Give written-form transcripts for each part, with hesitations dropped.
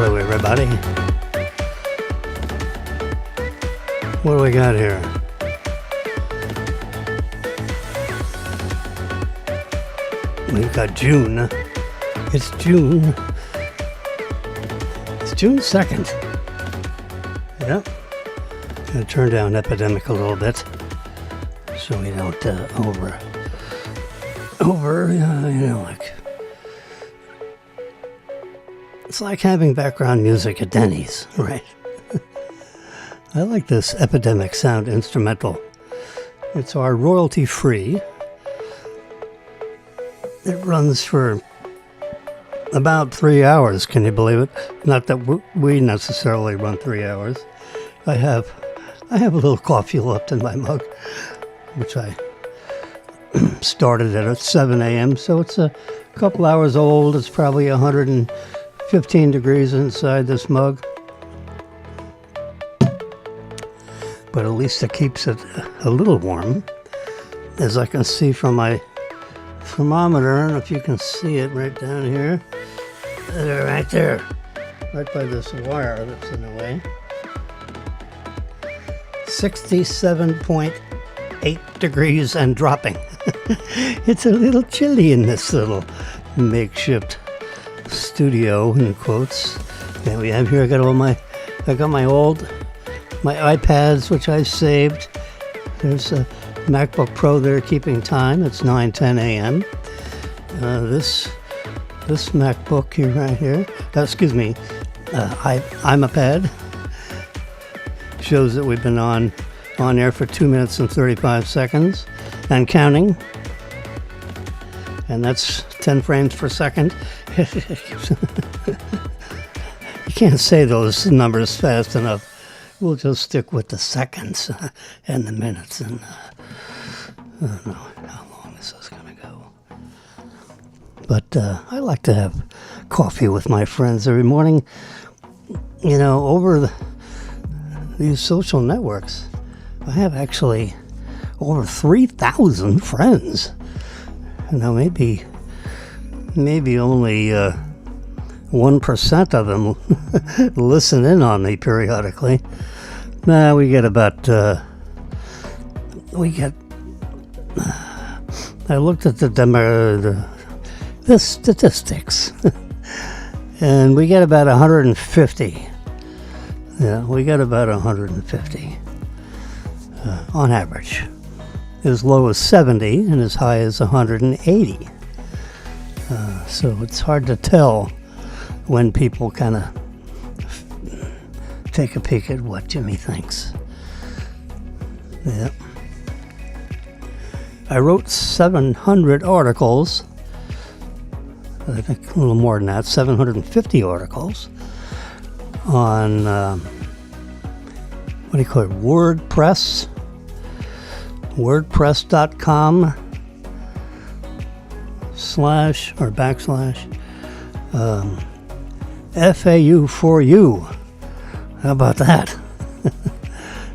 Hello, everybody. What do we got here? We've got June. It's June. It's June 2nd. Yep. Gonna turn down Epidemic a little bit so we don't it's like having background music at Denny's, right? I like this Epidemic sound instrumental. It's our royalty-free. It runs for about 3 hours, can you believe it? Not that we necessarily run 3 hours. I have a little coffee left in my mug, which I started at 7 a.m., so it's a couple hours old. It's probably 115 degrees inside this mug. But at least it keeps it a little warm. As I can see from my thermometer, I don't know if you can see it right down here. Right there. Right by this wire that's in the way. 67.8 degrees and dropping. It's a little chilly in this little makeshift studio, in quotes. There we have here. I got my iPads, which I saved. There's a MacBook Pro there keeping time. It's 9:10 a.m. This MacBook here, right here. iPad shows that we've been on air for 2 minutes and 35 seconds and counting. And that's 10 frames per second. You can't say those numbers fast enough. We'll just stick with the seconds and the minutes, and I don't know how long this is going to go. But I like to have coffee with my friends every morning. You know, over these social networks, I have actually over 3,000 friends. Now, maybe only 1% of them listen in on me periodically. Nah, we get about, I looked at the statistics, and we get about 150. Yeah, we get about 150 on average. As low as 70 and as high as 180. So it's hard to tell when people kind of take a peek at what Jimmy thinks. Yeah. I wrote 700 articles. I think a little more than that, 750 articles on, what do you call it, WordPress? WordPress.com / FAU for you. How about that?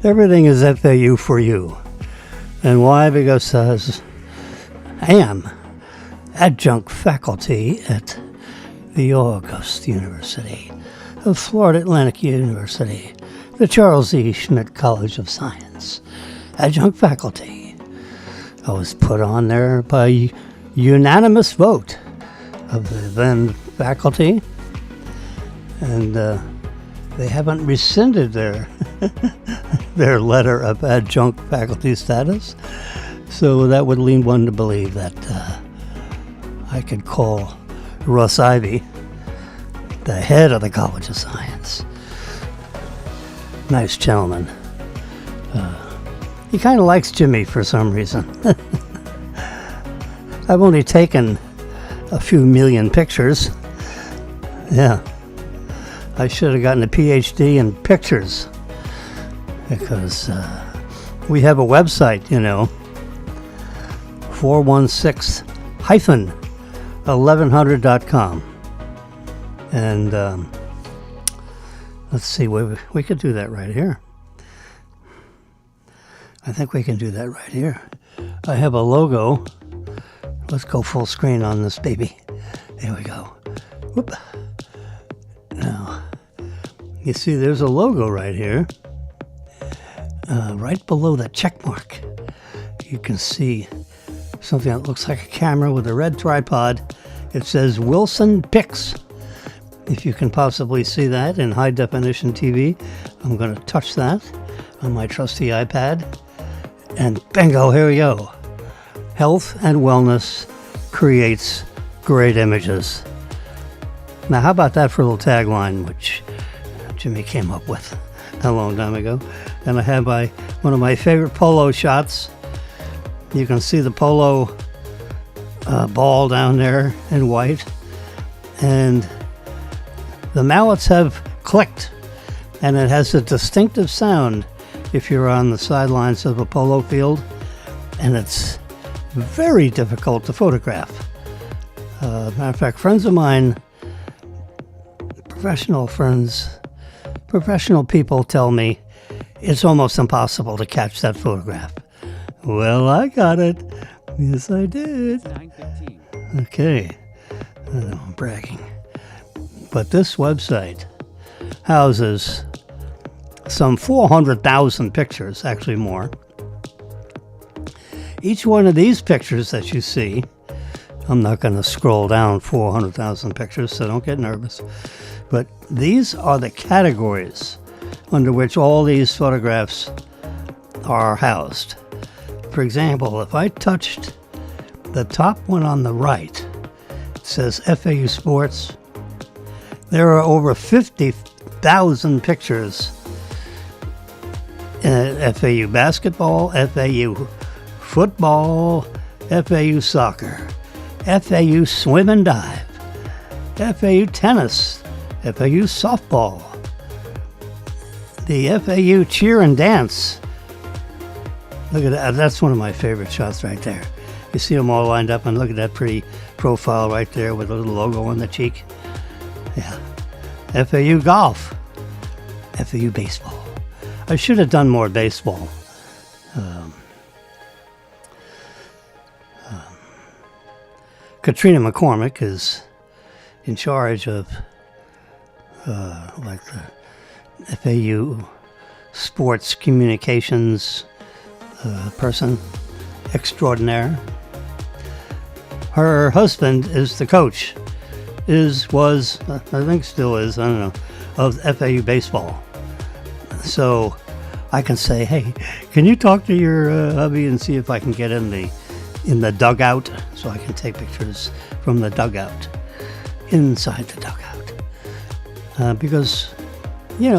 Everything is FAU for you. And why? Because I am adjunct faculty at the August University of Florida Atlantic University, the Charles E. Schmidt College of Science. Adjunct faculty. I was put on there by unanimous vote of the then faculty, and they haven't rescinded their letter of adjunct faculty status, so that would lead one to believe that I could call Russ Ivy the head of the College of Science. Nice gentleman. He kind of likes Jimmy for some reason. I've only taken a few million pictures. Yeah. I should have gotten a PhD in pictures, because we have a website, 416-1100.com. And let's see, we could do that right here. I think we can do that right here. I have a logo. Let's go full screen on this baby. There we go. Whoop. Now, You see, there's a logo right here. Right below the check mark, you can see something that looks like a camera with a red tripod. It says Wilson Picks. If you can possibly see that in high definition TV, I'm going to touch that on my trusty iPad. And bingo, here we go. Health and wellness creates great images. Now, how about that for a little tagline, which Jimmy came up with a long time ago? And I have one of my favorite polo shots. You can see the polo ball down there in white. And the mallets have clicked. And it has a distinctive sound if you're on the sidelines of a polo field. And it's very difficult to photograph. Matter of fact, friends of mine, professional people tell me it's almost impossible to catch that photograph. Well, I got it. Yes, I did. 9:15. Okay. I know I'm bragging. But this website houses some 400,000 pictures, actually more. Each one of these pictures that you see, I'm not going to scroll down 400,000 pictures, so don't get nervous. But these are the categories under which all these photographs are housed. For example, if I touched the top one on the right, it says FAU Sports. There are over 50,000 pictures in FAU basketball, FAU football, FAU soccer, FAU swim and dive, FAU tennis, FAU softball, the FAU cheer and dance. Look at that. That's one of my favorite shots right there. You see them all lined up, and look at that pretty profile right there with a little logo on the cheek. Yeah. FAU golf, FAU baseball. I should have done more baseball. Katrina McCormick is in charge of like the FAU sports communications person extraordinaire. Her husband is the coach, was, I think still is, I don't know, of FAU baseball. So I can say, hey, can you talk to your hubby and see if I can get in the dugout so I can take pictures from the dugout, inside the dugout. Because,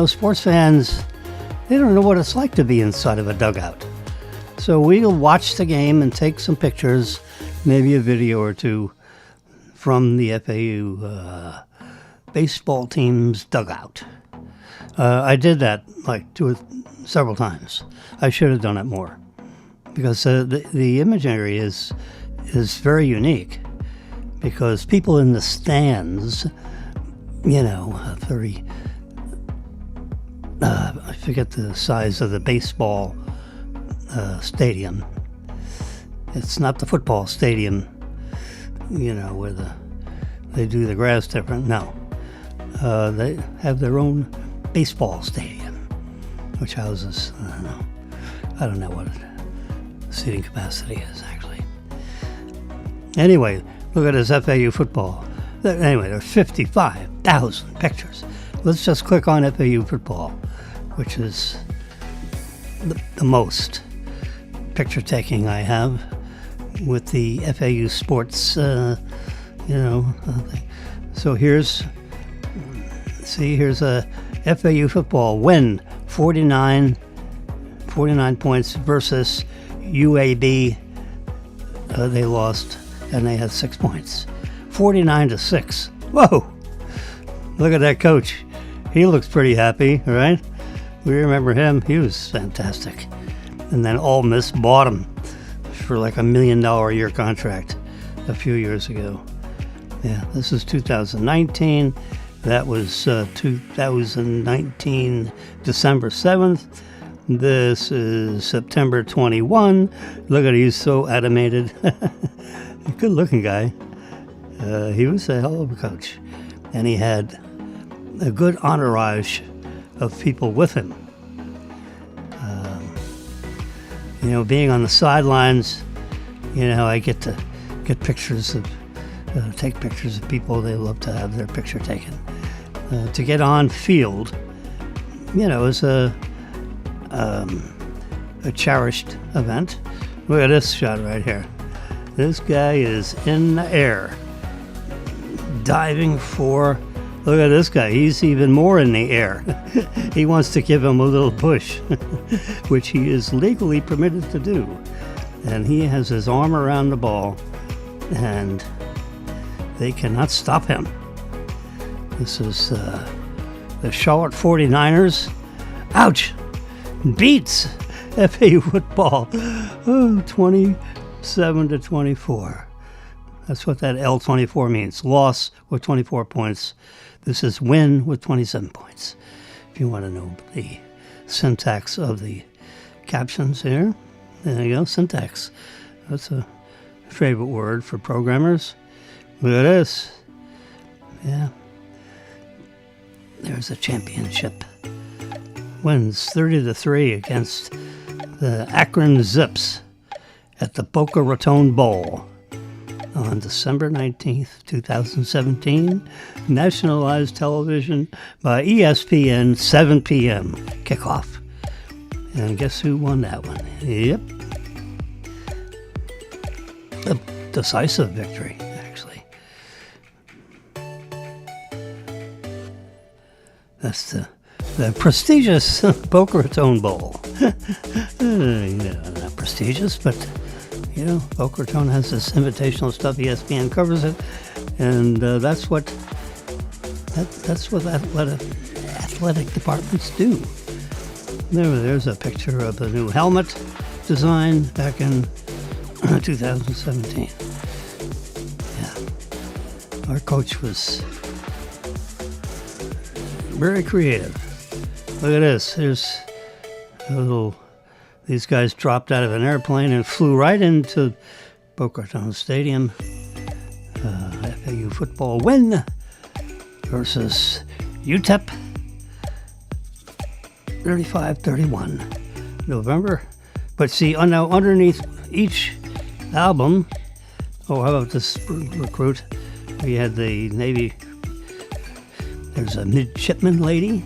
sports fans, they don't know what it's like to be inside of a dugout. So we'll watch the game and take some pictures, maybe a video or two from the FAU baseball team's dugout. I did that like several times. I should have done it more because the imagery is very unique because people in the stands, very, I forget the size of the baseball stadium. It's not the football stadium, where they do the grass different. No. They have their own baseball stadium, which houses, I don't know what seating capacity is, actually. Anyway, look at this FAU football. Anyway, there are 55,000 pictures. Let's just click on FAU football, which is the most picture taking I have with the FAU sports, So here's a FAU football win, 49 points versus UAB. They lost and they had 6 points, 49-6. Whoa! Look at that coach. He looks pretty happy, right? We remember him. He was fantastic. And then Ole Miss bought him for like $1 million a year contract a few years ago. Yeah, this is 2019. That was 2019, December 7th. This is September 21. Look at, he's so animated. Good looking guy. He was a hell of a coach. And he had a good entourage of people with him. Being on the sidelines, I get to get pictures of, take pictures of people. They love to have their picture taken. To get on field, is a cherished event. Look at this shot right here. This guy is in the air, diving for. Look at this guy. He's even more in the air. He wants to give him a little push, which he is legally permitted to do. And he has his arm around the ball, and they cannot stop him. This is the Charlotte 49ers. Ouch! Beats FAU football 27-24. That's what that L24 means. Loss with 24 points. This is win with 27 points. If you want to know the syntax of the captions here, there you go, syntax. That's a favorite word for programmers. Look at this. Yeah. There's a championship. Wins 30-3 against the Akron Zips at the Boca Raton Bowl on December 19th, 2017. Nationalized television by ESPN, 7 p.m. kickoff. And guess who won that one? Yep. A decisive victory, actually. That's the prestigious Boca Raton Bowl. Not prestigious, but Boca Raton has this invitational stuff. ESPN covers it, and that's what athletic departments do. There's a picture of the new helmet design back in 2017. Yeah, our coach was very creative. Look at this. Here's a little. These guys dropped out of an airplane and flew right into Boca Raton Stadium. FAU football win versus UTEP 35-31. November. But see, now underneath each album, how about this recruit? We had the Navy. There's a midshipman lady,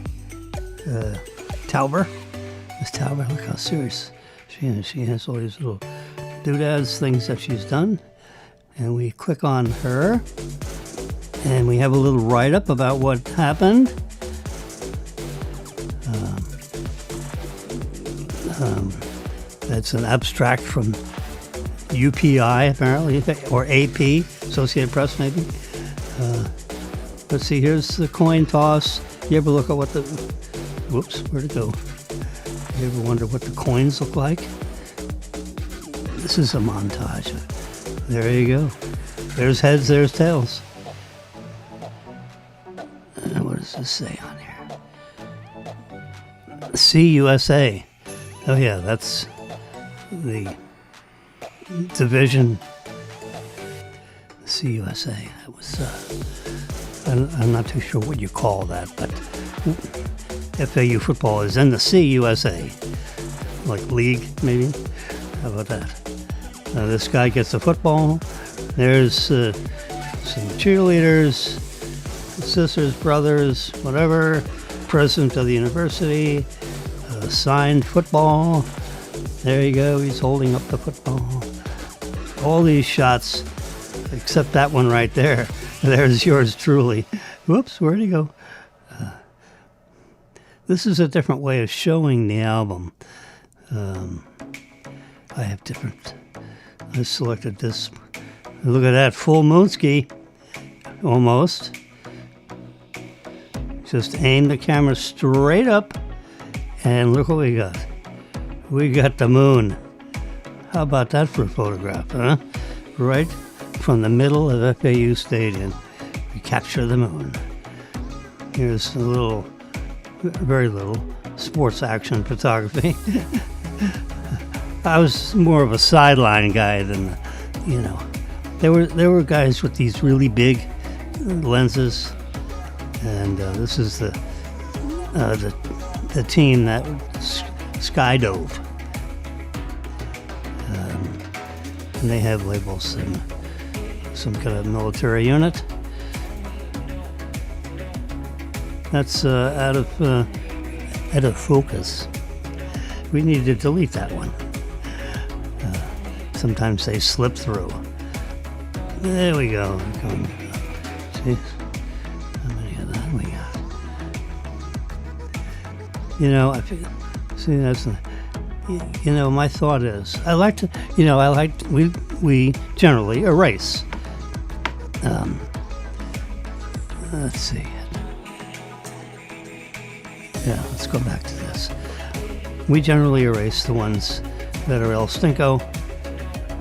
Tauber. Miss Tauber, look how serious she is. She has all these little doodads, things that she's done. And we click on her, and we have a little write-up about what happened. That's an abstract from UPI, apparently, or AP, Associated Press, maybe. Let's see, here's the coin toss. You ever look at what the... Whoops, where'd it go? You ever wonder what the coins look like? This is a montage. There you go. There's heads, there's tails. And what does this say on here? CUSA. Oh yeah, that's the division. CUSA. That was, I'm not too sure what you call that, but FAU football is in the CUSA. Like league, maybe? How about that? This guy gets the football. There's some cheerleaders, sisters, brothers, whatever. President of the university. Signed football. There you go. He's holding up the football. All these shots, except that one right there. There's yours truly. Whoops, where'd he go? This is a different way of showing the album. I have different. I selected this. Look at that, full moonski, almost. Just aim the camera straight up, and look what we got. We got the moon. How about that for a photograph, huh? Right from the middle of FAU Stadium, we capture the moon. Here's a little, very little, sports action photography. I was more of a sideline guy than, there were guys with these really big lenses, and this is the the team that skydove. And they have labels and some kind of military unit. That's out of focus. We need to delete that one. Sometimes they slip through. There we go. See how many of that we got? You know, see, that's. You know, my thought is, we generally erase. Let's see. Yeah, let's go back to this. We generally erase the ones that are El Stinko.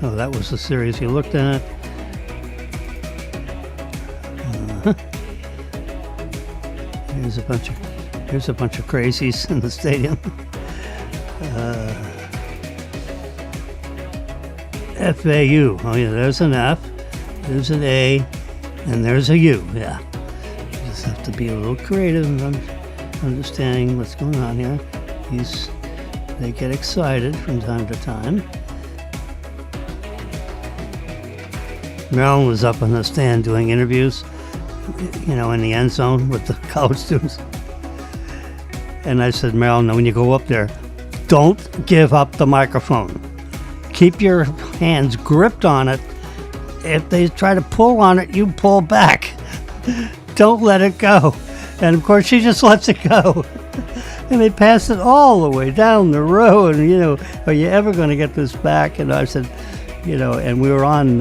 Oh, that was the series you looked at. Here's a bunch of crazies in the stadium. FAU. Oh yeah, there's an F, there's an A, and there's a U. Yeah, you just have to be a little creative and understanding what's going on here. They get excited from time to time. Marilyn was up on the stand doing interviews, in the end zone with the college students. And I said, Marilyn, when you go up there, don't give up the microphone. Keep your hands gripped on it. If they try to pull on it, you pull back. Don't let it go. And of course, she just lets it go. And they pass it all the way down the road. And, are you ever going to get this back? And I said, and we were on,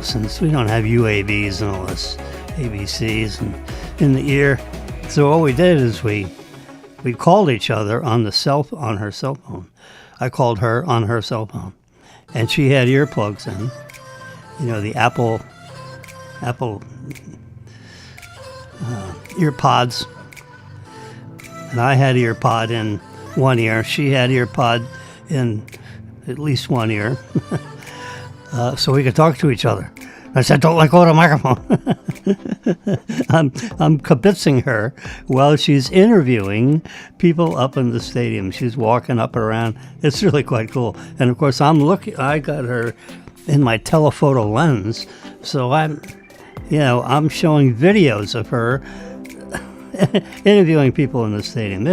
since we don't have UAVs and all this, ABCs and in the ear. So what we did is we called each other on her cell phone. I called her on her cell phone, and she had earplugs in. The Apple earpods, and I had earpod in one ear. She had earpod in at least one ear, so we could talk to each other. I said, don't let go of the microphone. I'm kibitzing her while she's interviewing people up in the stadium. She's walking up and around. It's really quite cool. And of course, I got her in my telephoto lens. So I'm showing videos of her interviewing people in the stadium.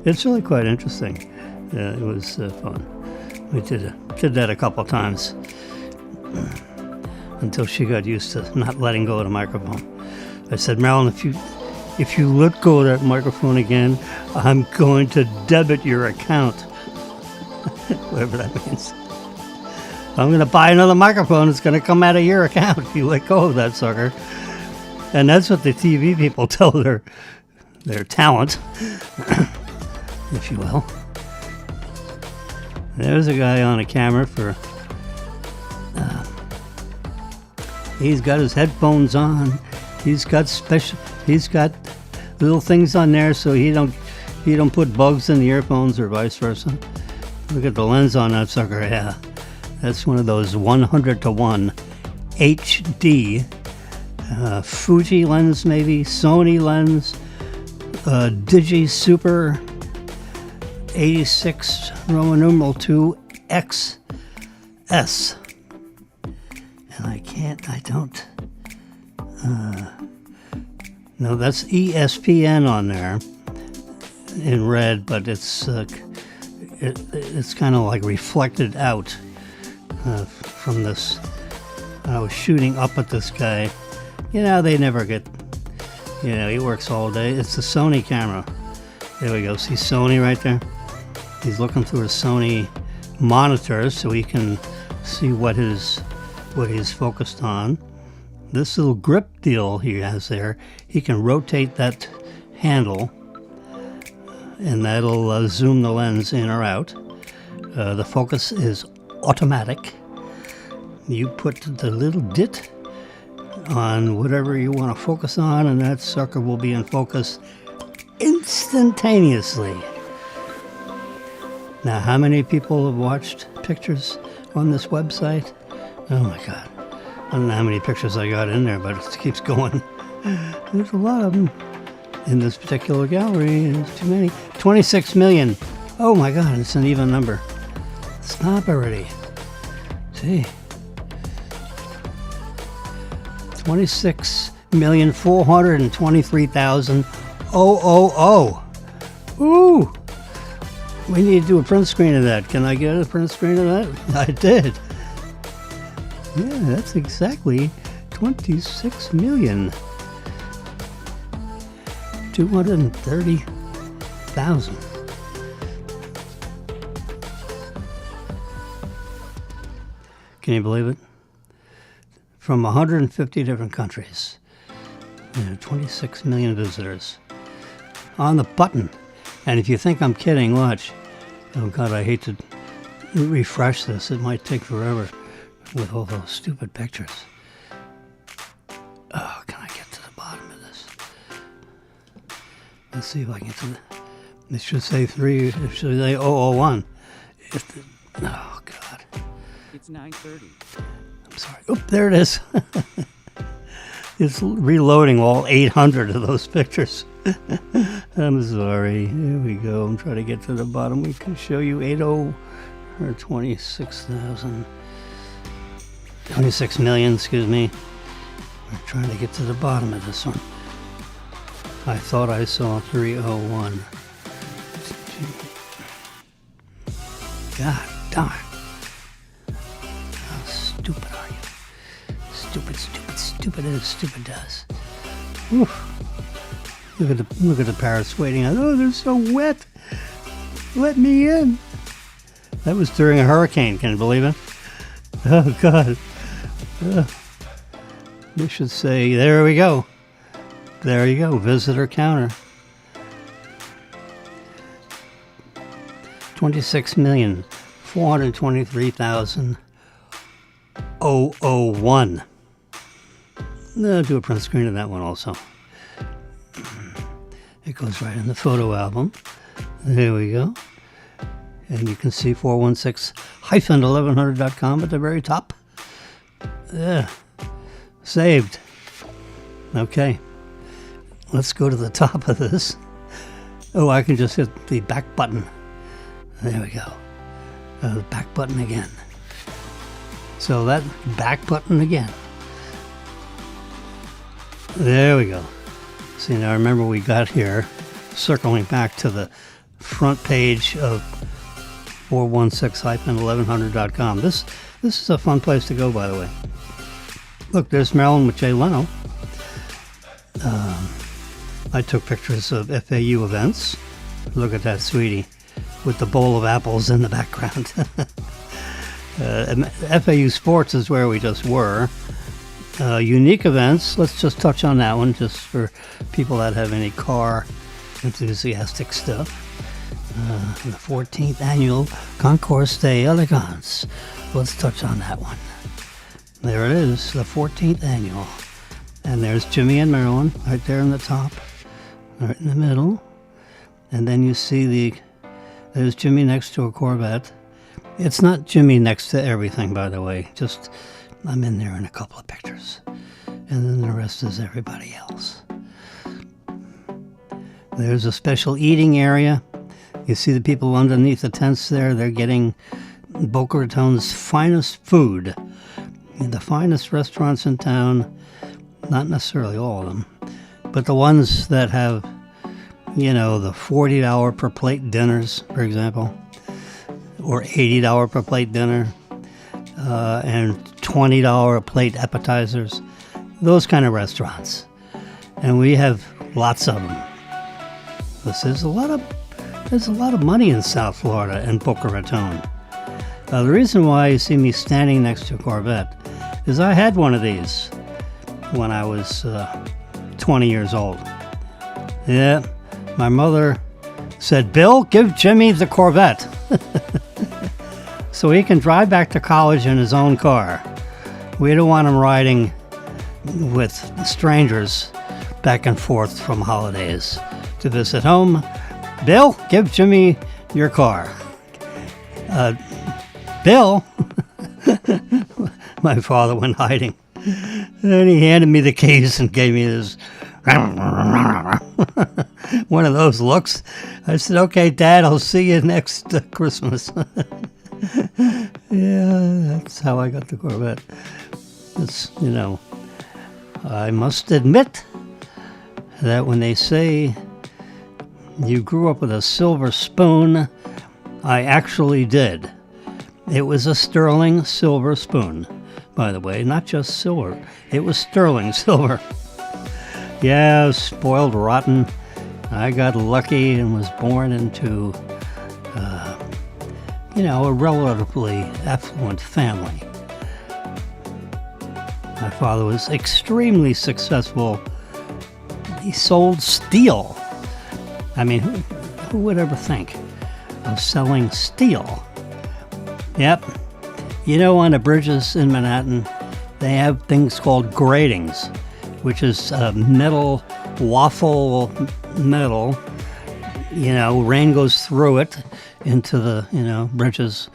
It's really quite interesting. It was fun. We did that a couple times. Until she got used to not letting go of the microphone. I said, Marilyn, if you let go of that microphone again, I'm going to debit your account. Whatever that means. I'm going to buy another microphone. It's going to come out of your account if you let go of that sucker. And that's what the TV people tell their talent, if you will. There's a guy on a camera for... He's got his headphones on. He's got little things on there so he don't put bugs in the earphones or vice versa. Look at the lens on that sucker. Yeah, that's one of those 100:1 HD Fuji lens, maybe Sony lens, Digi Super 86 Roman numeral 2 XS. No, that's ESPN on there in red, but it's kind of like reflected out from this. I was shooting up at this guy. They never get, he works all day. It's the Sony camera. There we go. See Sony right there? He's looking through the Sony monitors so he can see what he's focused on. This little grip deal he has there, he can rotate that handle and that'll zoom the lens in or out. The focus is automatic. You put the little dit on whatever you want to focus on and that sucker will be in focus instantaneously. Now, how many people have watched pictures on this website? Oh my God. I don't know how many pictures I got in there, but it keeps going There's a lot of them in this particular gallery. There's too many. 26 million. Oh my God, it's an even number. Stop already. See. 26,423,000. Ooh. We need to do a print screen of that. Can I get a print screen of that? I did. Yeah, that's exactly 26 million. 230,000. Can you believe it? From 150 different countries. 26 million visitors. On the button. And if you think I'm kidding, watch. Oh God, I hate to refresh this. It might take forever with all those stupid pictures. Oh, can I get to the bottom of this? Let's see if I can get to the... It should say 3, it should say 001. Oh God. It's 9:30. I'm sorry. Oh, there it is. It's reloading all 800 of those pictures. I'm sorry. Here we go. I'm trying to get to the bottom. We can show you 26,000. 26 million, excuse me. We're trying to get to the bottom of this one. I thought I saw 301. God darn. How stupid are you? Stupid, stupid, stupid as stupid does. Oof. Look at the parrots waiting. Oh, they're so wet. Let me in. That was during a hurricane. Can you believe it? Oh God. They should say, there we go. There you go. Visitor counter. 26,423,001. I'll do a print screen of that one also. It goes right in the photo album. There we go. And you can see 416-1100.com at the very top. Yeah. Saved. Okay. Let's go to the top of this. Oh, I can just hit the back button. There we go. The back button again. So that back button again. There we go. See, now remember we got here, circling back to the front page of 416-1100.com. This is a fun place to go, by the way. Look, there's Marilyn with Jay Leno. I took pictures of FAU events. Look at that, sweetie, with the bowl of apples in the background. FAU Sports is where we just were. Unique events, let's just touch on that one just for people that have any car enthusiastic stuff. The 14th annual Concours d'Elegance. Let's touch on that one. There it is, the 14th annual. And there's Jimmy and Marilyn right there in the top, right in the middle. And then you see there's Jimmy next to a Corvette. It's not Jimmy next to everything, by the way. Just, I'm in there in a couple of pictures. And then the rest is everybody else. There's a special eating area. You see the people underneath the tents there. They're getting Boca Raton's finest food. In the finest restaurants in town. Not necessarily all of them. But the ones that have, you know, the $40 per plate dinners, for example. Or $80 per plate dinner. And $20 a plate appetizers. Those kind of restaurants. And we have lots of them. There's a lot of money in South Florida and Boca Raton. The reason why you see me standing next to a Corvette is I had one of these when I was 20 years old. Yeah, my mother said, "Bill, give Jimmy the Corvette so he can drive back to college in his own car. We don't want him riding with strangers back and forth from holidays to visit home. Bill, give Jimmy your car." Bill, my father went hiding. And he handed me the keys and gave me this one of those looks. I said, "Okay, Dad, I'll see you next Christmas." Yeah, that's how I got the Corvette. It's, I must admit that when they say you grew up with a silver spoon, I actually did. It was a sterling silver spoon, by the way, not just silver. It was sterling silver. Yeah, spoiled rotten. I got lucky and was born into, a relatively affluent family. My father was extremely successful. He sold steel. I mean, who would ever think of selling steel? Yep. On the bridges in Manhattan, they have things called gratings, which is metal, waffle metal. Rain goes through it into the, bridges,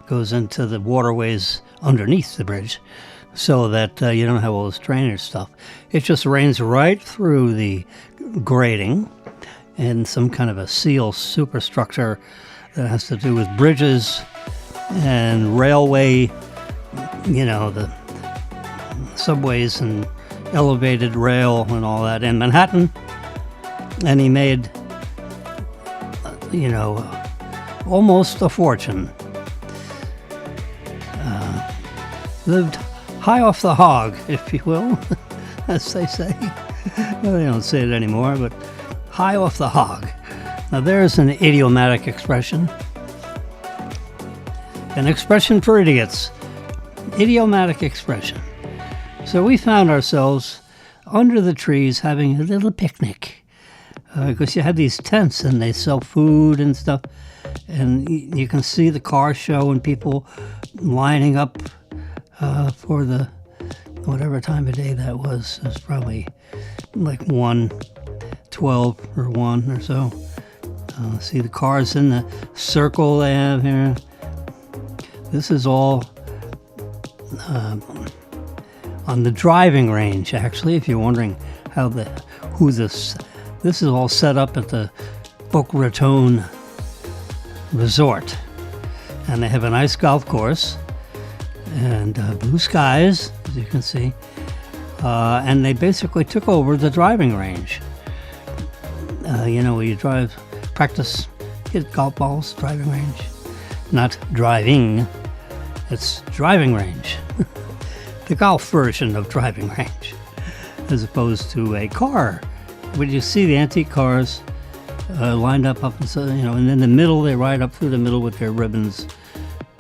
goes into the waterways underneath the bridge, so that you don't have all this drainage stuff. It just rains right through the grating, and some kind of a seal superstructure that has to do with bridges and railway, the subways and elevated rail and all that in Manhattan. And he made, almost a fortune. Lived high off the hog, if you will, as they say. Well, they don't say it anymore, but high off the hog. Now there's an idiomatic expression. An expression for idiots. Idiomatic expression. So we found ourselves under the trees having a little picnic. Because you have these tents and they sell food and stuff. And you can see the car show and people lining up for the whatever time of day that was. It was probably like 1:12 or 1 or so. See the cars in the circle they have here. This is all on the driving range, actually, if you're wondering this is all set up at the Boca Raton Resort. And they have a nice golf course and blue skies, as you can see. And they basically took over the driving range. Where you practice, hit golf balls, driving range. Not driving, it's driving range. The golf version of driving range, as opposed to a car. When you see the antique cars lined up, and in the middle, they ride up through the middle with their ribbons.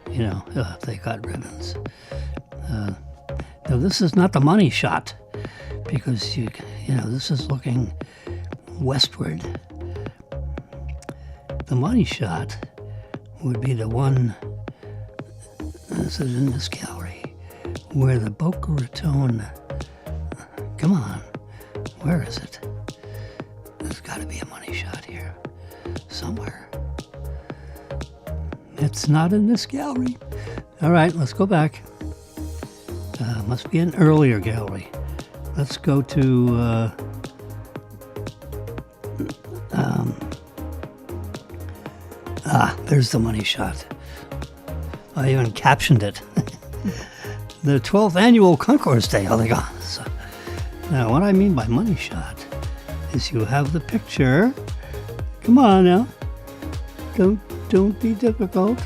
They got ribbons. Now, this is not the money shot, because this is looking westward. The money shot would be the one that's in this gallery, where the Boca Raton. Come on, where is it? There's got to be a money shot here somewhere. It's not in this gallery. All right, let's go back. Must be an earlier gallery. Let's go to there's the money shot. I even captioned it. The 12th annual Concourse Day Elegance. Now, what I mean by money shot is you have the picture. Come on now. Don't be difficult.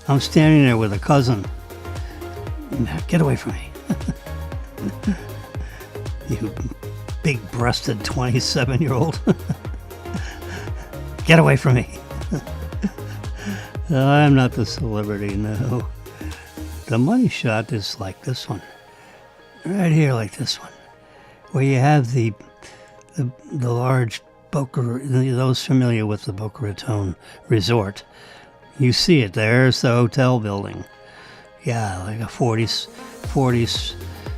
I'm standing there with a cousin. Get away from me. You big-breasted 27-year-old. Get away from me. I'm not the celebrity, no. The money shot is like this one. Right here, like this one. Where you have the large Boca, those familiar with the Boca Raton Resort. You see it, there's the hotel building. Yeah, like a 40s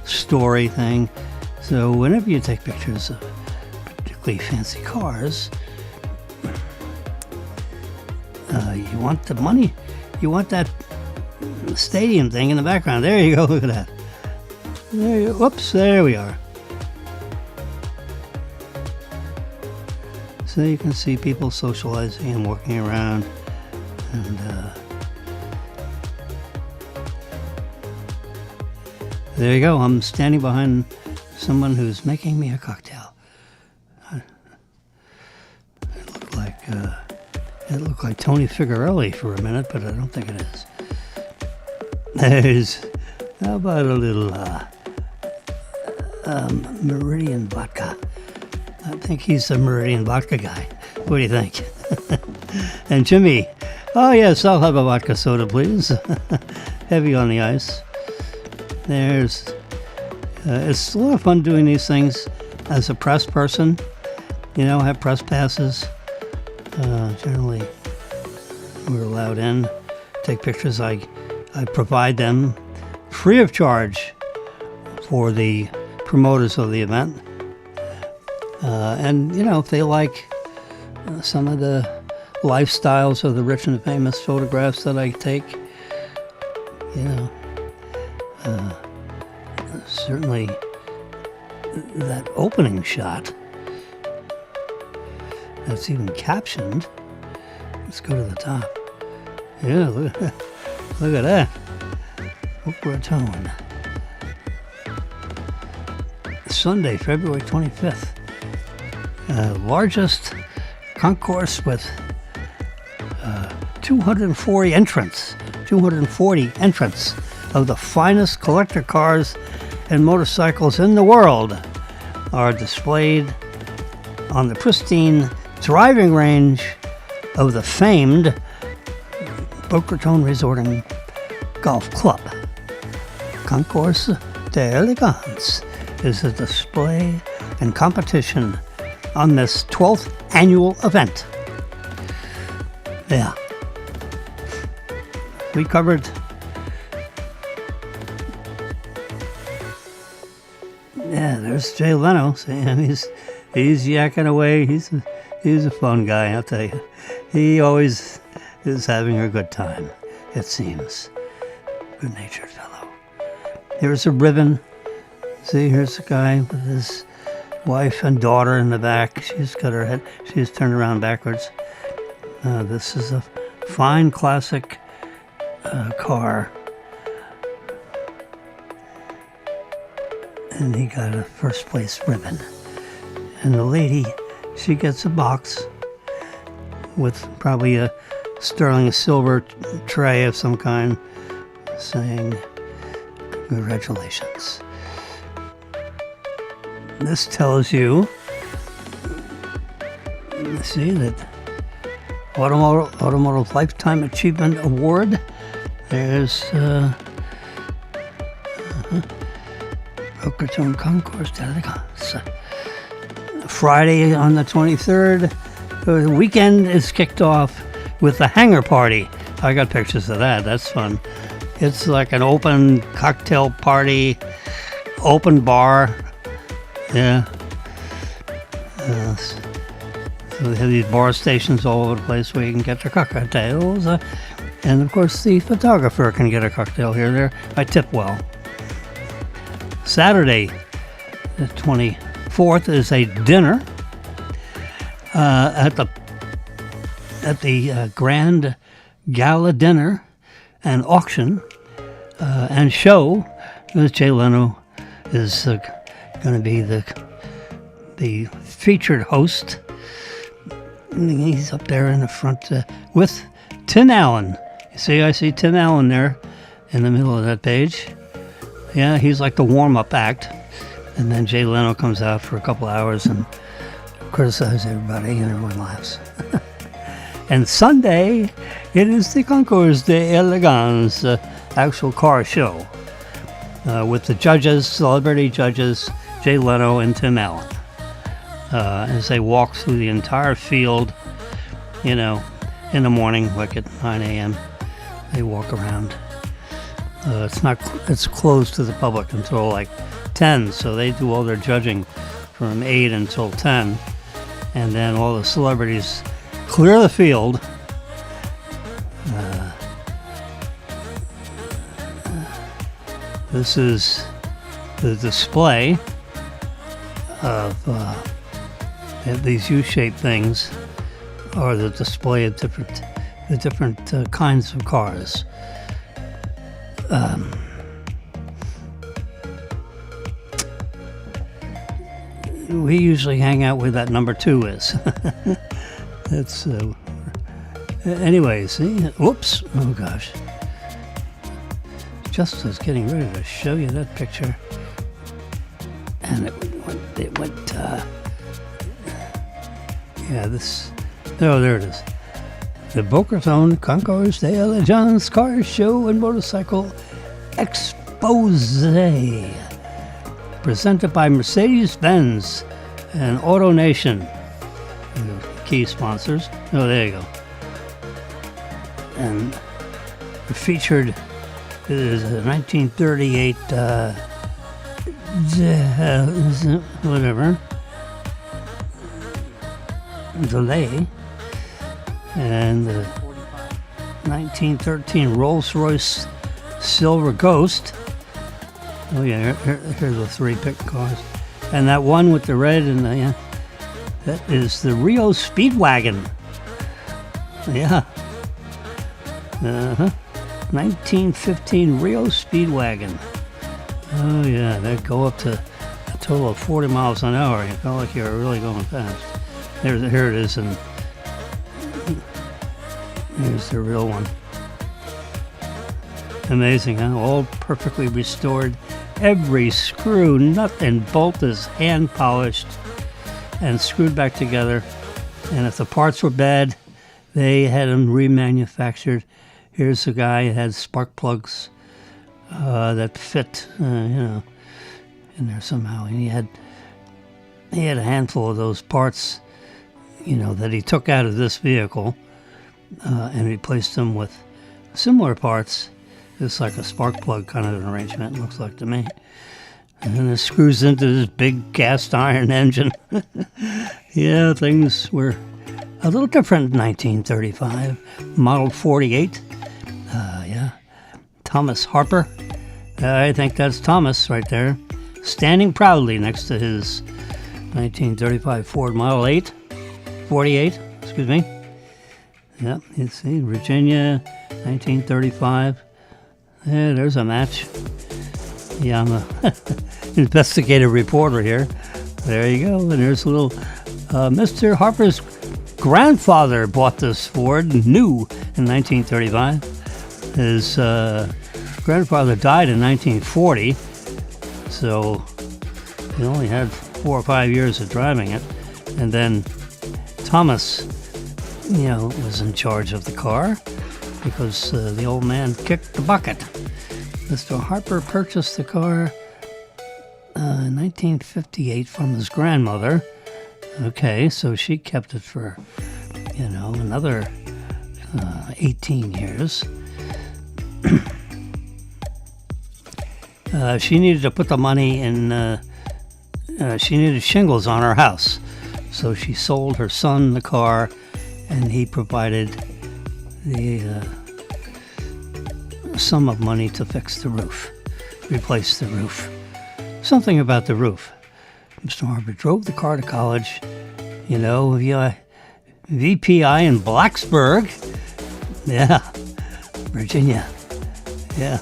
story thing. So whenever you take pictures of particularly fancy cars, you want the money. You want that stadium thing in the background. There you go. Look at that. Whoops, there we are. So you can see people socializing and walking around. And there you go. I'm standing behind someone who's making me a cocktail. It looked like Tony Figueroa for a minute, but I don't think it is. How about a little Meridian vodka? I think he's the Meridian vodka guy. What do you think? And Jimmy, oh yes, I'll have a vodka soda, please. Heavy on the ice. It's a lot of fun doing these things as a press person. Have press passes. Generally, we're allowed in. Take pictures. I provide them free of charge for the promoters of the event. And if they like some of the lifestyles of the rich and famous photographs that I take, certainly that opening shot that's even captioned. Let's go to the top. Yeah, look at that. Boca Raton. Sunday, February 25th. Largest concourse with 240 entrants of the finest collector cars and motorcycles in the world are displayed on the pristine driving range of the famed Boca Raton Resort and Golf Club. Concours d'Elegance is a display and competition on this 12th annual event. Yeah. We covered there's Jay Leno. He's yakking away. He's a fun guy, I'll tell you. He always is having a good time, it seems. Good-natured fellow. Here's a ribbon. See, here's a guy with his wife and daughter in the back. She's got her head, she's turned around backwards. This is a fine classic car. And he got a first place ribbon. And the lady, she gets a box with probably a sterling silver tray of some kind saying, congratulations. This tells you, see, that Automotive Lifetime Achievement Award. There's Boca Raton Concours d'Elegance. Friday on the 23rd, the weekend is kicked off with the Hangar Party. I got pictures of that. That's fun. It's like an open cocktail party, open bar. Yeah. So they have these bar stations all over the place where you can get your cocktails. And of course, the photographer can get a cocktail here and there. I tip well. Saturday, the 24th, is a dinner at the Grand Gala Dinner and Auction and Show. Jay Leno is going to be the featured host. He's up there in the front with Tim Allen. You see, I see Tim Allen there in the middle of that page. Yeah, he's like the warm-up act. And then Jay Leno comes out for a couple hours and criticizes everybody, and everyone laughs. And Sunday, it is the Concours d'Elegance, actual car show, with the judges, celebrity judges, Jay Leno and Tim Allen. As they walk through the entire field, in the morning, like at 9 a.m., they walk around. It's closed to the public until like 10, so they do all their judging from 8 until 10, and then all the celebrities clear the field, This is the display of these U-shaped things, or the display of the different kinds of cars. We usually hang out where that number 2 is. That's anyways. Whoops! Oh gosh! Just was getting ready to show you that picture, and it went. Yeah, this. Oh, there it is. The Boca Raton Concours d'Elegance Car Show and Motorcycle Expose, presented by Mercedes-Benz and AutoNation, key sponsors. Oh, there you go. And featured is a 1938 whatever delay, and the 1913 Rolls-Royce Silver Ghost. Oh yeah, here's the 3 picked cars, and that one with the red and the, that is the Rio Speedwagon. Yeah. 1915 Rio Speedwagon. Oh yeah, that go up to a total of 40 miles an hour. You felt like you were really going fast. Here it is, and here's the real one. Amazing, huh? All perfectly restored. Every screw, nut, and bolt is hand polished and screwed back together. And if the parts were bad, they had them remanufactured. Here's a guy who had spark plugs that fit, in there somehow. And he had a handful of those parts, that he took out of this vehicle and replaced them with similar parts. It's like a spark plug kind of an arrangement, looks like to me. And then it screws into this big cast iron engine. Yeah, things were a little different in 1935. Model 48. Thomas Harper. I think that's Thomas right there, standing proudly next to his 1935 Ford Model 48, excuse me. Yep, you see, Virginia, 1935. Yeah, there's a match. Yeah, I'm a investigative reporter here. There you go. And there's a little Mr. Harper's grandfather bought this Ford new in 1935. His grandfather died in 1940, so he only had 4 or 5 years of driving it. And then Thomas, was in charge of the car because the old man kicked the bucket. Mr. Harper purchased the car in 1958 from his grandmother. Okay, so she kept it for, another 18 years. She needed to put the money in, she needed shingles on her house. So she sold her son the car, and he provided the sum of money to fix the roof, replace the roof. Something about the roof. Mr. Harper drove the car to college, via VPI in Blacksburg. Yeah, Virginia. Yeah.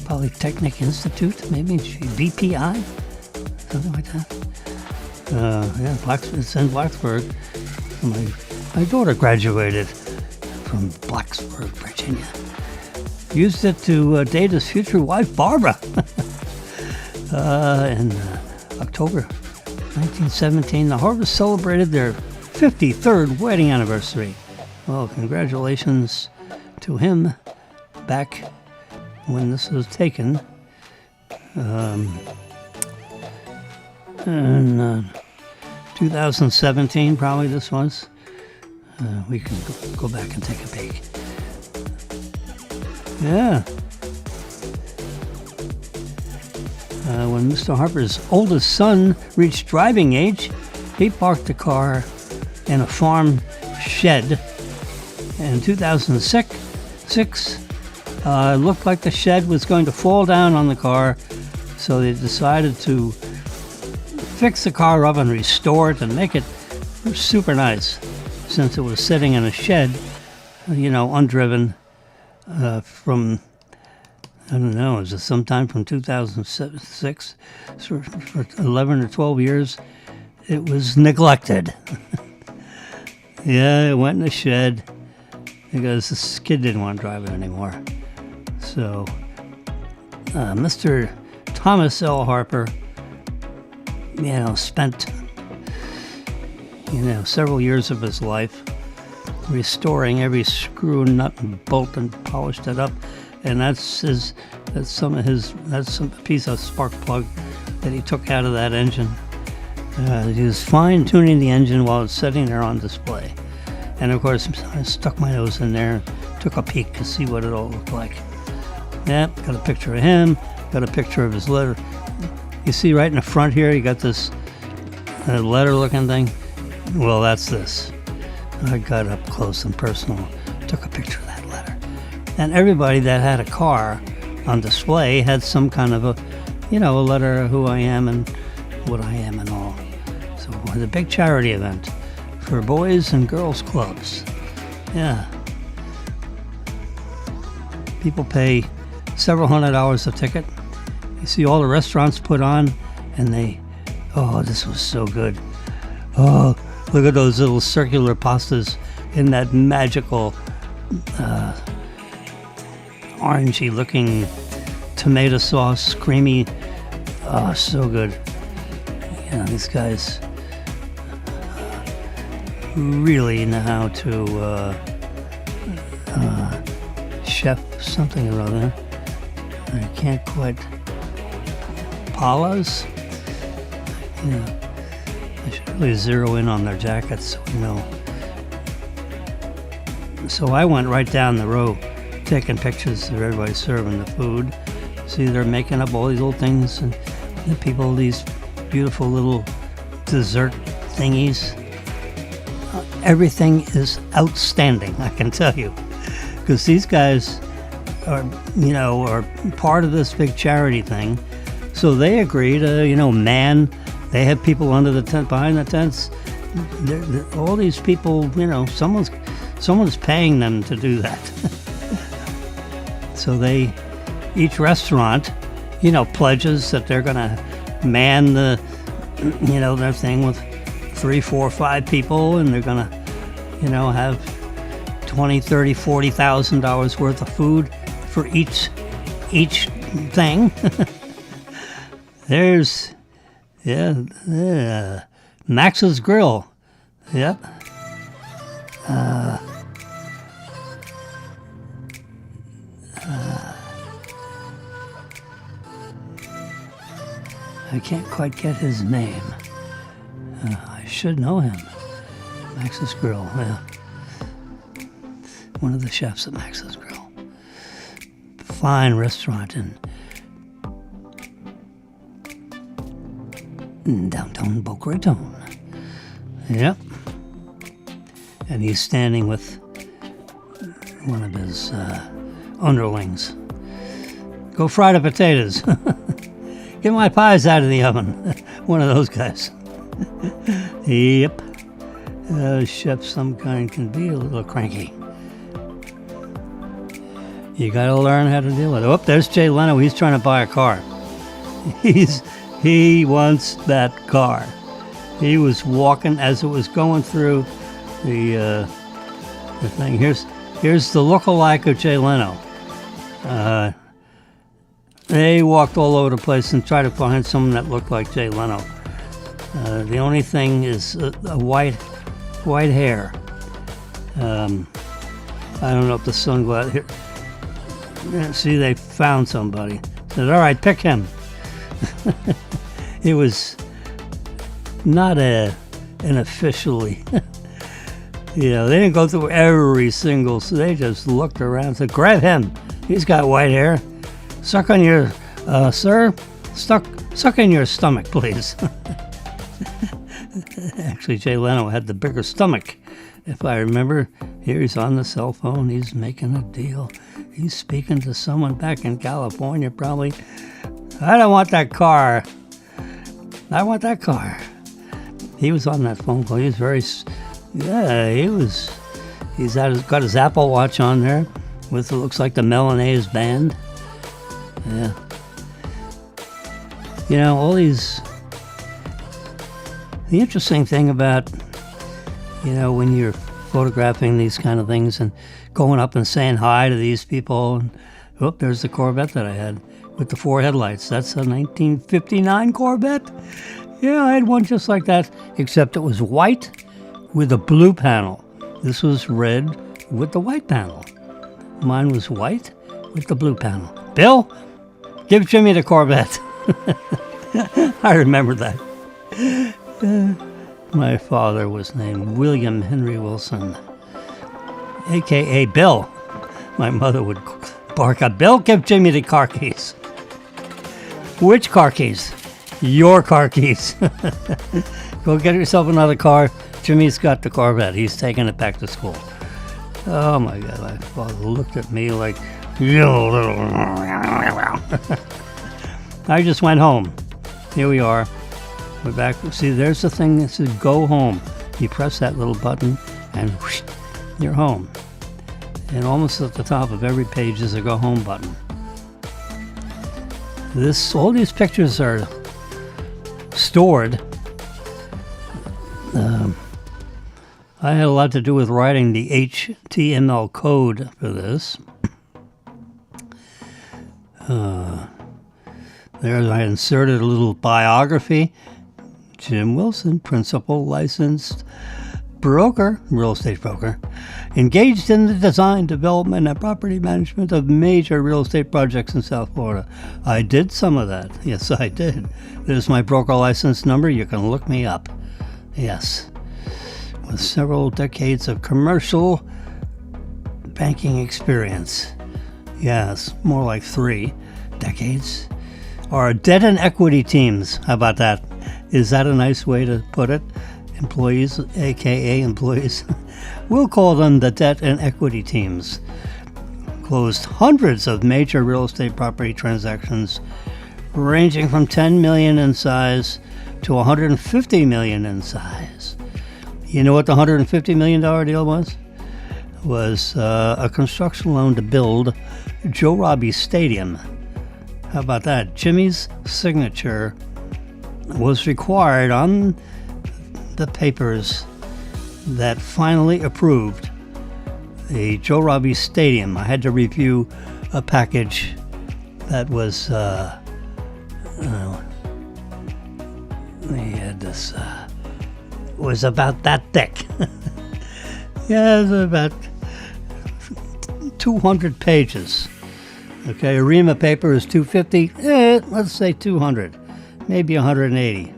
Polytechnic Institute, maybe VPI, something like that. It's in Blacksburg. My daughter graduated from Blacksburg, Virginia. Used it to date his future wife, Barbara. In October 1917, the Harvers celebrated their 53rd wedding anniversary. Well, congratulations to him back when this was taken. In 2017, probably this was. We can go back and take a peek. Yeah. When Mr. Harper's oldest son reached driving age, he parked the car in a farm shed. In 2006, It looked like the shed was going to fall down on the car, so they decided to fix the car up and restore it and make it super nice, since it was sitting in a shed, undriven, from, I don't know, it was sometime from 2006, for 11 or 12 years. It was neglected. Yeah, it went in the shed because this kid didn't want to drive it anymore. So, Mr. Thomas L. Harper, spent, several years of his life restoring every screw, nut, and bolt, and polished it up. And that's a piece of spark plug that he took out of that engine. He was fine-tuning the engine while it's sitting there on display. And of course, I stuck my nose in there, took a peek to see what it all looked like. Yep, got a picture of him, got a picture of his letter. You see right in the front here, you got this letter-looking thing. Well, that's this. I got up close and personal, took a picture of that letter. And everybody that had a car on display had some kind of a letter of who I am and what I am and all. So it was a big charity event for boys and girls clubs. Yeah. People pay several $100s a ticket. You see all the restaurants put on, and this was so good. Oh, look at those little circular pastas in that magical orangey looking tomato sauce, creamy. Oh, so good. These guys really know how to chef something or other. I can't quite. Palas? I should really zero in on their jackets so we know. So I went right down the row taking pictures of everybody serving the food. See, they're making up all these little things, and the people, these beautiful little dessert thingies. Everything is outstanding, I can tell you, because these guys are part of this big charity thing. So they agree to, they have people under the tent, behind the tents. All these people, someone's paying them to do that. So each restaurant, pledges that they're going to man their thing with 3, 4, 5 people, and they're going to, have $20,000, $30,000, $40,000 worth of food for each thing. There's, Max's Grill. Yep. I can't quite get his name. I should know him. Max's Grill, yeah. One of the chefs at Max's Grill. Fine restaurant in downtown Boca Raton. Yep. And he's standing with one of his underlings. Go fry the potatoes. Get my pies out of the oven. One of those guys. Yep. Chef some kind can be a little cranky. You gotta learn how to deal with it. Oh, there's Jay Leno. He's trying to buy a car. He wants that car. He was walking as it was going through the thing. Here's the lookalike of Jay Leno. They walked all over the place and tried to find someone that looked like Jay Leno. The only thing is a white hair. I don't know if the sun go out here. See, they found somebody. Said, all right, pick him. It was not an officially. They didn't go through every single. So they just looked around and said, grab him. He's got white hair. Suck on your, sir. Suck in your stomach, please. Actually, Jay Leno had the bigger stomach, if I remember. Here he's on the cell phone. He's making a deal. He's speaking to someone back in California, probably. I don't want that car. I want that car. He was on that phone call. He was very, he's got his Apple Watch on there with, it looks like the Milanese band. Yeah. You know, all these, the interesting thing about, you know, when you're photographing these kind of things and going up and saying hi to these people, and, oh, there's the Corvette that I had with the 4 headlights. That's a 1959 Corvette. Yeah, I had one just like that, except it was white with a blue panel. This was red with the white panel. Mine was white with the blue panel. Bill, give Jimmy the Corvette. I remember that. My father was named William Henry Wilson, a.k.a. Bill. My mother would bark out, Bill, give Jimmy the car keys. Which car keys? Your car keys. Go get yourself another car. Jimmy's got the Corvette. He's taking it back to school. Oh my God, my father looked at me like, you little... I just went home. Here we are. We're back. See, there's the thing that says go home. You press that little button and whoosh, you're home. And almost at the top of every page is a go home button. All these pictures are stored. I had a lot to do with writing the HTML code for this. There I inserted a little biography. Jim Wilson, principal, licensed broker, real estate broker, engaged in the design, development, and property management of major real estate projects in South Florida. I did some of that. Yes, I did. There's my broker license number. You can look me up. Yes. With several decades of commercial banking experience. Yes, more like 3 decades. Our debt and equity teams. How about that? Is that a nice way to put it? Employees, aka employees. We'll call them the debt and equity teams. Closed hundreds of major real estate property transactions ranging from $10 million in size to $150 million in size. You know what the $150 million deal was? It was a construction loan to build Joe Robbie Stadium. How about that? Jimmy's signature was required on the papers that finally approved the Joe Robbie Stadium. I had to review a package that was, they had this, was about that thick. Yeah, it was about 200 pages. Okay, a ream of paper is 250. Let's say 200, maybe 180.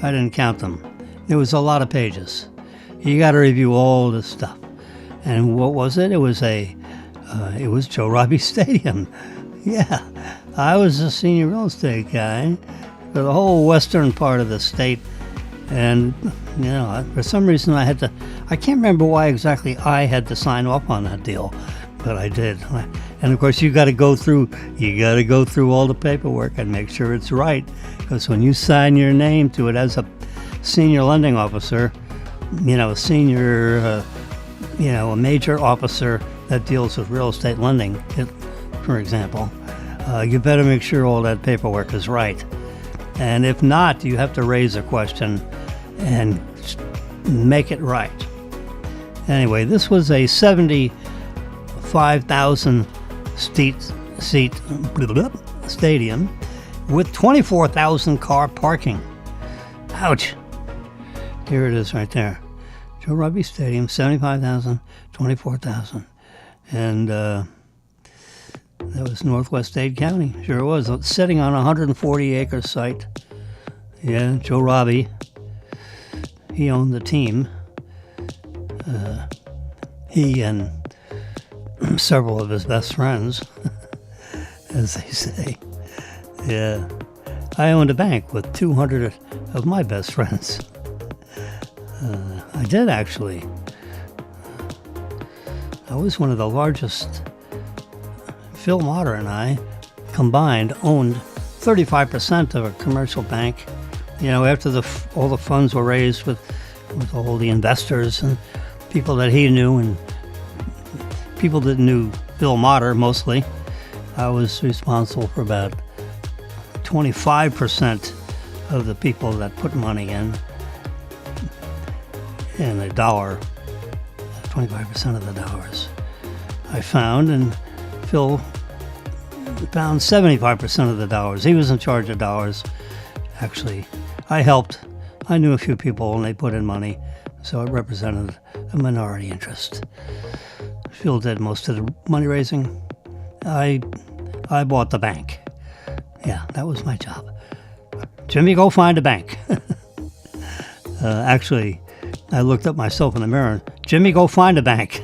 I didn't count them. It was a lot of pages. You got to review all this stuff. And what was it? It was Joe Robbie Stadium. Yeah, I was a senior real estate guy for the whole western part of the state. And, you know, for some reason I can't remember why exactly I had to sign off on that deal, but I did. And of course you got to go through all the paperwork and make sure it's right. Because when you sign your name to it as a senior lending officer, you know, a major officer that deals with real estate lending, for example, you better make sure all that paperwork is right. And if not, you have to raise a question and make it right. Anyway, this was a 75,000 seat stadium with 24,000 car parking. Ouch. Here it is right there. Joe Robbie Stadium, 75,000, 24,000. And that was Northwest Dade County. Sure was. Sitting on a 140-acre site. Yeah, Joe Robbie. He owned the team. He and several of his best friends, as they say. Yeah. I owned a bank with 200 of my best friends. I did, actually. I was one of the largest Phil Motter and I combined owned 35% of a commercial bank. After all the funds were raised with all the investors and people that he knew and people that knew Phil Motter mostly, I was responsible for about 25% of the people that put money in, and a dollar, 25% of the dollars I found, and Phil found 75% of the dollars. He was in charge of dollars. Actually, I helped. I knew a few people and they put in money, so it represented a minority interest. Phil did most of the money raising. I bought the bank. Yeah, that was my job. Jimmy, go find a bank. Actually, I looked at myself in the mirror. Jimmy, go find a bank.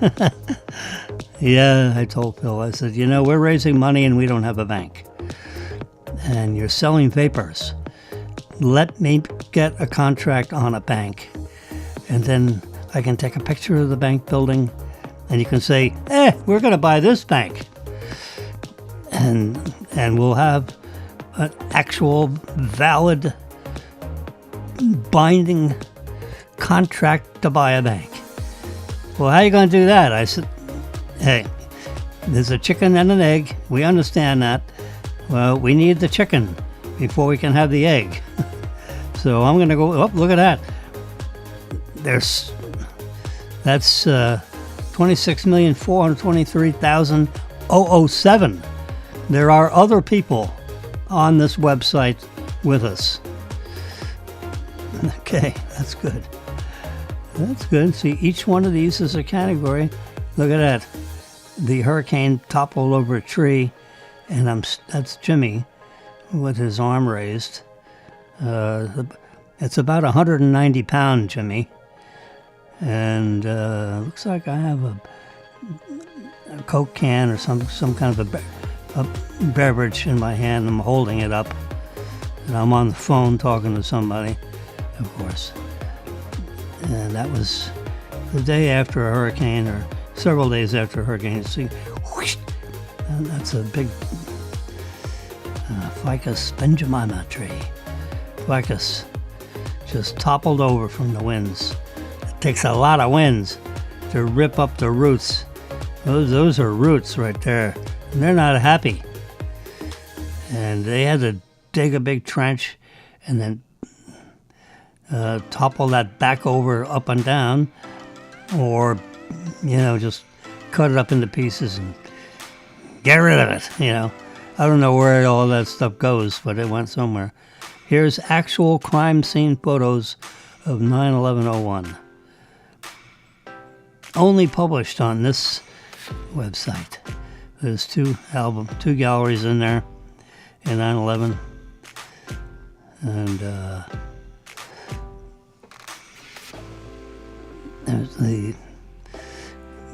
Yeah, I told Phil, I said, we're raising money and we don't have a bank. And you're selling vapors. Let me get a contract on a bank. And then I can take a picture of the bank building and you can say, we're going to buy this bank. And we'll have an actual valid binding contract to buy a bank. Well, how are you going to do that? I said, hey, there's a chicken and an egg. We understand that. Well, we need the chicken before we can have the egg. So I'm going to go, look at that. That's 26,423,007. There are other people on this website with us. Okay, that's good. That's good. See, each one of these is a category. Look at that. The hurricane toppled over a tree, and that's Jimmy with his arm raised. It's about 190-pound Jimmy, and looks like I have a Coke can or some kind of a beverage in my hand. I'm holding it up, and I'm on the phone talking to somebody, of course. And that was the day after a hurricane, or several days after a hurricane. See, whoosh, and that's a big ficus benjamina tree. Ficus just toppled over from the winds. It takes a lot of winds to rip up the roots. Those are roots right there. And they're not happy. And they had to dig a big trench and then topple that back over up and down, or just cut it up into pieces and get rid of it. I don't know where all that stuff goes, but it went somewhere. Here's actual crime scene photos of 9/11/01. Only published on this website. There's two galleries in there in 9/11, and there's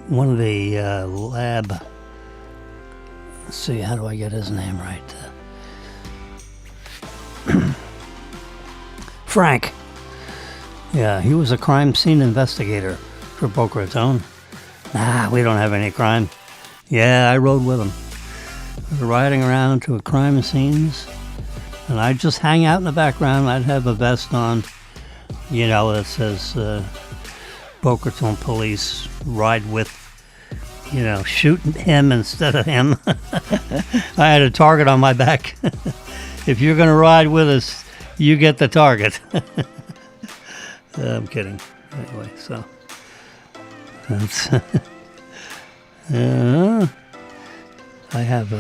one of the lab. Let's see, how do I get his name right? Frank. Yeah, he was a crime scene investigator for Boca Raton. Nah, we don't have any crime. Yeah, I rode with him. I was riding around to crime scenes, and I'd just hang out in the background. I'd have a vest on, that says Boca Raton Police, ride with, shoot him instead of him. I had a target on my back. If you're going to ride with us, you get the target. I'm kidding. Anyway, so that's I have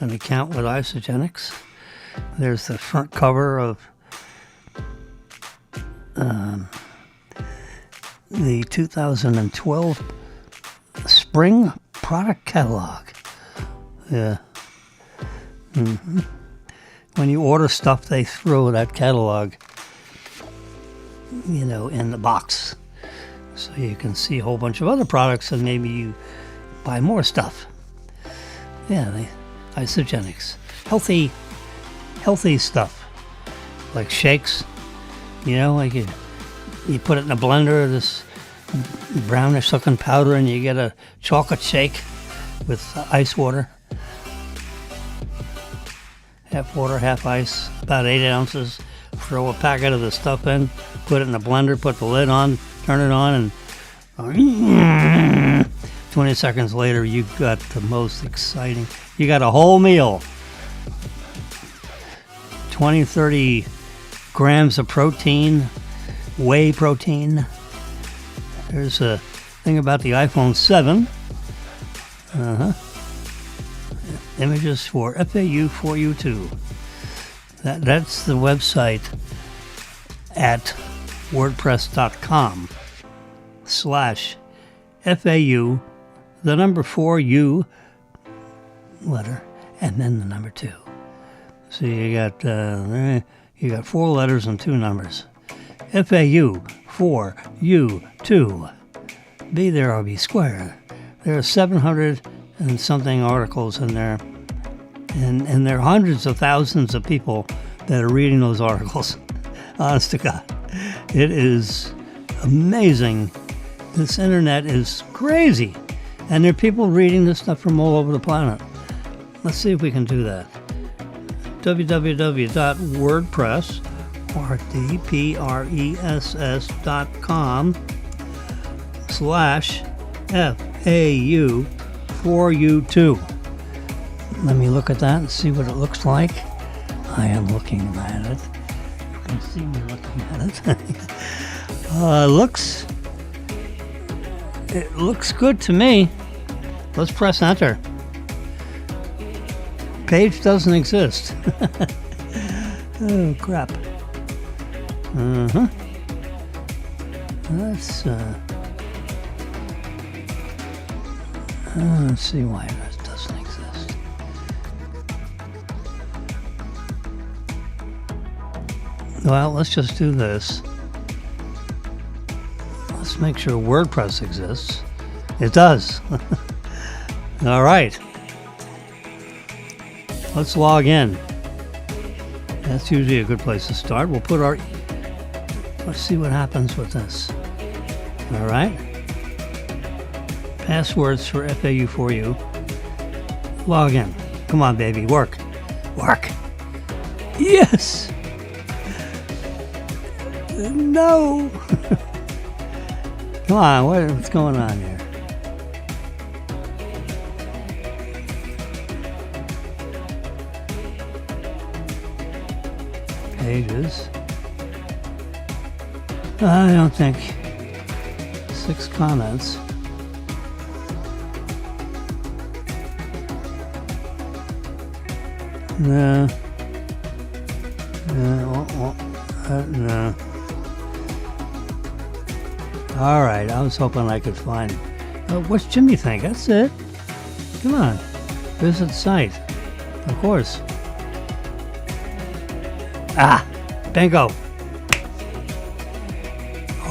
an account with Isogenics. There's the front cover of the 2012 spring product catalog. Yeah. Mm-hmm. When you order stuff, they throw that catalog, in the box. So you can see a whole bunch of other products and maybe you buy more stuff. Yeah, Isogenics. Healthy stuff. Like shakes, like you put it in a blender, this brownish looking powder, and you get a chocolate shake with ice water. half water, half ice, about 8 ounces. Throw a packet of the stuff in, put it in the blender, put the lid on, turn it on, and 20 seconds later, you got the most exciting. You got a whole meal. 20, 30 grams of protein, whey protein. There's a thing about the iPhone 7. Images for FAU4U2. That's the website at wordpress.com/FAU, the number 4U letter, and then the number 2. So you got 4 letters and 2 numbers. FAU4U2. Be there or be square. There are 700 and something articles in there. And there are hundreds of thousands of people that are reading those articles. Honest to God. It is amazing. This internet is crazy. And there are people reading this stuff from all over the planet. Let's see if we can do that. www.wordpress.com/FAU4U2. Let me look at that and see what it looks like. I am looking at it. You can see me looking at it. It looks good to me. Let's press enter. Page doesn't exist. Oh, crap. Let's see why it doesn't exist. Well, let's just do this. Let's make sure WordPress exists. It does. All right. Let's log in. That's usually a good place to start. We'll put our... Let's see what happens with this. All right. Passwords for FAU4U. Log in. Come on, baby. Work. Work. Yes! No! Come on. What's going on here? Pages. I don't think 6 comments. No. No. All right, I was hoping I could find. What's Jimmy think? That's it. Come on, visit site. Of course. Ah, bingo.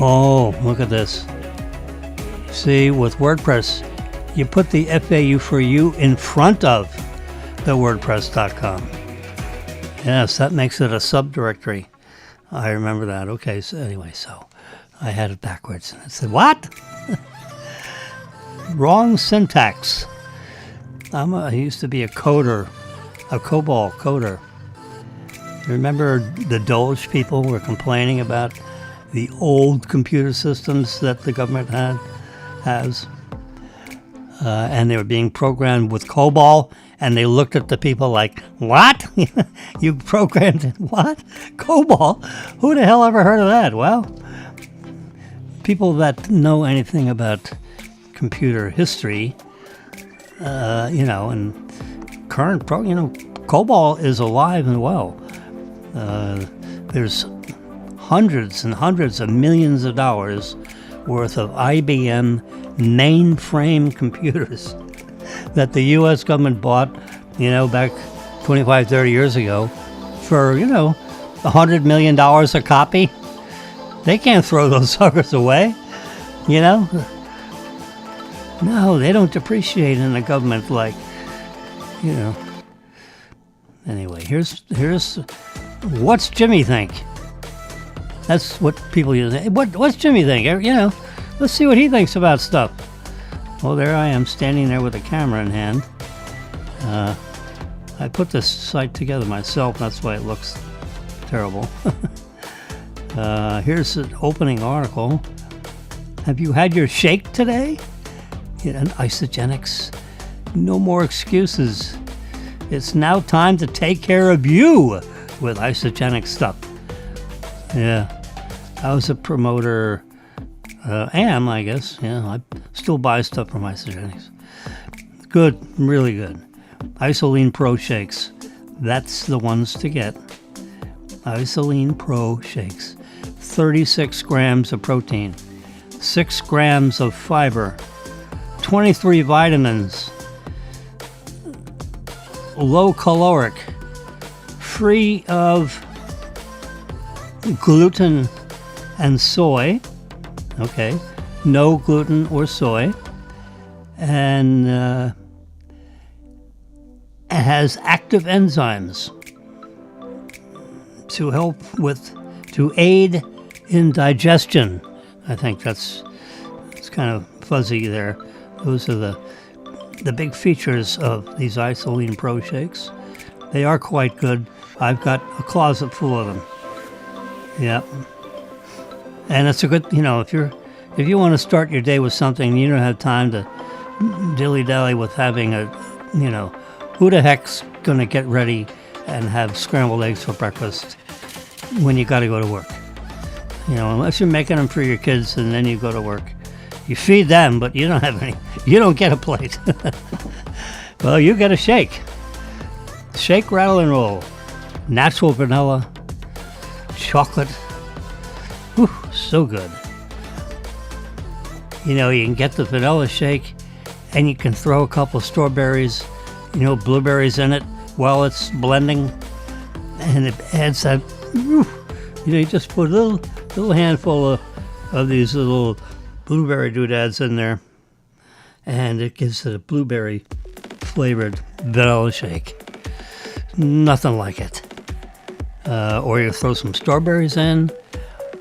Oh, look at this. See, with WordPress, you put the FAU4U in front of the WordPress.com. Yes, that makes it a subdirectory. I remember that. Okay, so anyway, so I had it backwards. And I said, what? Wrong syntax. I used to be a coder, a COBOL coder. Remember the Doge people were complaining about the old computer systems that the government has, and they were being programmed with COBOL, and they looked at the people like, what? You programmed what? COBOL? Who the hell ever heard of that? Well, people that know anything about computer history, and current COBOL is alive and well. There's hundreds and hundreds of millions of dollars worth of IBM mainframe computers that the U.S. government bought, back 25, 30 years ago for, $100 million a copy. They can't throw those suckers away, No, they don't depreciate in the government like, Anyway, here's what's Jimmy think? That's what people use. What's Jimmy think? Let's see what he thinks about stuff. Well, there I am standing there with a camera in hand. I put this site together myself. That's why it looks terrible. Here's an opening article. Have you had your shake today? And Isogenics. No more excuses. It's now time to take care of you with Isogenic stuff. Yeah. I was a promoter. Am, I guess. Yeah, I still buy stuff from Isogenics. Good. Really good. Isoline Pro Shakes. That's the ones to get. Isoline Pro Shakes. 36 grams of protein. 6 grams of fiber. 23 vitamins. Low caloric. Free of gluten and soy. Okay. No gluten or soy. And it has active enzymes to aid in digestion. I think it's kind of fuzzy there. Those are the big features of these Isoline Pro Shakes. They are quite good. I've got a closet full of them. Yep. And it's a good, if you want to start your day with something, you don't have time to dilly-dally with having who the heck's going to get ready and have scrambled eggs for breakfast when you got to go to work? Unless you're making them for your kids and then you go to work. You feed them, but you don't have any. You don't get a plate. Well, you get a shake. Shake, rattle, and roll. Natural vanilla, chocolate. Whew, so good. You can get the vanilla shake and you can throw a couple of strawberries, blueberries in it while it's blending. And it adds that, you just put a little handful of these little blueberry doodads in there. And it gives it a blueberry flavored vanilla shake. Nothing like it. Or you throw some strawberries in,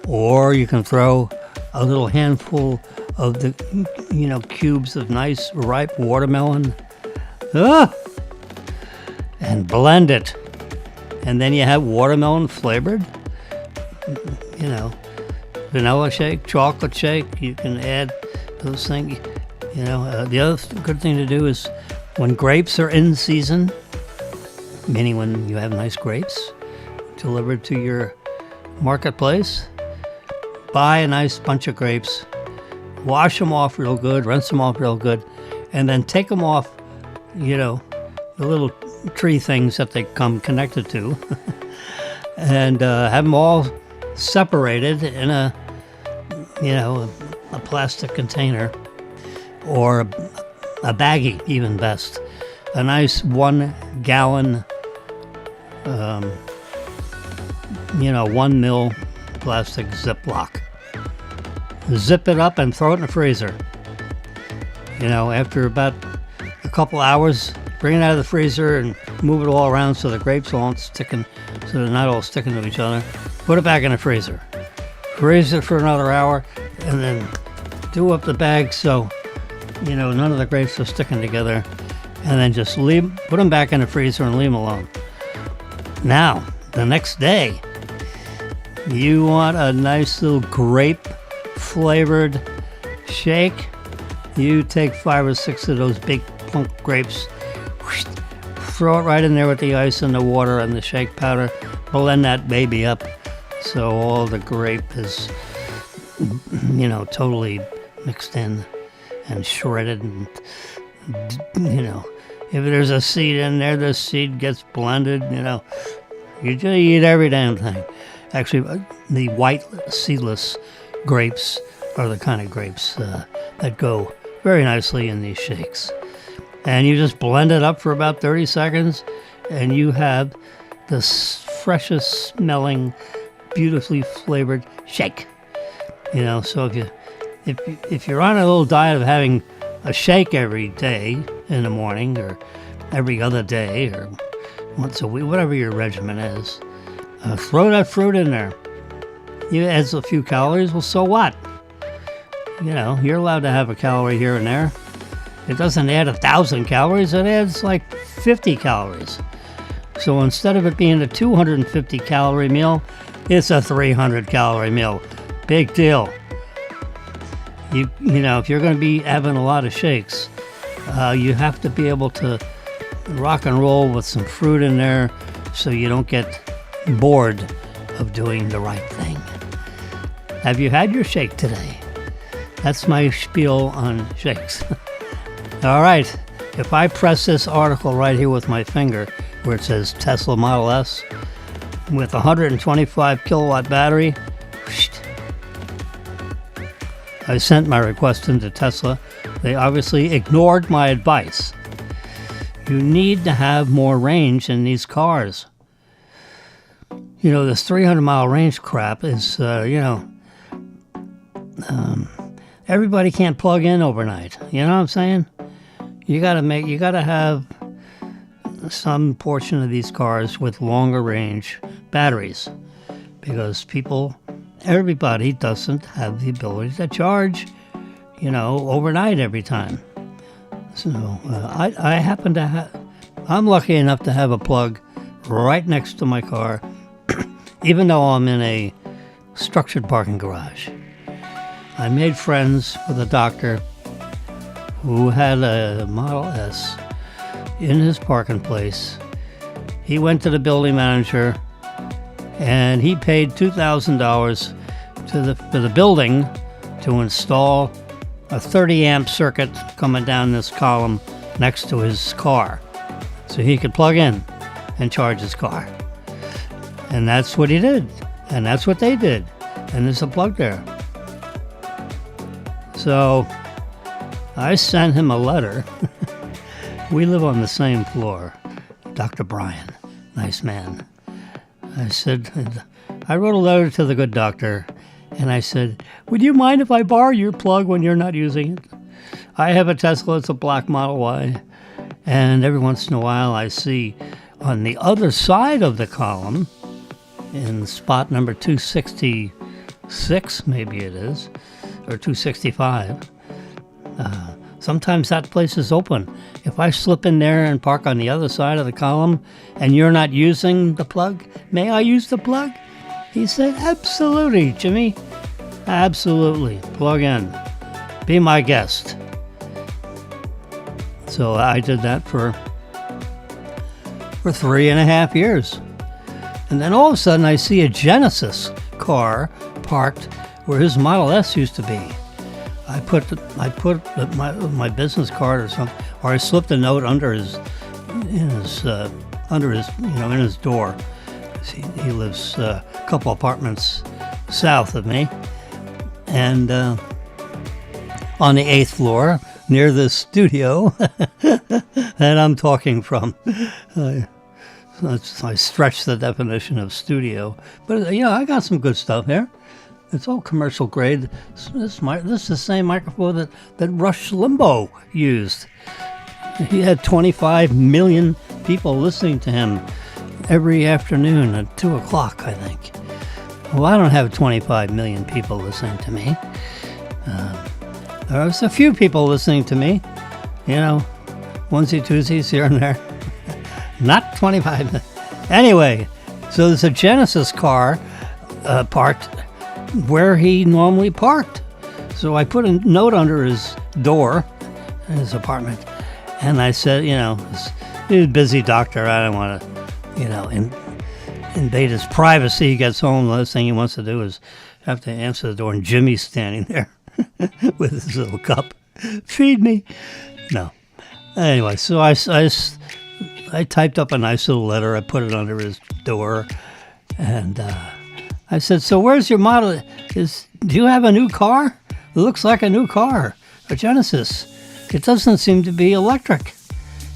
or you can throw a little handful of the, cubes of nice ripe watermelon. And blend it. And then you have watermelon flavored, vanilla shake, chocolate shake. You can add those things. The other good thing to do is when grapes are in season, meaning when you have nice grapes delivered to your marketplace, buy a nice bunch of grapes, wash them off real good, rinse them off real good, and then take them off, the little tree things that they come connected to, and have them all separated in a plastic container or a baggie, even best. A nice 1 gallon, 1 mil plastic Ziploc. Zip it up and throw it in the freezer. After about a couple hours, bring it out of the freezer and move it all around so the grapes aren't sticking, so they're not all sticking to each other. Put it back in the freezer. Freeze it for another hour, and then do up the bag so, none of the grapes are sticking together. And then just put them back in the freezer and leave them alone. Now, the next day, you want a nice little grape flavored shake. You take 5 or 6 of those big plump grapes, throw it right in there with the ice and the water and the shake powder, blend that baby up so all the grape is, totally mixed in and shredded. And, if there's a seed in there, the seed gets blended, you just eat every damn thing. Actually, the white seedless grapes are the kind of grapes that go very nicely in these shakes. And you just blend it up for about 30 seconds, and you have the freshest smelling, beautifully flavored shake. So if you're on a little diet of having a shake every day in the morning, or every other day, or once a week, whatever your regimen is, throw that fruit in there. It adds a few calories. Well, so what? You're allowed to have a calorie here and there. It doesn't add 1,000 calories. It adds like 50 calories. So instead of it being a 250 calorie meal, it's a 300 calorie meal. Big deal. You know, if you're going to be having a lot of shakes, you have to be able to rock and roll with some fruit in there so you don't get bored of doing the right thing. Have you had your shake today? That's my spiel on shakes. All right, if I press this article right here with my finger where it says Tesla Model S with 125 kilowatt battery, I sent my request into Tesla. They obviously ignored my advice. You need to have more range in these cars. You know, this 300-mile range crap is, everybody can't plug in overnight. You know what I'm saying? You gotta have some portion of these cars with longer range batteries, because everybody doesn't have the ability to charge, overnight every time. So I happen to I'm lucky enough to have a plug right next to my car, even though I'm in a structured parking garage. I made friends with a doctor who had a Model S in his parking place. He went to the building manager and he paid $2,000 to the building to install a 30 amp circuit coming down this column next to his car so he could plug in and charge his car. And that's what he did, and that's what they did, and there's a plug there. So I sent him a letter. We live on the same floor. Dr. Brian, nice man. I wrote a letter to the good doctor, and I said, would you mind if I borrow your plug when you're not using it? I have a Tesla, it's a black Model Y, and every once in a while I see on the other side of the column, in spot number 266, maybe it is, or 265, sometimes that place is open. If I slip in there and park on the other side of the column and you're not using the plug, may I use the plug? He said, absolutely, Jimmy. Absolutely. Plug in. Be my guest. So I did that for 3.5 years. And then all of a sudden I see a Genesis car parked where his Model S used to be. I put my business card or something, or I slipped a note under his door. He lives a couple apartments south of me, and on the 8th floor near the studio that I'm talking from. I stretched the definition of studio, but I got some good stuff here. It's all commercial grade. This is the same microphone that Rush Limbaugh used. He had 25 million people listening to him every afternoon at 2 o'clock, I think. Well, I don't have 25 million people listening to me. There's a few people listening to me, onesie-twosies here and there. Not 25. Anyway, so there's a Genesis car parked where he normally parked. So I put a note under his door in his apartment, and I said, he's a busy doctor. I don't want to, invade his privacy. He gets home, the last thing he wants to do is have to answer the door, and Jimmy's standing there with his little cup. Feed me. No. Anyway, so I typed up a nice little letter. I put it under his door, and I said, so where's your model? Do you have a new car? It looks like a new car, a Genesis. It doesn't seem to be electric.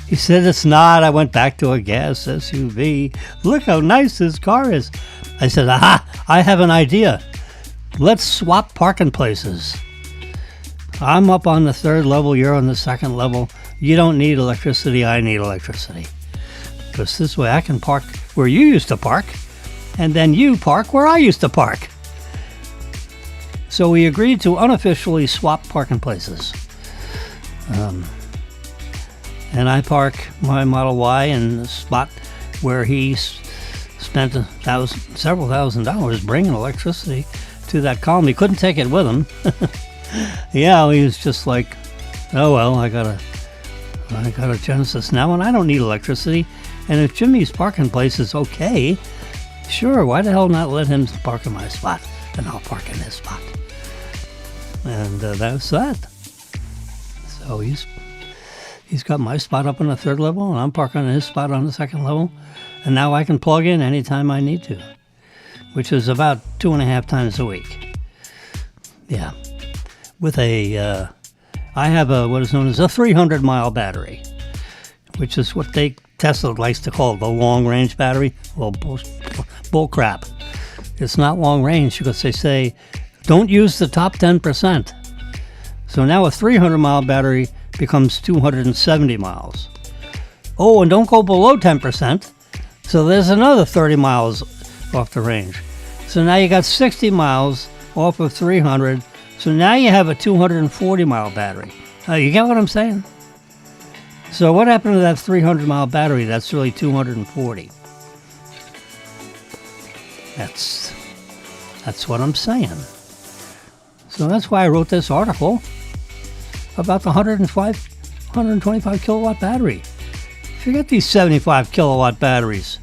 He said, it's not. I went back to a gas SUV. Look how nice this car is. I said, aha, I have an idea. Let's swap parking places. I'm up on the 3rd level. You're on the 2nd level. You don't need electricity. I need electricity. Because this way I can park where you used to park, and then you park where I used to park. So we agreed to unofficially swap parking places. And I park my Model Y in the spot where he spent several $1,000s bringing electricity to that column. He couldn't take it with him. Yeah, he was just like, oh well, I got a Genesis now, and I don't need electricity. And if Jimmy's parking place is okay, sure, why the hell not let him park in my spot, and I'll park in his spot. And that's that. So he's got my spot up on the third level, and I'm parking on his spot on the second level. And now I can plug in anytime I need to, which is about 2.5 times a week. Yeah. With I have what is known as a 300-mile battery, which is what Tesla likes to call the long-range battery. Well, bull crap. It's not long range because they say, don't use the top 10%. So now a 300-mile battery becomes 270 miles. Oh, and don't go below 10%. So there's another 30 miles off the range. So now you got 60 miles off of 300. So now you have a 240-mile battery. You get what I'm saying? So what happened to that 300-mile battery? That's really 240. That's what I'm saying. So that's why I wrote this article about the 125 kilowatt battery. Forget these 75 kilowatt batteries.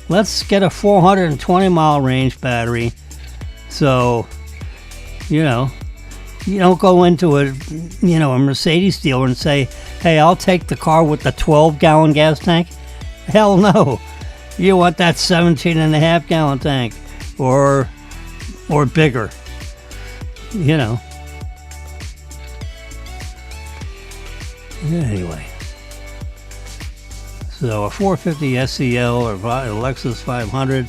Let's get a 420 range battery. So, you don't go into a Mercedes dealer and say, hey, I'll take the car with the 12-gallon gas tank. Hell no. You want that 17.5-gallon tank or bigger. Anyway. So a 450 SEL or a Lexus 500,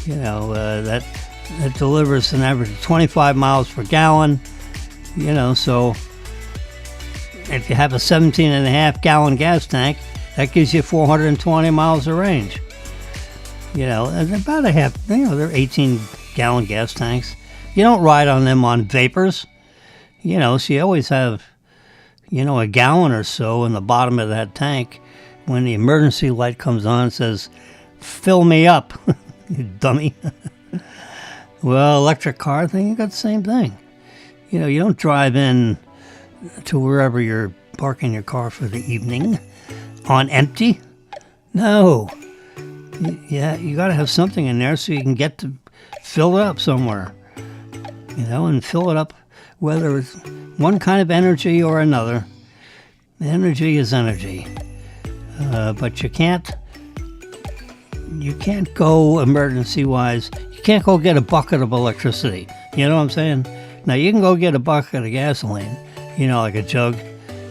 that delivers an average of 25 miles per gallon. So if you have a 17.5-gallon gas tank, that gives you 420 miles of range. And about a half, they're 18-gallon gas tanks. You don't ride on them on vapors, so you always have, a gallon or so in the bottom of that tank. When the emergency light comes on, it says, fill me up, you dummy. Well, electric car thing, you got the same thing. You don't drive in to wherever you're parking your car for the evening on empty. No. Yeah, you got to have something in there so you can get to fill it up somewhere. And fill it up whether it's one kind of energy or another. Energy is energy. But you can't go emergency-wise. You can't go get a bucket of electricity. You know what I'm saying? Now, you can go get a bucket of gasoline, like a jug,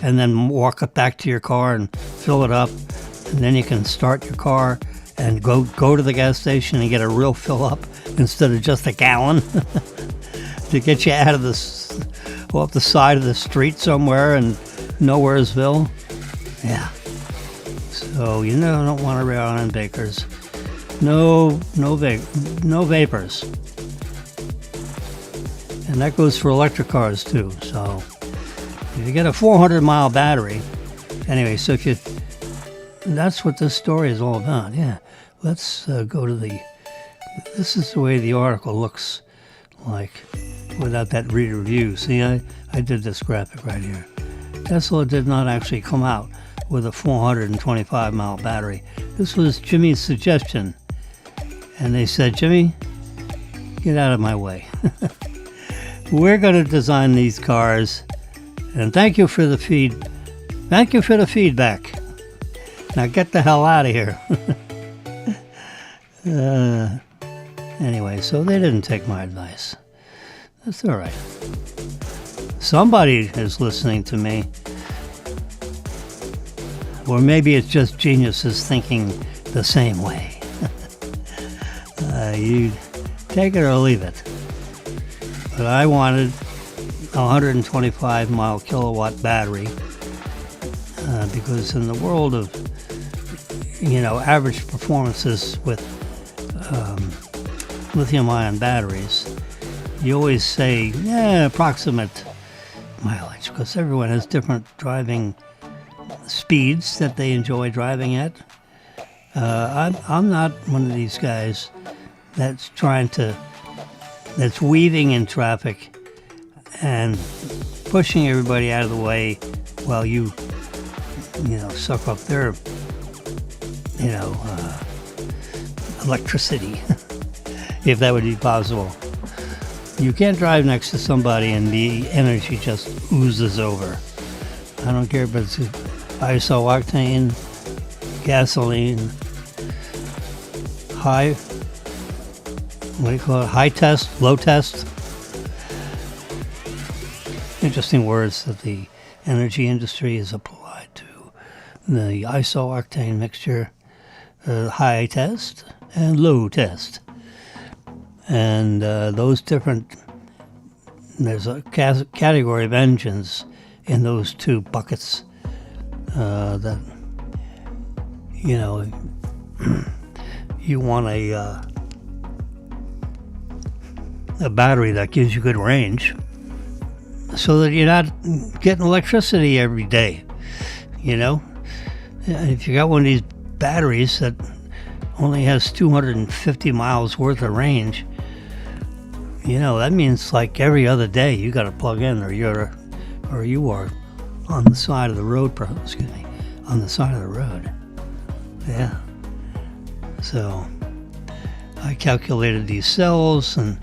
and then walk it back to your car and fill it up. And then you can start your car and go to the gas station and get a real fill up instead of just a gallon to get you out of off the side of the street somewhere in Nowheresville. Yeah. So you don't want to rely on bakers. No vapors. And that goes for electric cars too. So if you get a 400-mile battery, anyway. So that's what this story is all about. Yeah. Let's go to this is the way the article looks like without that reader review. See, I did this graphic right here. Tesla did not actually come out with a 425-mile battery. This was Jimmy's suggestion. And they said, Jimmy, get out of my way. We're going to design these cars. And thank you for the feedback. Now get the hell out of here. Anyway, so they didn't take my advice. That's all right. Somebody is listening to me. Or maybe it's just geniuses thinking the same way. You take it or leave it. But I wanted a 125 kilowatt battery because in the world of average performances with lithium-ion batteries, you always say approximate mileage because everyone has different driving speeds that they enjoy driving at. I'm not one of these guys that's that's weaving in traffic and pushing everybody out of the way while you suck up their, electricity, if that would be possible. You can't drive next to somebody and the energy just oozes over. I don't care if it's iso-octane, gasoline, high test, low test. Interesting words that the energy industry has applied to the iso-octane mixture, high test and low test. And those different, there's a category of engines in those two buckets that, you want a battery that gives you good range so that you're not getting electricity every day, If you got one of these batteries that only has 250 miles worth of range, that means like every other day you got to plug in, or you are on the side of the road. On the side of the road. Yeah. So I calculated these cells and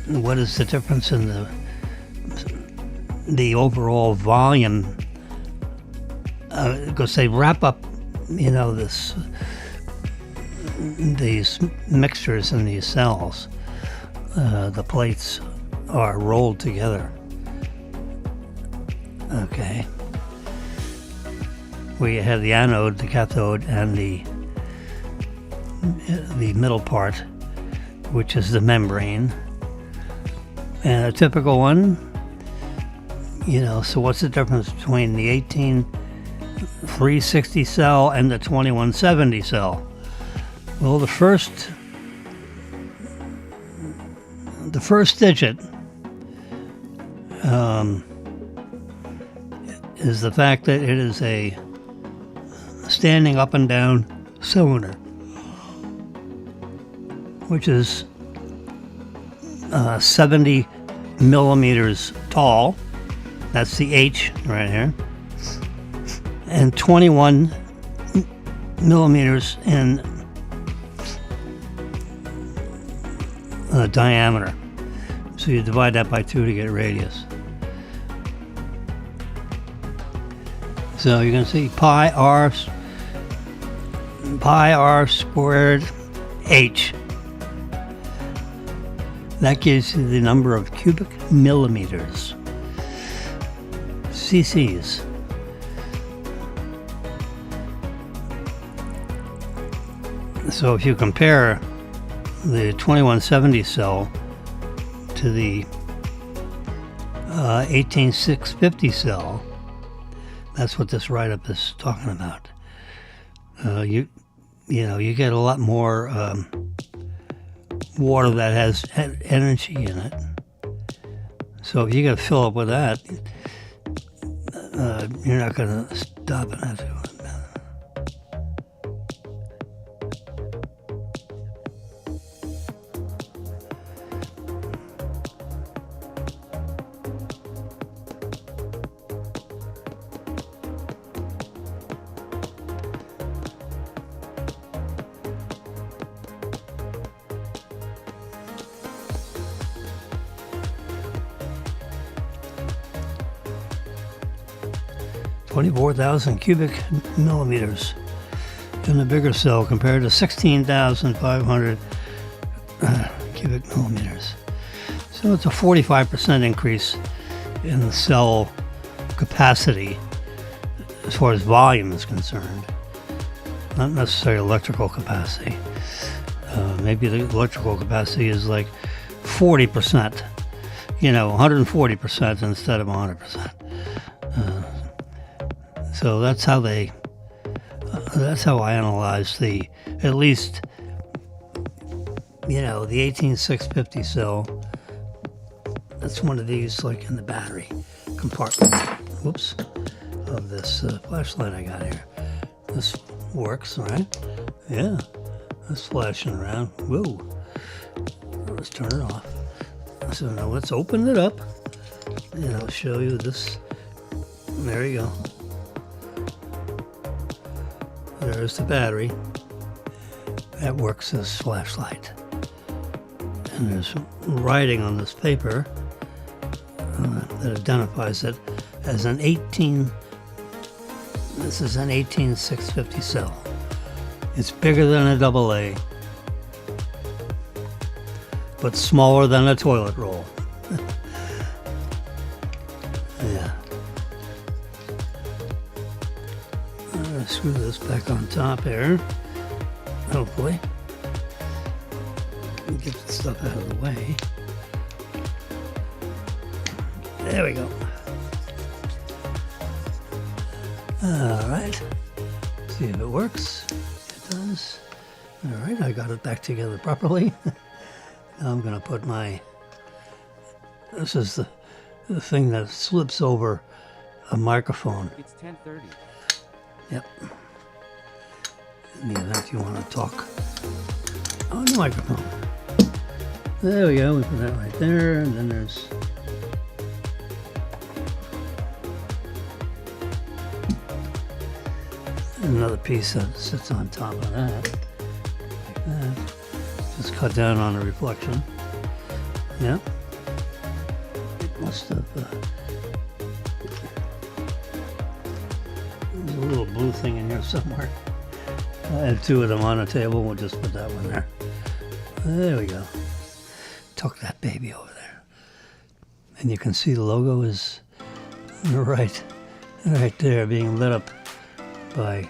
what is the difference in the overall volume, because they wrap up, these mixtures in these cells. The plates are rolled together. Okay. We have the anode, the cathode, and the middle part, which is the membrane. And a typical one, so what's the difference between the 18360 cell and the 2170 cell? Well, the first digit is the fact that it is a standing up and down cylinder, which is 70 millimeters tall. That's the H right here. And 21 millimeters in diameter. So you divide that by 2 to get radius. So you're going to see pi r squared h. That gives you the number of cubic millimeters, cc's. So if you compare the 2170 cell to the 18650 cell, that's what this write-up is talking about. You get a lot more water that has energy in it. So if you got to fill up with that, you're not going to stop it after. 24,000 cubic millimeters in the bigger cell compared to 16,500 cubic millimeters. So it's a 45% increase in the cell capacity as far as volume is concerned, not necessarily electrical capacity. Maybe the electrical capacity is like 40%, 140% instead of 100%. So that's how I analyze at least the 18650 cell. That's one of these, like in the battery compartment. Whoops, of this flashlight I got here. This works, right? Yeah, that's flashing around. Whoa. Let's turn it off. So now let's open it up, and I'll show you this. There you go. There's the battery. That works as flashlight. And there's writing on this paper that identifies it as an 18. This is an 18650 cell. It's bigger than a AA, but smaller than a toilet roll. Yeah. I'm gonna screw this back on top here. Hopefully. Get the stuff out of the way. There we go. Alright. See if it works. It does. Alright, I got it back together properly. Now I'm going to put my... This is the thing that slips over a microphone. It's 10:30. Yep. In the event you want to talk on the microphone. There we go. We put that right there, and then there's another piece that sits on top of that, like that. Just cut down on the reflection. Yep. Must have. There's a little blue thing in here somewhere. I have two of them on the table. We'll just put that one there. There we go. Tuck that baby over there. And you can see the logo is right there, being lit up by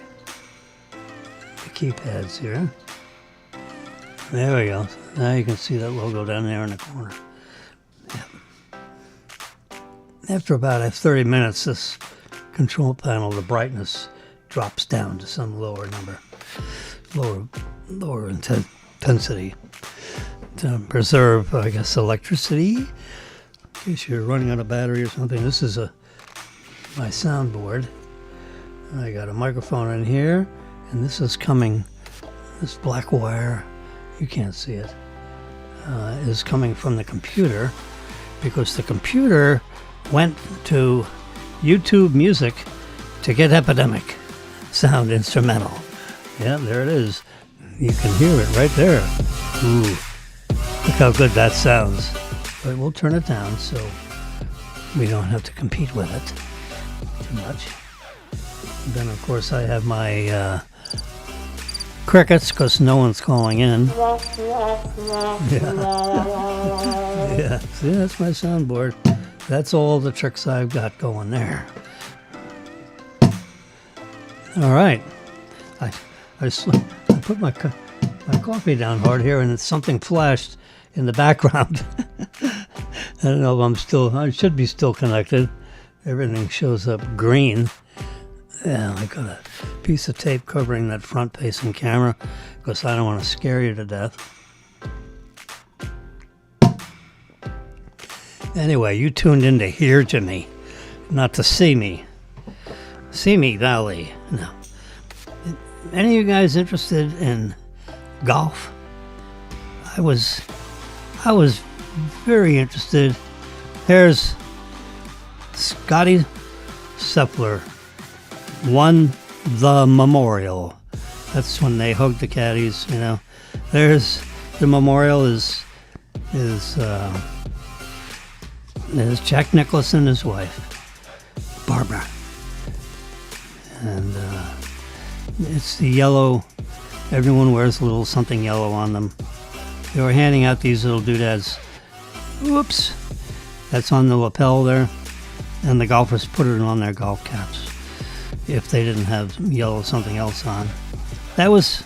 the keypads here. There we go. Now you can see that logo down there in the corner. Yep. After about 30 minutes, this control panel, the brightness drops down to some lower number, lower intensity to preserve, I guess, electricity in case you're running out of battery or something. This is my soundboard. I got a microphone in here, and this is coming. This black wire, you can't see it, is coming from the computer, because the computer went to YouTube Music to get Epidemic sound instrumental. Yeah, there it is. You can hear it right there. Ooh, look how good that sounds. But we'll turn it down so we don't have to compete with it too much. And then, of course, I have my crickets, because no one's calling in. Yeah. Yeah, see, that's my soundboard. That's all the tricks I've got going there. All right. I put my coffee down hard here, and something flashed in the background. I don't know if I should be still connected. Everything shows up green. Yeah, I got a piece of tape covering that front-facing camera because I don't want to scare you to death. Anyway, you tuned in to hear Jimmy, not to see me. See me, Valley. No. Any of you guys interested in golf? I was very interested. Here's Scotty Scheffler won the Memorial. That's when they hugged the caddies, you know. There's the Memorial is Jack Nicklaus and his wife, Barbara. And it's the yellow, everyone wears a little something yellow on them. They were handing out these little doodads. Whoops. That's on the lapel there. And the golfers put it on their golf caps if they didn't have yellow something else on. That was,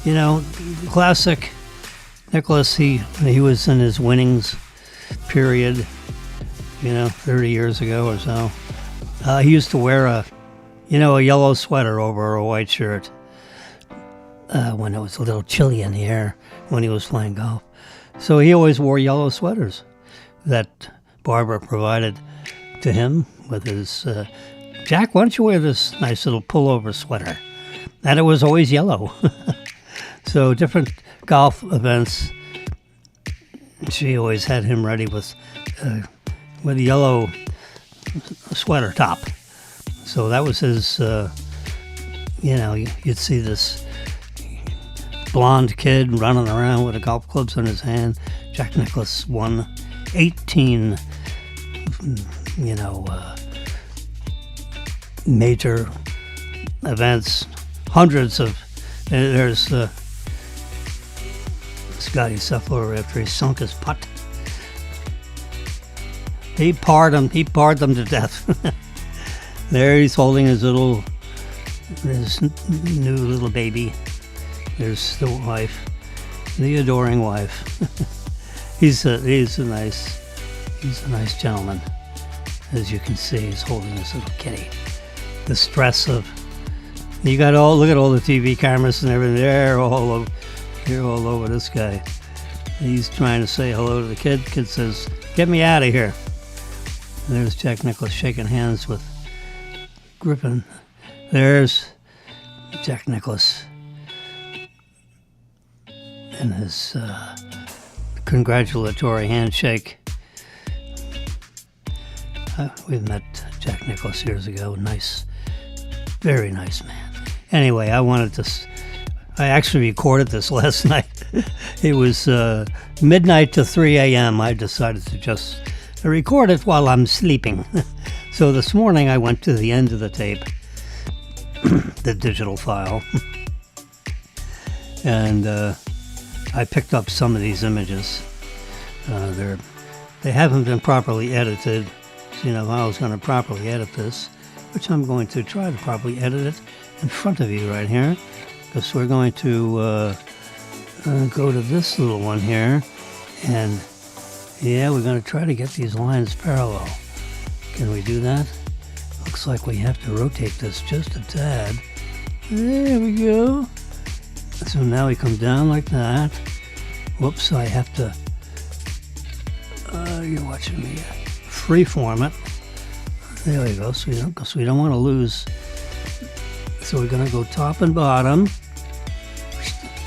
you know, classic Nicklaus. He was in his winnings period, you know, 30 years ago or so. He used to wear a yellow sweater over a white shirt when it was a little chilly in the air when he was playing golf. So he always wore yellow sweaters that Barbara provided to him with his, Jack, why don't you wear this nice little pullover sweater? and it was always yellow. So different golf events, she always had him ready with a yellow sweater top. So that was his, you'd see this blonde kid running around with the golf clubs in his hand. Jack Nicklaus won 18, major events, hundreds of. There's Scotty Scheffler after he sunk his putt. He parred them to death. There he's holding his new little baby. There's the wife, the adoring wife. He's a nice gentleman. As you can see, he's holding his little kitty. The stress of look at all the TV cameras and everything. They're all over this guy. He's trying to say hello to the kid. Kid says, "Get me out of here." And there's Jack Nicklaus shaking hands with Griffin. There's Jack Nicklaus and his congratulatory handshake. We met Jack Nicklaus years ago. Nice, very nice man. Anyway, I actually recorded this last night. It was midnight to 3 a.m. I decided to just record it while I'm sleeping. So this morning I went to the end of the tape, the digital file, and I picked up some of these images. They haven't been properly edited. So, I was going to properly edit this, which I'm going to try to properly edit it in front of you right here, because we're going to go to this little one here, and we're going to try to get these lines parallel. Can we do that? Looks like we have to rotate this just a tad. There we go. So now we come down like that. Whoops, I have to, you're watching me freeform it. There we go, so we don't want to lose. So we're going to go top and bottom.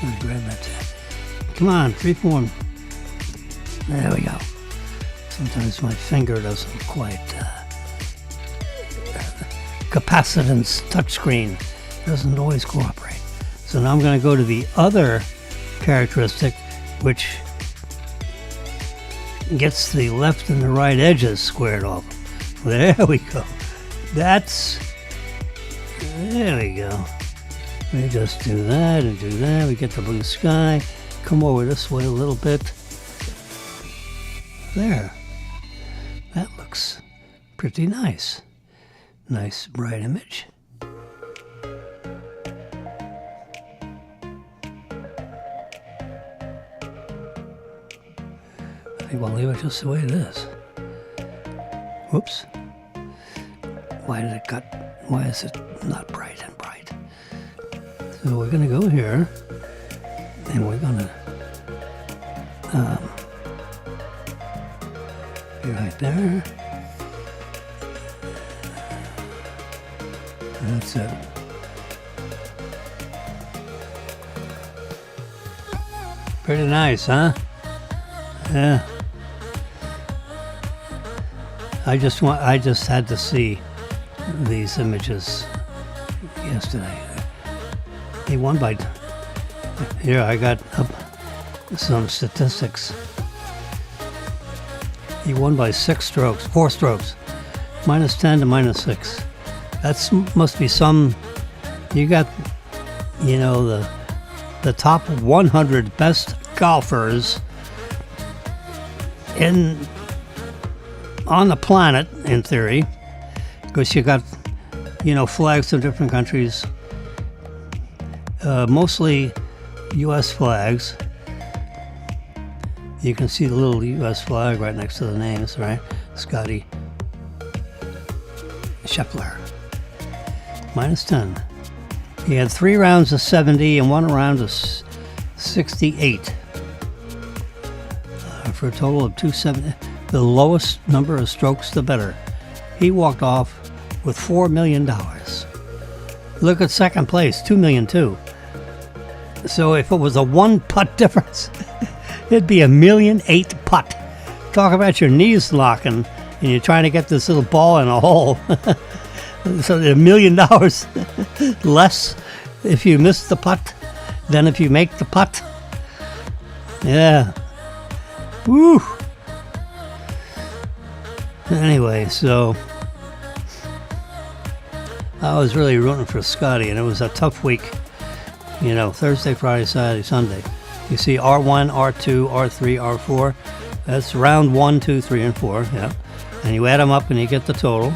I'm going to grab that. Come on, freeform. There we go. Sometimes my finger doesn't quite, capacitance touchscreen doesn't always cooperate. So now I'm going to go to the other characteristic, which gets the left and the right edges squared off. There we go. There we go. We just do that and do that. We get the blue sky. Come over this way a little bit. There. That looks pretty nice. Nice bright image. I think we'll leave it just the way it is. Whoops. Why is it not bright and bright? So we're going to go here, and we're going to be right there. That's it. Pretty nice, huh? Yeah. I just had to see these images yesterday. He won by. Here, I got up some statistics. He won by 4 strokes, -10 to -6. That must be some. You got, the top 100 best golfers on the planet, in theory, because you got, flags of different countries, mostly U.S. flags. You can see the little U.S. flag right next to the names, right? Scotty Scheffler, -10. He had 3 rounds of 70 and 1 round of 68. For a total of 270. The lowest number of strokes, the better. He walked off with $4 million. Look at second place, 2 million too. So if it was a 1 putt difference, it'd be $1,000,008 putt. Talk about your knees locking and you're trying to get this little ball in a hole. So $1 million less if you miss the putt than if you make the putt. Yeah. Woo. Anyway, so I was really rooting for Scotty, and it was a tough week. You know, Thursday, Friday, Saturday, Sunday. You see R1, R2, R3, R4. That's round 1, 2, 3, and 4. Yeah. And you add them up and you get the total.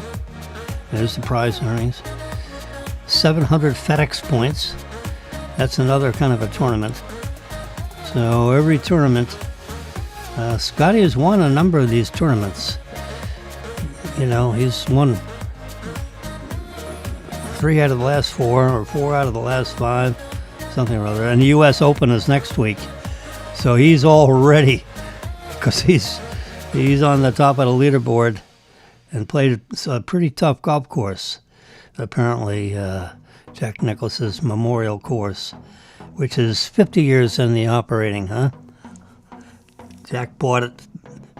There's the prize earnings. 700 FedEx points. That's another kind of a tournament. So every tournament, Scotty has won a number of these tournaments. You know, he's won 3 out of the last 4 or 4 out of the last 5, something or other. And the U.S. Open is next week. So he's all ready because he's on the top of the leaderboard and played a pretty tough golf course. Apparently, Jack Nicklaus's Memorial Course, which is 50 years in the operating, huh? Jack bought it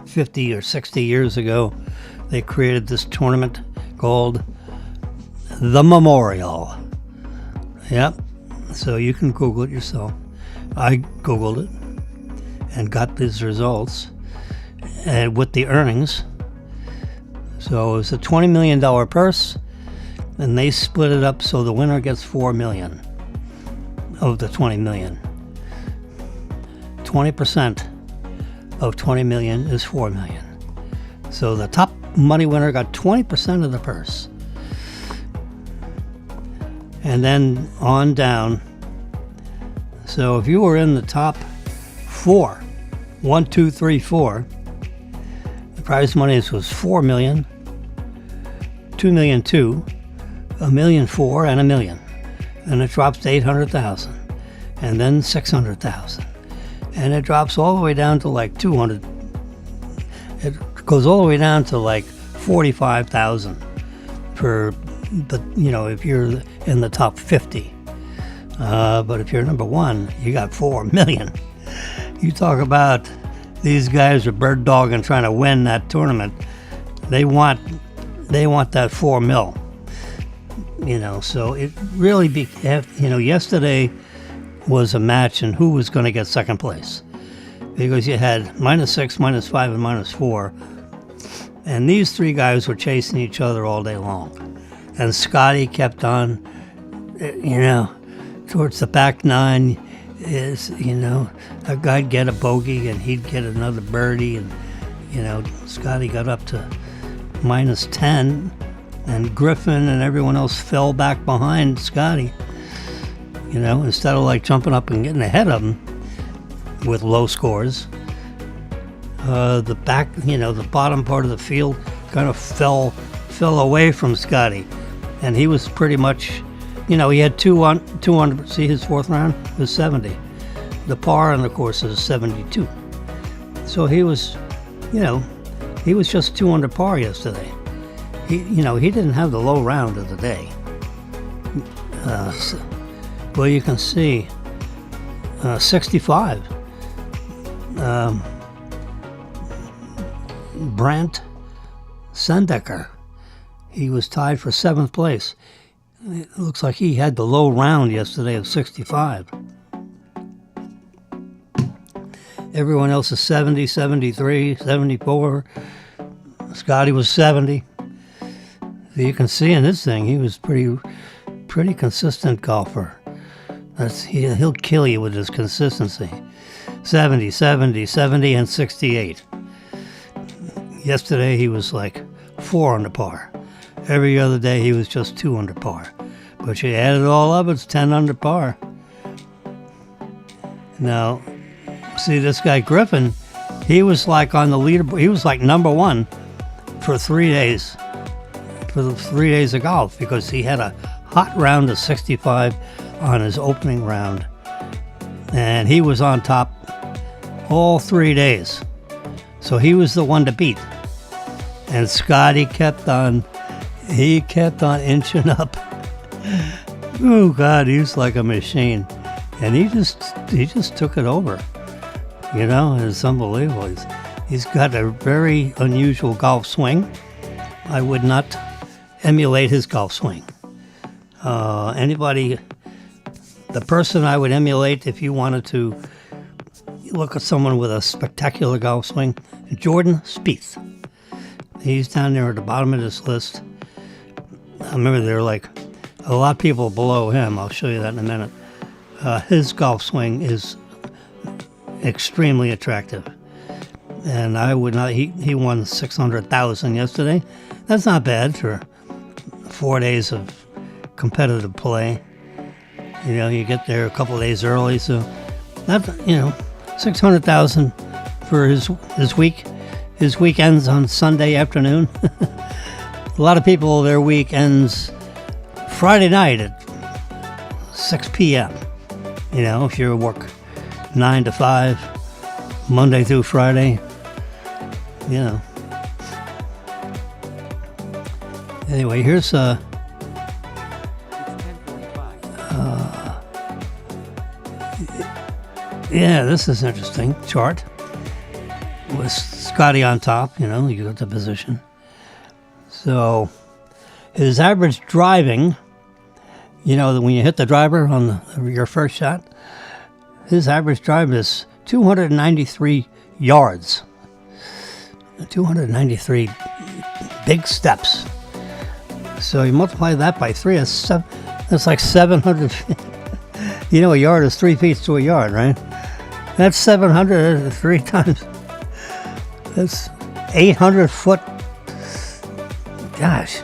50 or 60 years ago. They created this tournament called the Memorial. Yep. So you can Google it yourself. I Googled it and got these results and with the earnings. So it was a $20 million purse, and they split it up so the winner gets $4 million of the $20 million. 20% of $20 million is $4 million. So the top money winner got 20% of the purse. And then on down. So if you were in the top 4, 1, 2, 3, 4, the prize money was $4 million, $2 million, $2, $1 million, $4, and $1 million. And it drops to $800,000, and then $600,000, and it drops all the way down to like $200,000. It goes all the way down to like $45,000 for the, you know, if you're in the top 50. But if you're number 1, you got $4 million. You talk about these guys are bird dogging trying to win that tournament. They want that $4 million. You know, so it really yesterday was a match and who was going to get second place. Because you had -6, -5, and -4. And these 3 guys were chasing each other all day long. And Scotty kept on, towards the back 9 is, a guy'd get a bogey and he'd get another birdie. And, Scotty got up to -10. And Griffin and everyone else fell back behind Scotty, instead of like jumping up and getting ahead of him with low scores. The bottom part of the field kind of fell away from Scotty. And he was pretty much, he had 200, see his 4th round was 70. The par on the course is 72. So he was just 2 under par yesterday. He didn't have the low round of the day. Well, you can see 65. Brandt Sandecker. He was tied for 7th place. It looks like he had the low round yesterday of 65. Everyone else is 70, 73, 74. Scotty was 70. You can see in this thing, he was pretty consistent golfer. He'll kill you with his consistency. 70, 70, 70, and 68. Yesterday he was like 4 under par. Every other day he was just 2 under par. But you add it all up, it's 10 under par. Now, see this guy Griffin, he was like on the leaderboard. He was like number 1 for 3 days. For the 3 days of golf, because he had a hot round of 65 on his opening round, and he was on top all 3 days. So he was the one to beat. And Scotty kept on inching up. Oh God, he's like a machine, and he just took it over. You know, it's unbelievable. He's got a very unusual golf swing. I would not emulate his golf swing. The person I would emulate if you wanted to look at someone with a spectacular golf swing, Jordan Spieth. He's down there at the bottom of this list. I remember there are like a lot of people below him. I'll show you that in a minute. His golf swing is extremely attractive. And I would not, he won 600,000 yesterday. That's not bad for 4 days of competitive play. You know, you get there a couple of days early, so that, 600,000 for his week. His week ends on Sunday afternoon. A lot of people, their week ends Friday night at 6 p.m. You know, if you work 9 to 5, Monday through Friday, you know. Anyway, here's yeah, this is an interesting chart. With Scotty on top, you know, you got the position. So his average driving, you know, when you hit the driver on your first shot, his average drive is 293 yards. 293 big steps. So you multiply that by 3, that's like 700 feet. You know, a yard is 3 feet to a yard, right? That's 700 3 times. That's 800 foot. Gosh,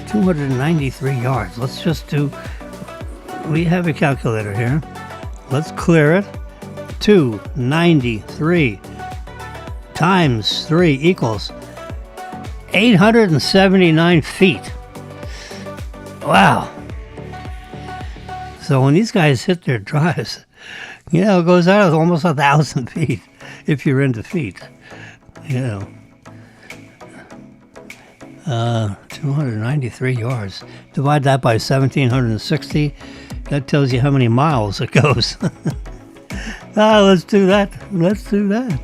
293 yards. Let's just do, we have a calculator here. Let's clear it. 293 times 3 equals 879 feet. Wow. So when these guys hit their drives, you know, it goes out of almost 1,000 feet if you're into feet. You know. 293 yards. Divide that by 1,760. That tells you how many miles it goes. Let's do that. Let's do that.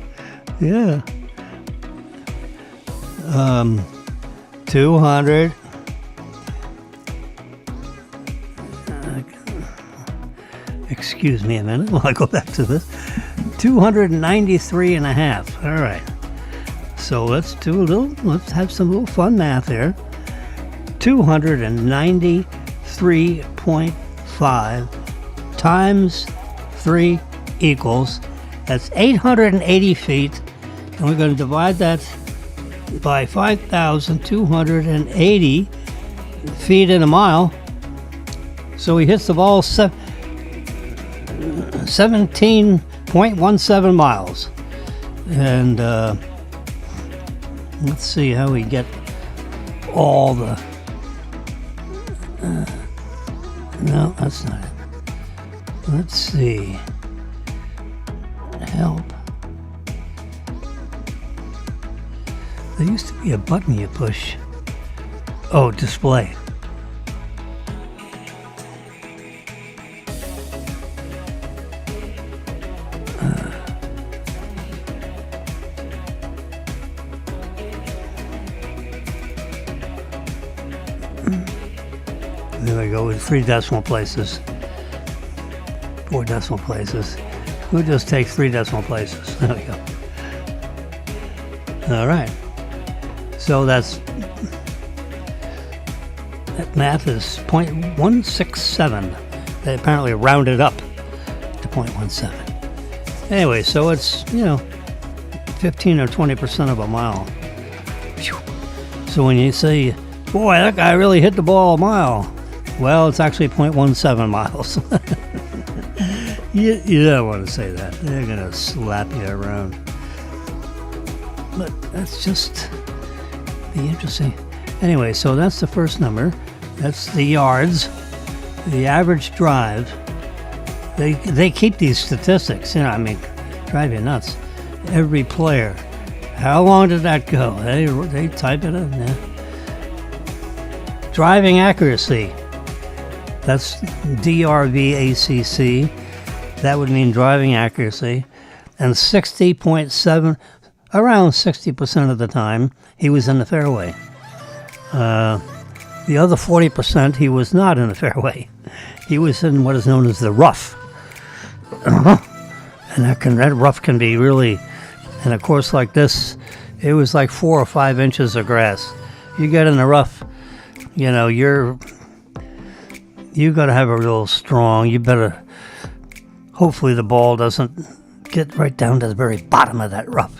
Yeah. 200. Excuse me a minute while I go back to this. 293 and a half. All right. So let's have some little fun math here. 293.5 times 3 equals, that's 880 feet. And we're going to divide that by 5,280 feet in a mile. So he hits the ball 17.17 miles. And let's see how we get all the... no, that's not it. Let's see. Help. There used to be a button you push. Oh, display. There we go, with 3 decimal places. 4 decimal places. We'll just take 3 decimal places. There we go. All right. So that math is 0.167. They apparently rounded up to 0.17. Anyway, so it's, 15 or 20% of a mile. Whew. So when you say, boy, that guy really hit the ball a mile, well, it's actually 0.17 miles. You don't want to say that. They're going to slap you around. But that's just the interesting. Anyway, so that's the first number. That's the yards. The average drive. They keep these statistics. Drive you nuts. Every player. How long did that go? They type it in there. Driving accuracy. That's DRVACC. That would mean driving accuracy. And 60.7, around 60% of the time, he was in the fairway. The other 40%, he was not in the fairway. He was in what is known as the rough. And that rough can be really, in a course like this, it was like 4 or 5 inches of grass. You get in the rough, you know, you got to have a real strong, you better, hopefully the ball doesn't get right down to the very bottom of that rough.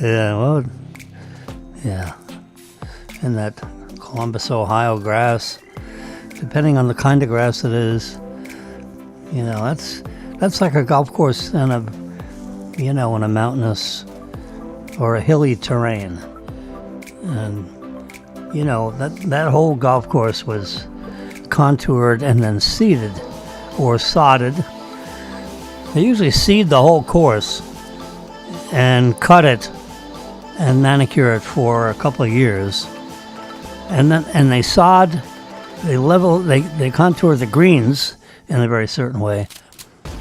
Yeah, well, yeah. And that Columbus, Ohio grass, depending on the kind of grass it is, you know, that's like a golf course in a mountainous or a hilly terrain. And, you know, that whole golf course was contoured and then seeded or sodded. They usually seed the whole course and cut it and manicure it for a couple of years. And they sod, they contour the greens in a very certain way.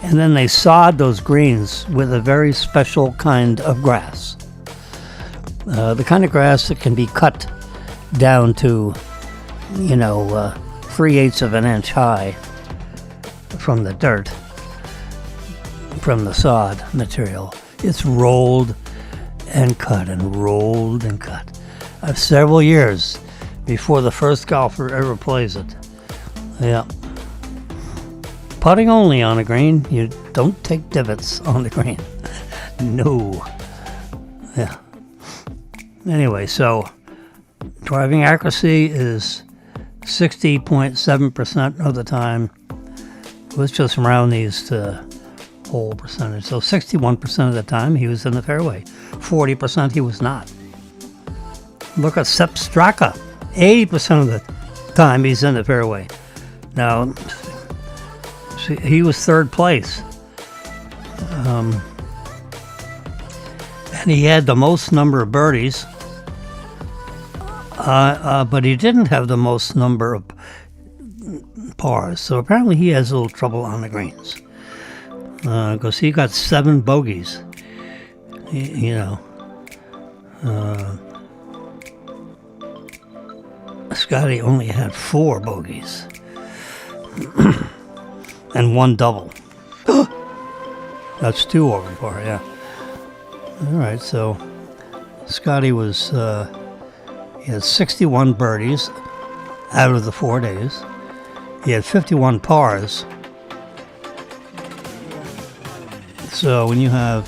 And then they sod those greens with a very special kind of grass. The kind of grass that can be cut down to, 3/8 of an inch high from the dirt, from the sod material. It's rolled and cut and rolled and cut. Several years before the first golfer ever plays it. Yeah. Putting only on a green. You don't take divots on the green. No. Yeah. Anyway, so driving accuracy is 60.7% of the time. Let's just round these to whole percentage. So 61% of the time he was in the fairway. 40% he was not. Look at Sepp Straka. 80% of the time he's in the fairway. Now, he was third place. And he had the most number of birdies. But he didn't have the most number of pars. So apparently he has a little trouble on the greens. Because he got 7 bogeys. Scotty only had 4 bogeys. And 1 double. That's 2 over par, yeah. Alright, so Scotty was... he had 61 birdies out of the 4 days. He had 51 pars. So when you have,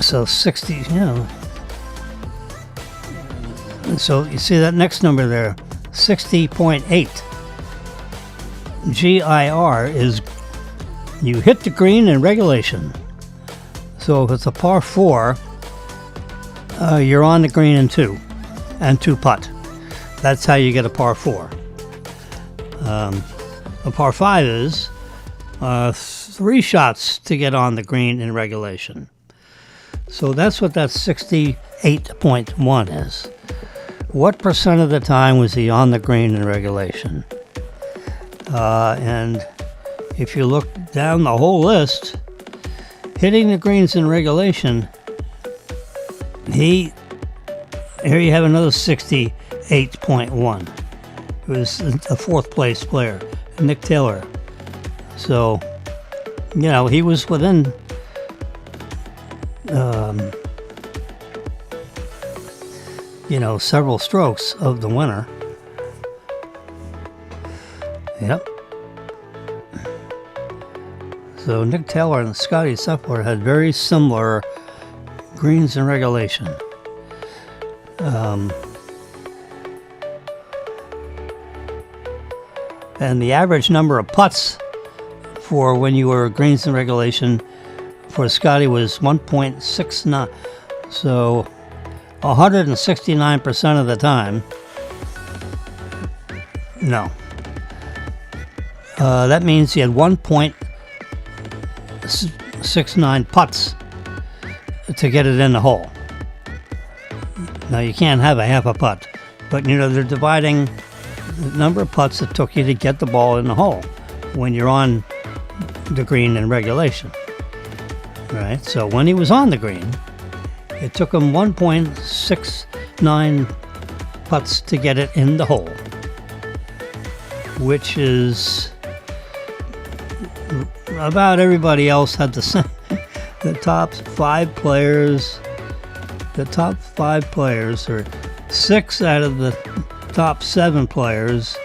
so 60, so you see that next number there, 60.8. GIR is you hit the green in regulation. So if it's a par 4, you're on the green in 2 and 2 putt. That's how you get a par 4. A par 5 is 3 shots to get on the green in regulation. So that's what that 68.1 is. What percent of the time was he on the green in regulation? And if you look down the whole list, hitting the greens in regulation, here you have another 68.1. It was a 4th place player, Nick Taylor. So, he was within several strokes of the winner. Yep. So Nick Taylor and Scotty Scheffler had very similar greens in regulation. And the average number of putts for when you were greens in regulation for Scotty was 1.69. So 169% of the time. No. That means he had 1.69 putts to get it in the hole. Now, you can't have a half a putt, but, they're dividing the number of putts it took you to get the ball in the hole when you're on the green in regulation. Right? So when he was on the green, it took him 1.69 putts to get it in the hole, which is about everybody else had the same. The top five players, or 6 out of the top 7 players.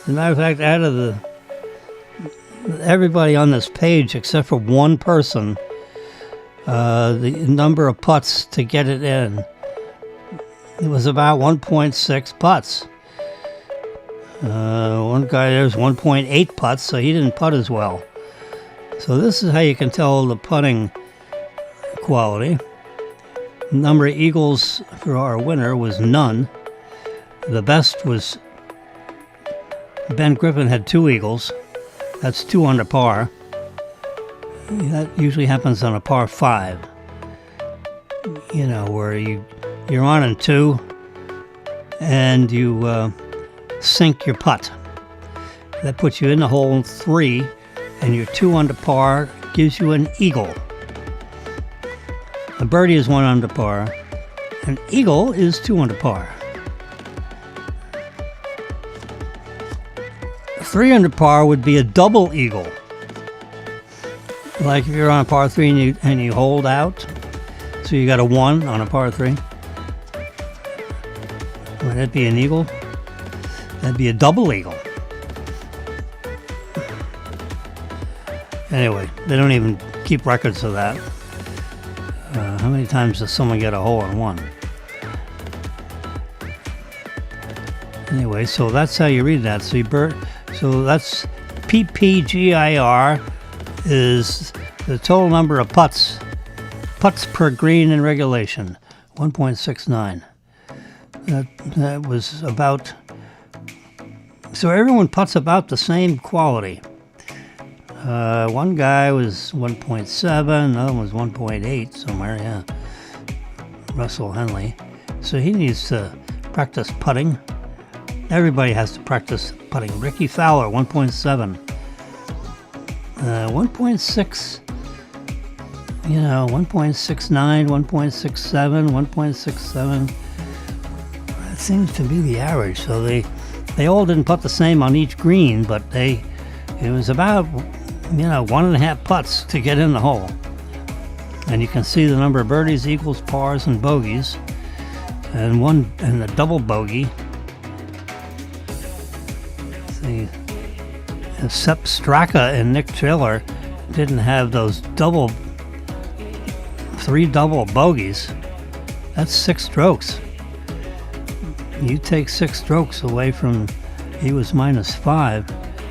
As a matter of fact, out of everybody on this page except for one person, the number of putts to get it in, it was about 1.6 putts. One guy there's 1.8 putts, so he didn't putt as well. So this is how you can tell the putting quality. Number of eagles for our winner was none. The best was Ben Griffin had 2 eagles. That's 2 under par. That usually happens on a par 5. Where you're on in 2 and you sink your putt. That puts you in the hole in 3, and your 2 under par gives you an eagle. A birdie is 1 under par. An eagle is 2 under par. 3 under par would be a double eagle. Like if you're on a par 3 and you hold out, so you got a 1 on a par 3. Would that be an eagle? That'd be a double eagle. Anyway, they don't even keep records of that. How many times does someone get a hole in 1? Anyway, so that's how you read that. So that's PPGIR is the total number of putts per green in regulation, 1.69. That was about. So everyone putts about the same quality. One guy was 1.7, another one was 1.8 somewhere, yeah. Russell Henley. So he needs to practice putting. Everybody has to practice putting. Ricky Fowler, 1.7. 1.6, 1.69, 1.67, 1.67. That seems to be the average. So they all didn't putt the same on each green, but it was about 1.5 putts to get in the hole. And you can see the number of birdies, eagles, pars, and bogeys, and the double bogey. See, Sepp Straka and Nick Taylor didn't have those 3 double bogeys. That's 6 strokes. You take 6 strokes away from, he was -5.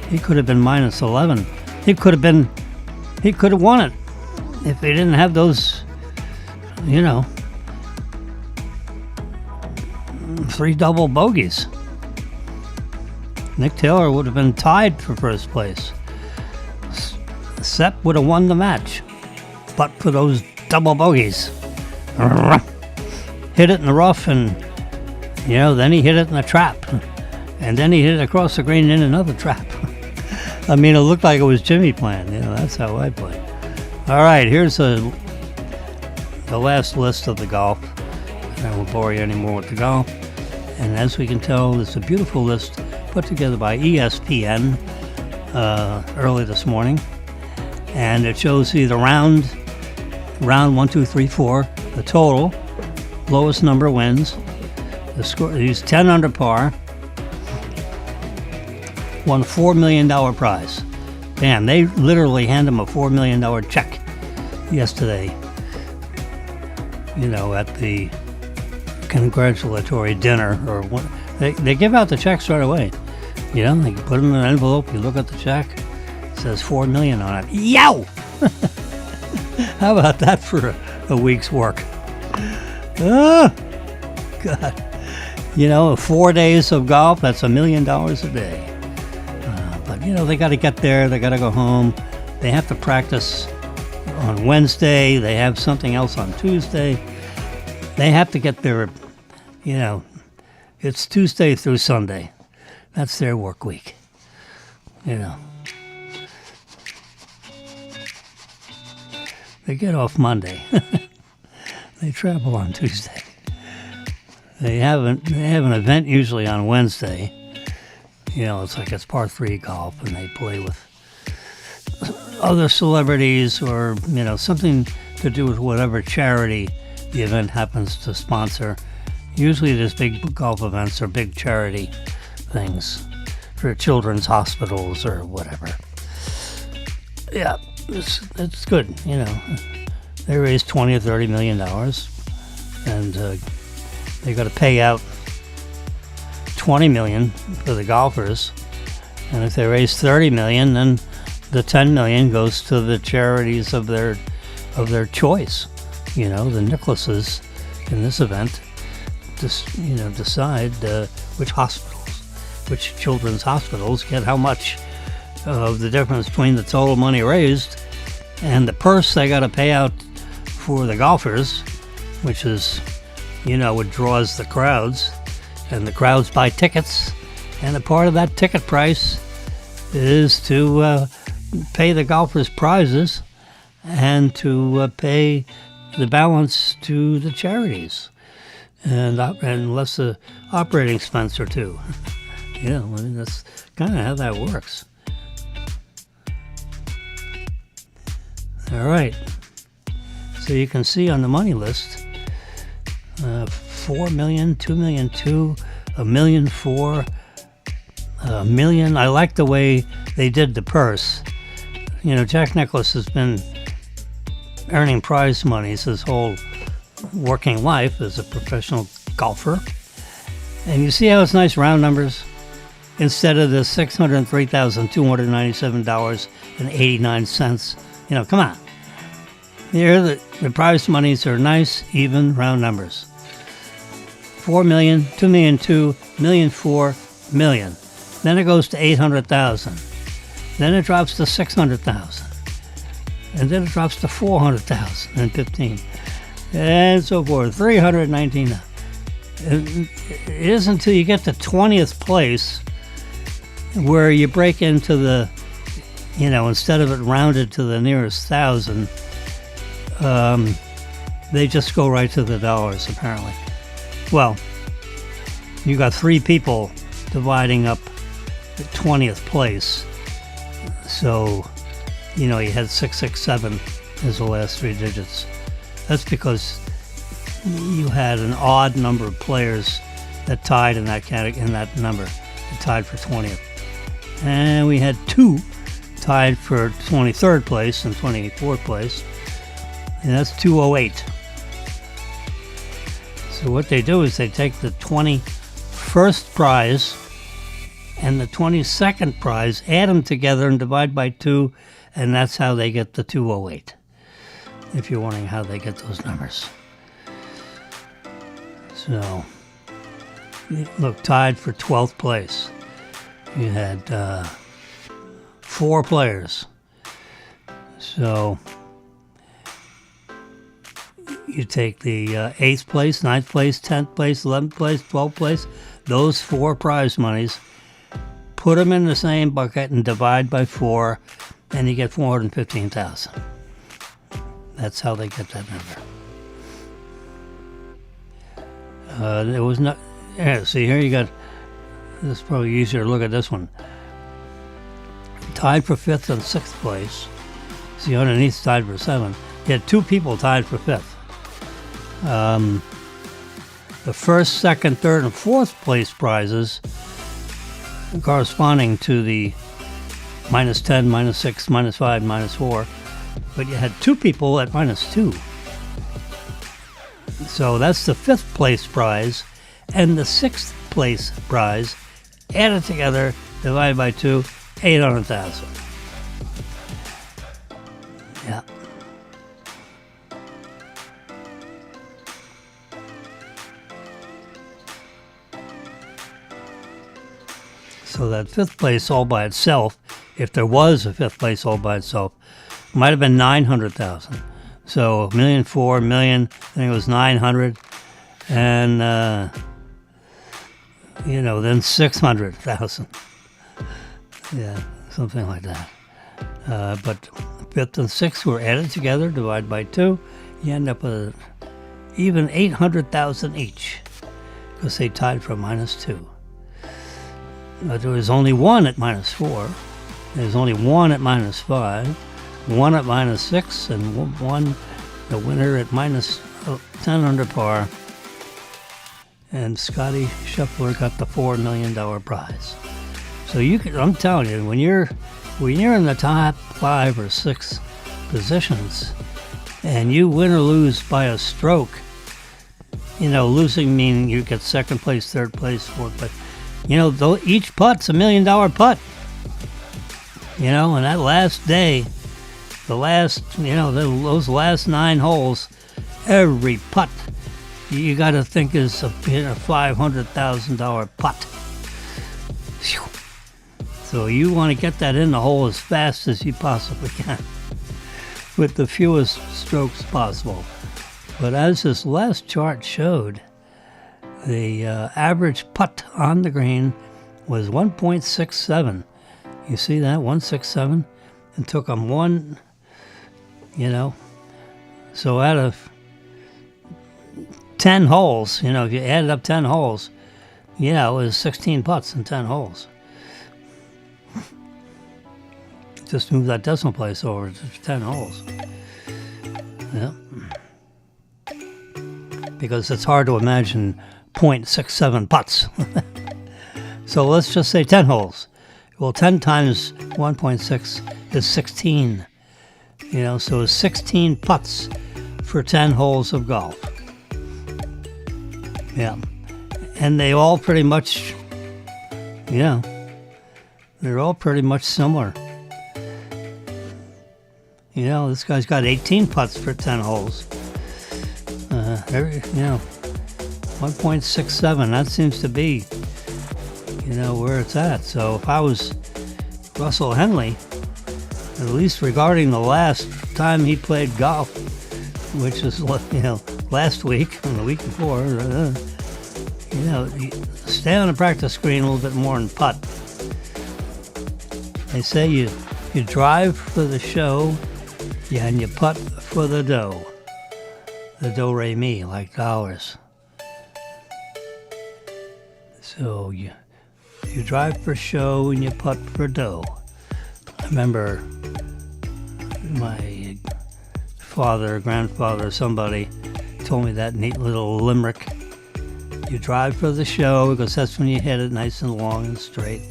He could have been -11. He could have won it if he didn't have those, 3 double bogeys. Nick Taylor would have been tied for first place. Sepp would have won the match, but for those double bogeys. Hit it in the rough, and then he hit it in the trap, and then he hit it across the green in another trap. I mean, it looked like it was Jimmy playing. That's how I play. All right, here's the last list of the golf. I won't bore you anymore with the golf. And as we can tell, it's a beautiful list put together by ESPN early this morning. And it shows you the round 1, 2, 3, 4, the total, lowest number wins. The score, he's 10 under par, won a $4 million prize. Damn, they literally hand him a $4 million check yesterday, at the congratulatory dinner. Or what, they give out the checks right away. They put them in an envelope, you look at the check, it says $4 million on it. Yow! How about that for a week's work? Oh, God. 4 days of golf, that's $1 million a day. But they got to get there, they got to go home. They have to practice on Wednesday, they have something else on Tuesday. They have to get their, it's Tuesday through Sunday. That's their work week. They get off Monday. They travel on Tuesday. They have an event usually on Wednesday. It's par 3 golf, and they play with other celebrities or, something to do with whatever charity the event happens to sponsor. Usually these big golf events are big charity things for children's hospitals or whatever. Yeah, it's good, They raise $20 or $30 million, and they got to pay out $20 million for the golfers. And if they raise $30 million, then the $10 million goes to the charities of their choice. The Nicklases in this event decide which children's hospitals get how much of the difference between the total money raised and the purse they got to pay out for the golfers, which is, what draws the crowds, and the crowds buy tickets, and a part of that ticket price is to pay the golfers prizes and to pay the balance to the charities, and less the operating expense or two. That's kind of how that works. All right. So you can see on the money list, 4 million, 2 million, 2, $1 million, 4, $1 million. I like the way they did the purse. Jack Nicklaus has been earning prize monies his whole working life as a professional golfer. And you see how it's nice round numbers? Instead of the $603,297.89. Come on. Here, the prize monies are nice, even round numbers. 4 million, 2 million, 2 million, 4 million. Then it goes to 800,000. Then it drops to 600,000. And then it drops to 400,000 and 15. And so forth. 319. It isn't until you get to 20th place where you break into the, instead of it rounded to the nearest thousand, they just go right to the dollars, apparently. Well, you got 3 people dividing up the 20th place. So, you had 667 as the last 3 digits. That's because you had an odd number of players that tied in that number. It tied for 20th. And we had 2 tied for 23rd place and 24th place. And that's 208. So what they do is they take the 21st prize and the 22nd prize, add them together and divide by 2, and that's how they get the 208. If you're wondering how they get those numbers. So, look, tied for 12th place. You had 4 players. So, you take the 8th place, 9th place, 10th place, 11th place, 12th place, those 4 prize monies, put them in the same bucket and divide by 4, and you get 415,000. That's how they get that number. There was not. Yeah, see here you got. This is probably easier to look at this one. Tied for 5th and 6th place. See underneath tied for 7th. You had 2 people tied for 5th. The 1st, 2nd, 3rd, and 4th place prizes corresponding to the -10, -6, -5, -4, but you had 2 people at -2. So that's the 5th place prize and the 6th place prize added together, divided by 2, 800,000. Yeah. So that 5th place all by itself, if there was a 5th place all by itself, might have been 900,000. So $1,000,004 million, I think it was 900, and then 600,000. Yeah, something like that. But fifth and sixth were added together, divided by 2. You end up with even 800,000 each, because they tied for -2. But there was only one at -4. There's only one at -5, one at -6, and one, the winner at -10 under par. And Scotty Scheffler got the $4 million prize. So I'm telling you, when you're in the top 5 or 6 positions, and you win or lose by a stroke, losing meaning you get second place, third place, fourth place. Each putt's $1 million putt. And that last day, those last 9 holes, every putt you got to think is a $500,000 putt. Whew. So you want to get that in the hole as fast as you possibly can, with the fewest strokes possible. But as this last chart showed, the average putt on the green was 1.67. You see that? 167? And took them one, so out of 10 holes, if you added up 10 holes, it was 16 putts in 10 holes. Just move that decimal place over to 10 holes. Yeah. Because it's hard to imagine 0.67 putts. So let's just say 10 holes. Well, 10 times 1.6 is 16. So it's 16 putts for 10 holes of golf. Yeah. And they all pretty much, they're all pretty much similar. This guy's got 18 putts for 10 holes. 1.67, that seems to be, where it's at. So if I was Russell Henley, at least regarding the last time he played golf, which is, last week and the week before, stay on the practice screen a little bit more and putt. They say you drive for the show, and you putt for the dough. The do-re-mi, like dollars. So you drive for show and you putt for dough. I remember my father, grandfather, somebody told me that neat little limerick. You drive for the show because that's when you hit it nice and long and straight,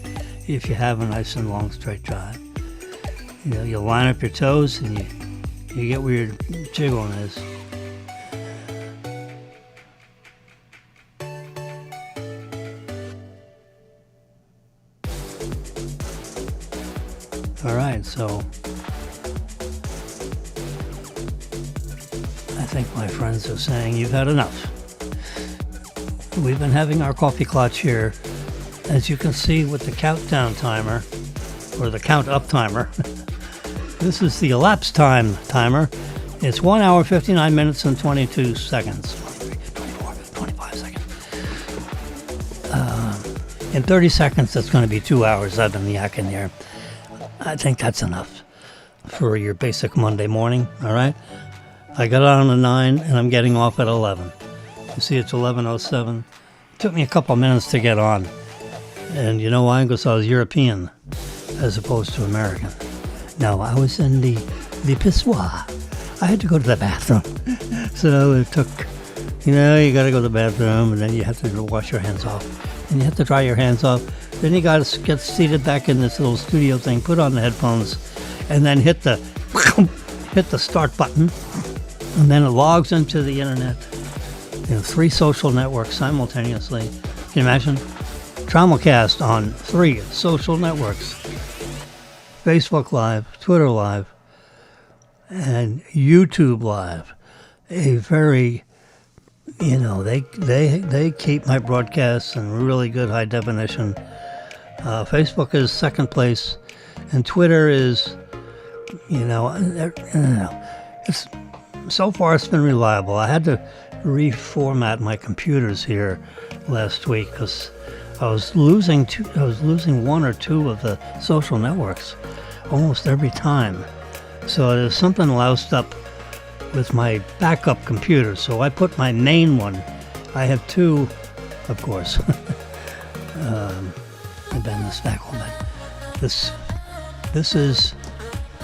if you have a nice and long straight drive. You line up your toes and you get where your jiggling is. All right, so I think my friends are saying you've had enough. We've been having our coffee clutch here, as you can see, with the countdown timer, or the count up timer. This is the elapsed time timer. It's 1 hour, 59 minutes, and 22 seconds. 23, 24, 25 seconds. In 30 seconds, that's going to be 2 hours I've been yakking here. I think that's enough for your basic Monday morning, all right? I got on at 9, and I'm getting off at 11. You see, it's 11:07. It took me a couple minutes to get on. And you know why? Because I was European as opposed to American. No, I was in the pissoir. I had to go to the bathroom. So it took, you got to go to the bathroom, and then you have to wash your hands off. And you have to dry your hands off. Then you got to get seated back in this little studio thing, put on the headphones, and then hit the start button. And then it logs into the internet. 3 social networks simultaneously. Can you imagine? Simulcast on 3 social networks. Facebook Live, Twitter Live, and YouTube Live. A very, they keep my broadcasts in really good high definition. Facebook is second place, and Twitter is, it's so far it's been reliable. I had to reformat my computers here last week because I was losing one or two of the social networks almost every time. So there's something loused up with my backup computer. So I put my main one. I have two, of course. I bend this back a little bit. This is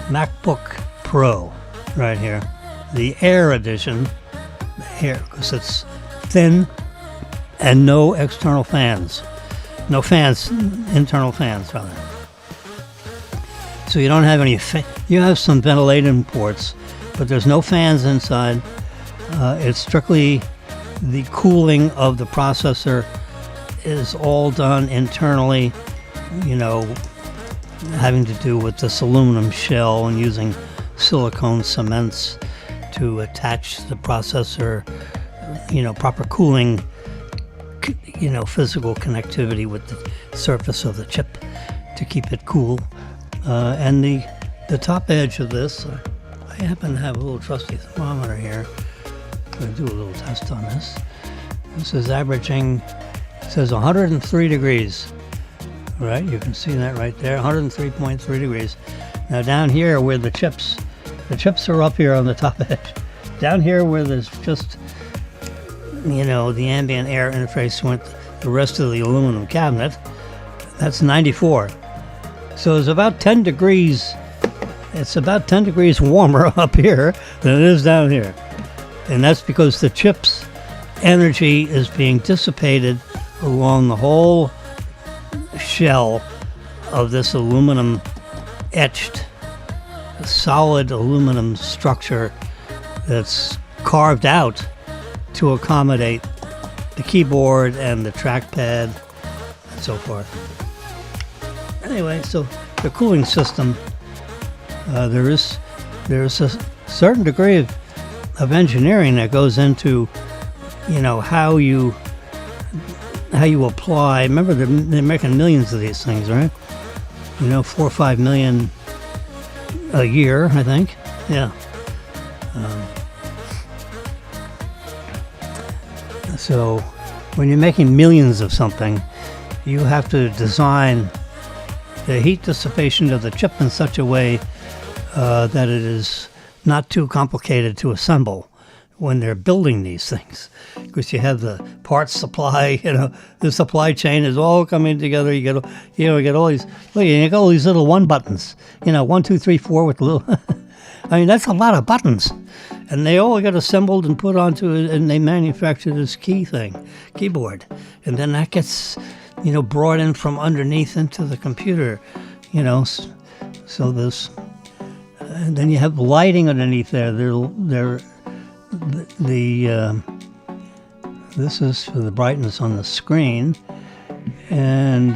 MacBook Pro right here, the Air edition. Air, because it's thin and no external fans, internal fans rather. So you don't have any. You have some ventilation ports, but there's no fans inside. It's strictly the cooling of the processor is all done internally. You know, having to do with this aluminum shell and using silicone cements to attach the processor, proper cooling, physical connectivity with the surface of the chip to keep it cool. And the top edge of this, I happen to have a little trusty thermometer here. I'm going to do a little test on this. This is averaging, it says 103 degrees. Right, you can see that right there, 103.3 degrees. Now down here where the chips are up here on the top edge. Down here where there's just, the ambient air interface with the rest of the aluminum cabinet, that's 94. So it's about 10 degrees. It's about 10 degrees warmer up here than it is down here. And that's because the chip's energy is being dissipated along the whole shell of this aluminum etched solid aluminum structure that's carved out to accommodate the keyboard and the trackpad and so forth. Anyway, so the cooling system, there is a certain degree of engineering that goes into, how you apply. Remember, they're making millions of these things, right? 4 or 5 million a year, I think. Yeah. So when you're making millions of something, you have to design the heat dissipation of the chip in such a way that it is not too complicated to assemble when they're building these things, because you have the parts supply, the supply chain is all coming together. You get all these, look, you got all these little 1 buttons, 1, 2, 3, 4 with little, I mean, that's a lot of buttons, and they all get assembled and put onto it, and they manufacture this keyboard, and then that gets, brought in from underneath into the computer, so there's, and then you have lighting underneath there. This is for the brightness on the screen, and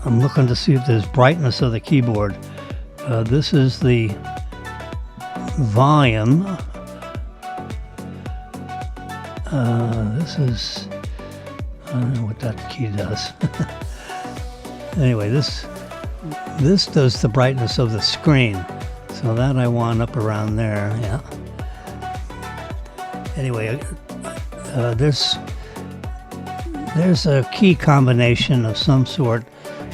I'm looking to see if there's brightness of the keyboard. This is the volume. This is, I don't know what that key does. Anyway, this does the brightness of the screen. So that I want up around there, yeah. Anyway, there's a key combination of some sort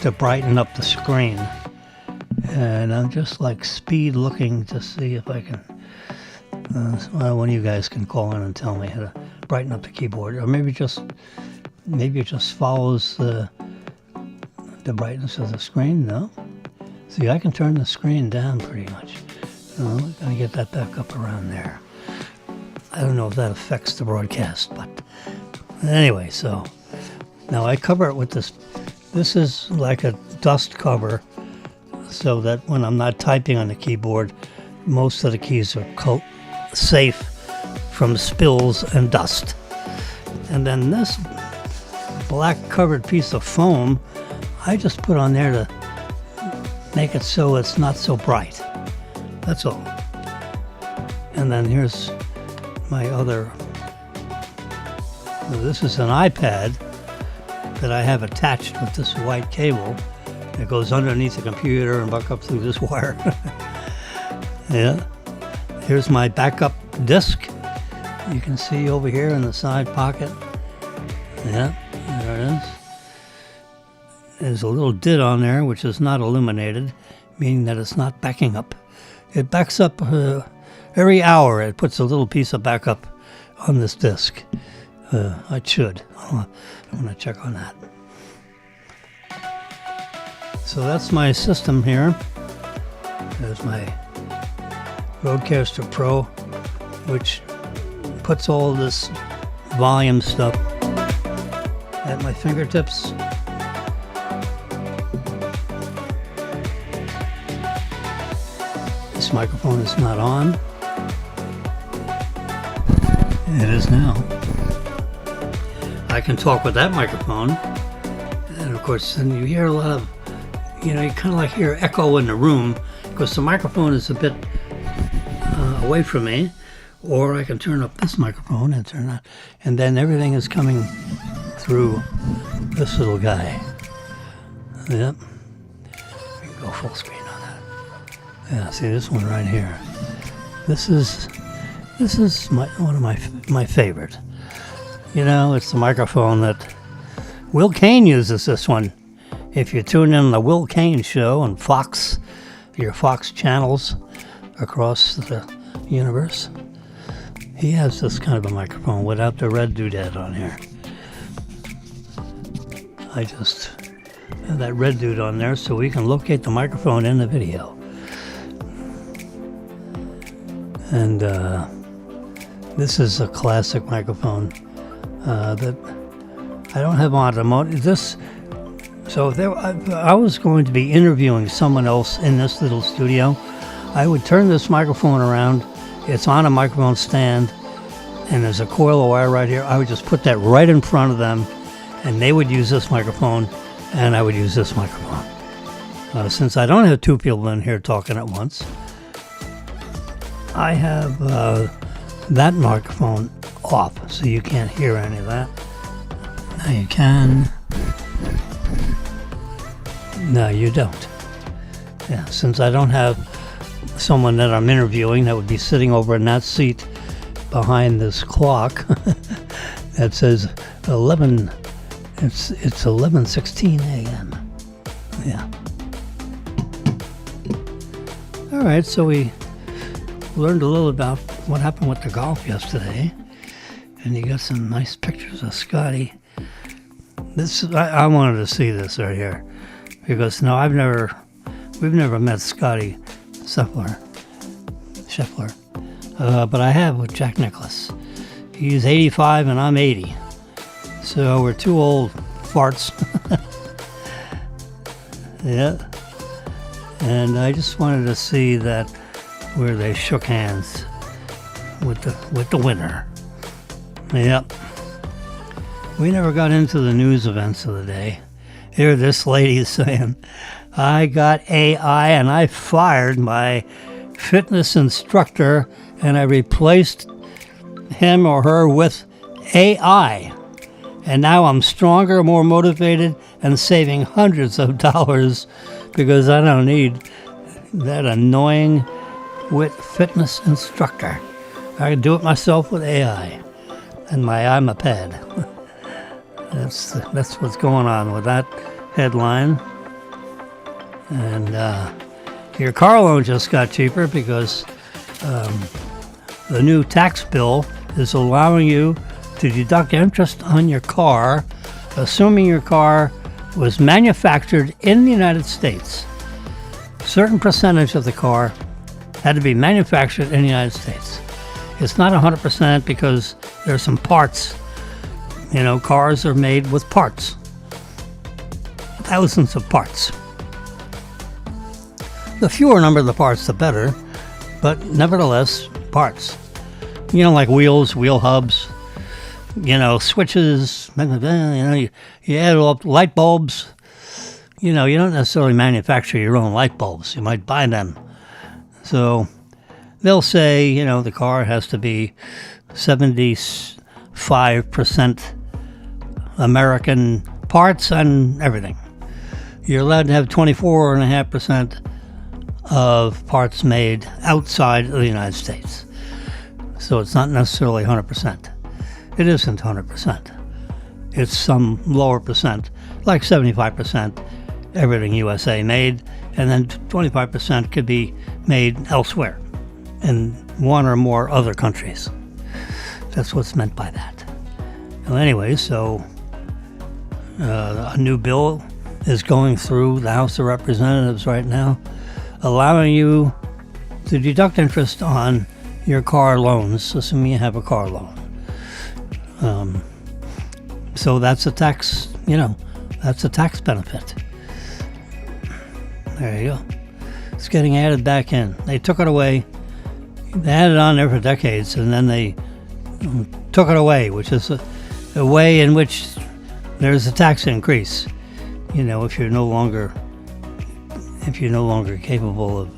to brighten up the screen. And I'm just like speed looking to see if I can, one of you guys can call in and tell me how to brighten up the keyboard. Or maybe it just follows the brightness of the screen, no? See, I can turn the screen down pretty much. I'm going to get that back up around there. I don't know if that affects the broadcast, but anyway, so now I cover it with this. This is like a dust cover so that when I'm not typing on the keyboard, most of the keys are safe from spills and dust. And then this black covered piece of foam, I just put on there to make it so it's not so bright. That's all. And then here's my other. This is an iPad that I have attached with this white cable that goes underneath the computer and back up through this wire. Yeah. Here's my backup disc. You can see over here in the side pocket. Yeah, there it is. There's a little did on there, which is not illuminated, meaning that it's not backing up. It backs up every hour. It puts a little piece of backup on this disc. I should. I want to check on that. So that's my system here. There's my Rodecaster Pro, which puts all this volume stuff at my fingertips. This microphone is not on. It is now. I can talk with that microphone, and of course then you hear a lot of, you kind of like hear echo in the room because the microphone is a bit away from me, or I can turn up this microphone and turn on, and then everything is coming through this little guy. Yep. We can go full screen on that. Yeah, see this one right here. This is one of my favorite. It's the microphone that Will Kane uses. This one. If you tune in the Will Kane show on Fox, your Fox channels across the universe, he has this kind of a microphone without the red doodad on here. I just have that red dude on there so we can locate the microphone in the video. And this is a classic microphone that I don't have on automotive. So if I was going to be interviewing someone else in this little studio, I would turn this microphone around. It's on a microphone stand, and there's a coil of wire right here. I would just put that right in front of them, and they would use this microphone, and I would use this microphone. Since I don't have two people in here talking at once, I have that microphone off, so you can't hear any of that. Now you can. No, you don't. Yeah, since I don't have someone that I'm interviewing that would be sitting over in that seat behind this clock that says 11. It's 11:16 a.m. Yeah. All right, so we learned a little about what happened with the golf yesterday, and you got some nice pictures of Scotty. I wanted to see this right here because we've never met Scotty Scheffler, but I have with Jack Nicklaus. He's 85 and I'm 80, so we're two old farts. Yeah, and I just wanted to see that where they shook hands with the winner. Yep. We never got into the news events of the day. Here this lady is saying, I got AI and I fired my fitness instructor and I replaced him or her with AI. And now I'm stronger, more motivated, and saving hundreds of dollars because I don't need that annoying fitness instructor. I can do it myself with AI and my iPad. That's what's going on with that headline. And your car loan just got cheaper because the new tax bill is allowing you to deduct interest on your car, assuming your car was manufactured in the United States. A certain percentage of the car had to be manufactured in the United States. It's not 100% because there's some parts. Cars are made with parts. Thousands of parts. The fewer number of the parts, the better, but nevertheless, parts. Like wheels, wheel hubs, switches, you add up light bulbs. You don't necessarily manufacture your own light bulbs. You might buy them. So they'll say, the car has to be 75% American parts and everything. You're allowed to have 24.5% of parts made outside of the United States. So it's not necessarily 100%. It isn't 100%. It's some lower percent, like 75% everything USA made, and then 25% could be made elsewhere in one or more other countries. That's what's meant by that. Well, anyway, so a new bill is going through the House of Representatives right now, allowing you to deduct interest on your car loans, assuming you have a car loan. So that's a tax, that's a tax benefit. There you go. It's getting added back in. They took it away. They had it on there for decades, and then they took it away, which is a way in which there's a tax increase. If you're no longer capable of,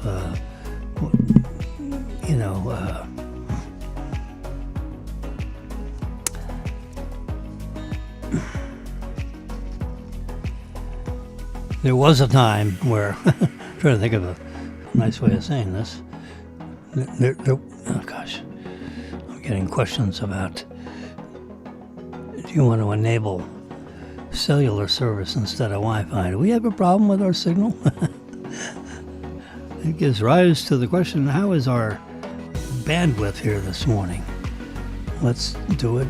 there was a time where, I'm trying to think of a nice way of saying this. Oh gosh, I'm getting questions about, do you want to enable cellular service instead of Wi-Fi? Do we have a problem with our signal? It gives rise to the question, how is our bandwidth here this morning? Let's do it.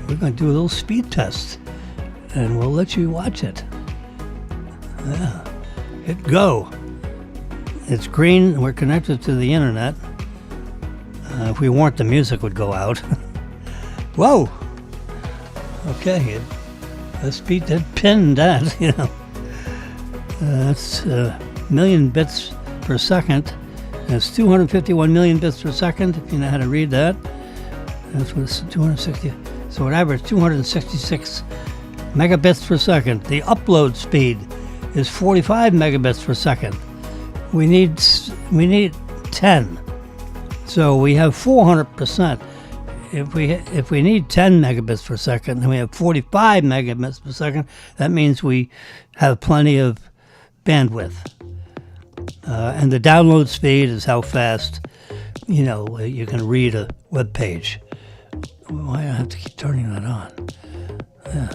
We're going to do a little speed test, and we'll let you watch it. Yeah. Hit go. It's green. We're connected to the internet. If we weren't, the music would go out. Whoa. Okay. The speed that pinned that, that's a million bits per second. That's 251 million bits per second, if you know how to read that. That's what it's 260. So it averaged 266 megabits per second. The upload speed is 45 megabits per second. We need 10. So we have 400%. If we need 10 megabits per second and we have 45 megabits per second, that means we have plenty of bandwidth. And the download speed is how fast, you can read a web page. Why do I have to keep turning that on? Yeah.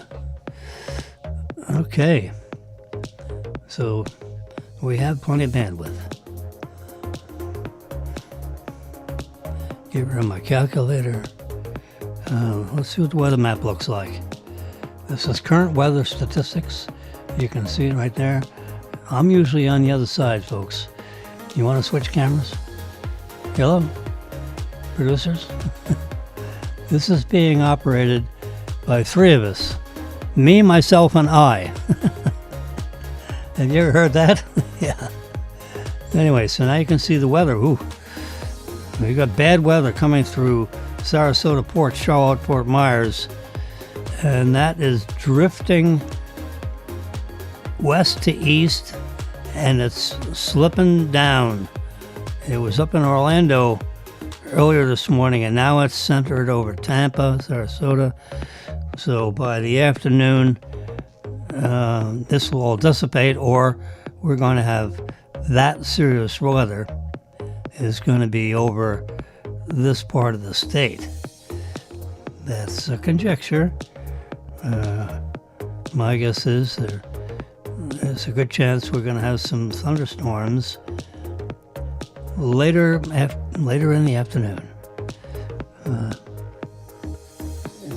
Okay. So we have plenty of bandwidth. Get rid of my calculator. Let's see what the weather map looks like. This is current weather statistics. You can see it right there. I'm usually on the other side, folks. You want to switch cameras? Hello? Producers? This is being operated by three of us. Me, myself, and I. Have you ever heard that? Yeah. Anyway, so now you can see the weather. Ooh. We got bad weather coming through Sarasota Port, Charlotte, Fort Myers, and that is drifting west to east, and it's slipping down. It was up in Orlando earlier this morning, and now it's centered over Tampa, Sarasota. So by the afternoon, this will all dissipate, or we're going to have that serious weather is going to be over this part of the state. That's a conjecture. My guess is there's a good chance we're going to have some thunderstorms later in the afternoon. It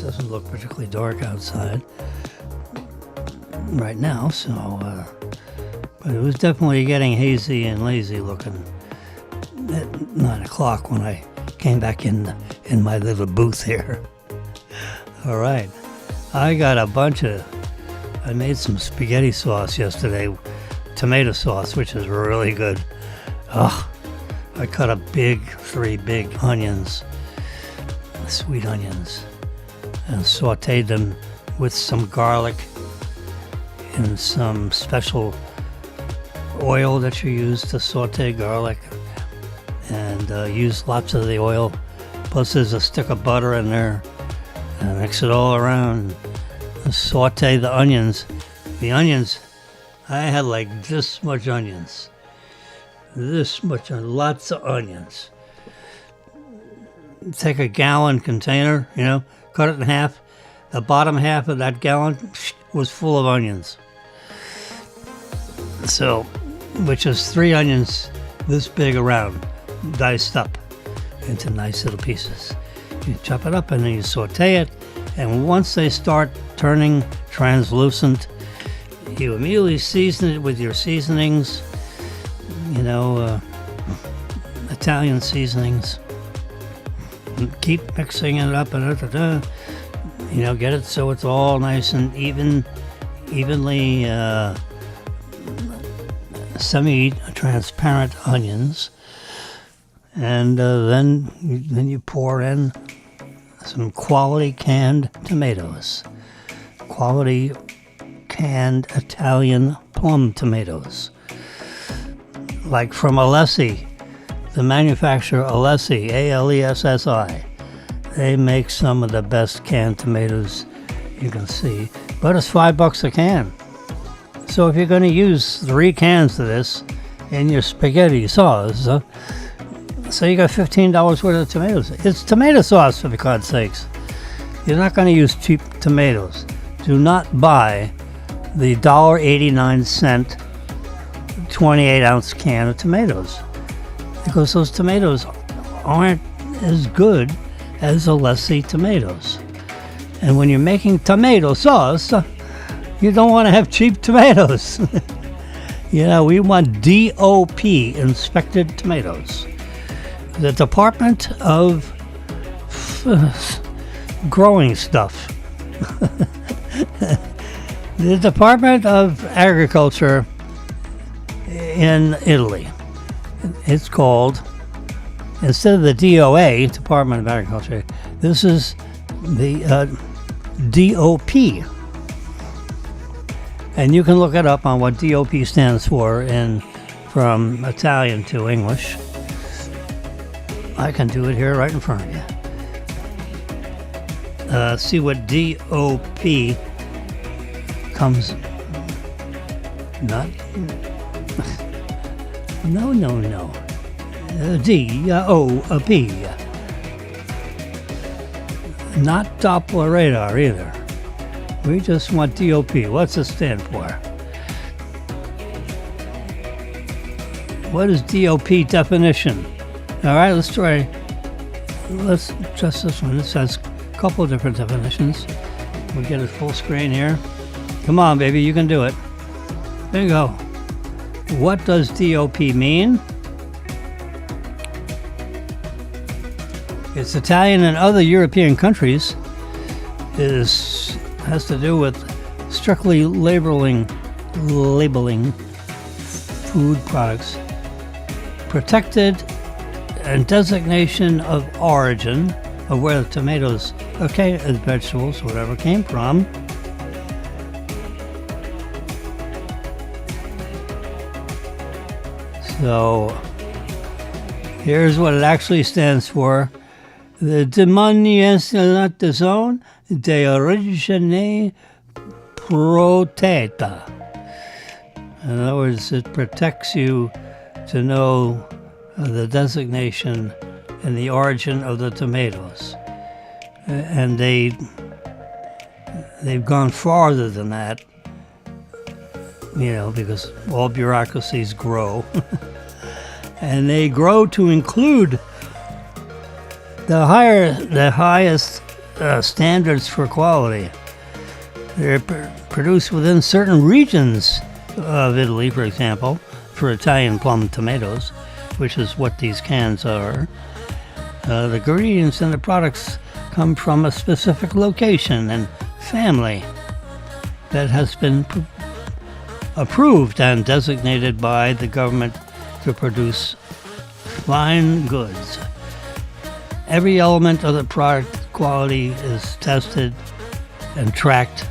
doesn't look particularly dark outside right now, so but it was definitely getting hazy and lazy looking at 9 o'clock when I came back in my little booth here. All right, I made some spaghetti sauce yesterday, tomato sauce, which is really good. I cut up 3 big onions, sweet onions, and sauteed them with some garlic and some special oil that you use to saute garlic, and use lots of the oil. Plus there's a stick of butter in there, and mix it all around and saute the onions. The onions, I had like this much onions. this much, lots of onions. Take a gallon container, cut it in half. The bottom half of that gallon was full of onions. So, which is 3 onions this big around, diced up into nice little pieces. You chop it up and then you saute it. And once they start turning translucent, you immediately season it with your seasonings, Italian seasonings. Keep mixing it up and get it so it's all nice and evenly semi-transparent onions. And then you pour in some quality canned tomatoes, quality canned Italian plum tomatoes, like from Alessi, the manufacturer Alessi, Alessi. They make some of the best canned tomatoes you can see, but it's $5 a can. So if you're going to use 3 cans of this in your spaghetti sauce, so you got $15 worth of tomatoes. It's tomato sauce, for God's sakes. You're not going to use cheap tomatoes. Do not buy the $1.89 28-ounce can of tomatoes, because those tomatoes aren't as good as Alessi tomatoes. And when you're making tomato sauce, you don't want to have cheap tomatoes. We want DOP, inspected tomatoes. The Department of Growing Stuff. The Department of Agriculture in Italy. It's called, instead of the DOA, Department of Agriculture, this is the DOP. And you can look it up on what DOP stands for from Italian to English. I can do it here right in front of you. See what DOP comes. Not. No. DOP. Not Doppler radar either. We just want DOP. What's it stand for? What is DOP definition? All right, let's try. Let's adjust this one. This has a couple of different definitions. We'll get it full screen here. Come on, baby, you can do it. There you go. What does DOP mean? It's Italian and other European countries. Has to do with strictly labeling food products, protected and designation of origin of where the tomatoes, and vegetables, whatever came from. So here's what it actually stands for. The denominazione di origine protetta. In other words, it protects you to know the designation and the origin of the tomatoes. And they've gone farther than that, because all bureaucracies grow. And they grow to include the highest standards for quality. They're produced within certain regions of Italy, for example, for Italian plum tomatoes, which is what these cans are. The ingredients and the products come from a specific location and family that has been approved and designated by the government to produce fine goods. Every element of the product quality is tested and tracked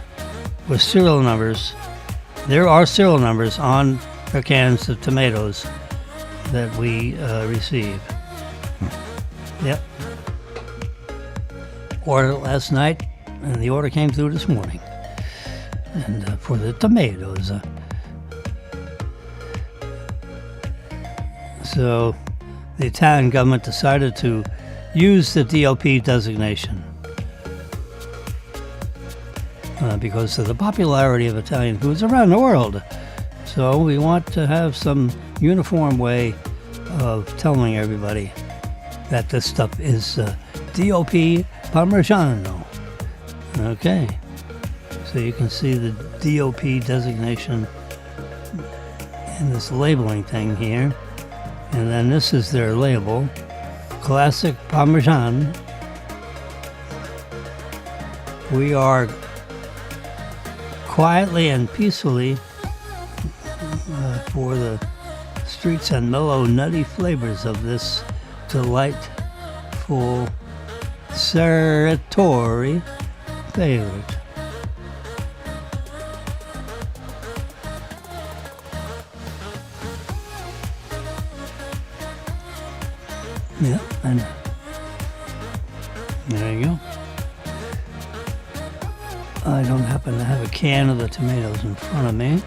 with serial numbers. There are serial numbers on the cans of tomatoes that we receive. Yep. Ordered last night, and the order came through this morning. And for the tomatoes. So the Italian government decided to use the DOP designation because of the popularity of Italian foods around the world. So we want to have some uniform way of telling everybody that this stuff is DOP Parmigiano. Okay, so you can see the DOP designation in this labeling thing here. And then this is their label, Classic Parmesan. We are quietly and peacefully for the streets and mellow, nutty flavors of this delightful Sartori favorite. Yeah, and there you go. I don't happen to have a can of the tomatoes in front of me.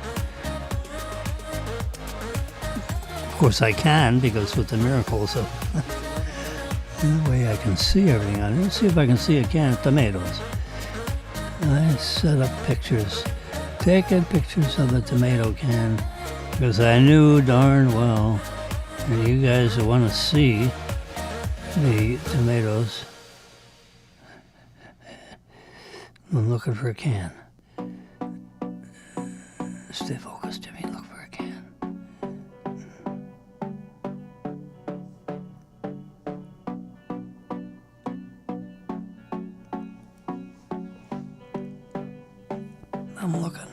Of course I can, because with the miracles of the way I can see everything on it. Let's see if I can see a can of tomatoes. I set up pictures, taking pictures of the tomato can, because I knew darn well that you guys want to see the tomatoes. I'm looking for a can. Stay focused, Jimmy. Look for a can. I'm looking.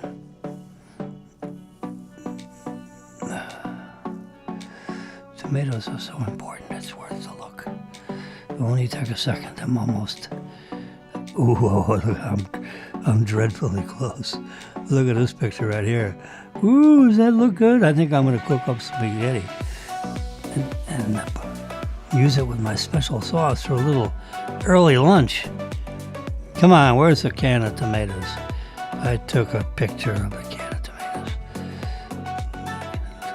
Tomatoes are so important, it's worth a look. It only take a second. I'm almost... Ooh, look, I'm dreadfully close. Look at this picture right here. Ooh, does that look good? I think I'm going to cook up spaghetti and use it with my special sauce for a little early lunch. Come on, where's the can of tomatoes? I took a picture of a can of tomatoes.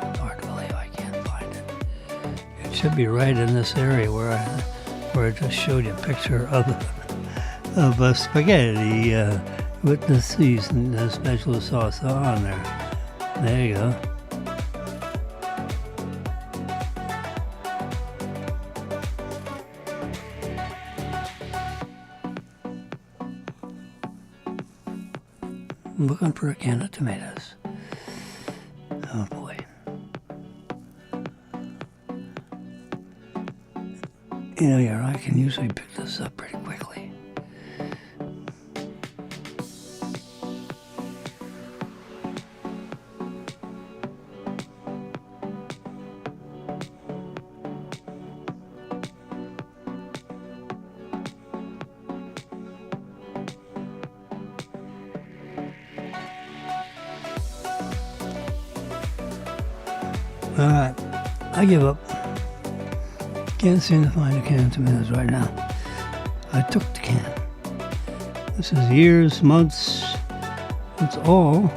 It's hard to believe I can't find it. It should be right in this area where I just showed you a picture of a spaghetti with the season, the special sauce on there. There you go. I'm looking for a can of tomatoes. Oh boy. You know, your eye can usually pick this up pretty quickly. Alright, I give up. Can't seem to find a can of tomatoes right now. I took the can. This is years, months, it's all.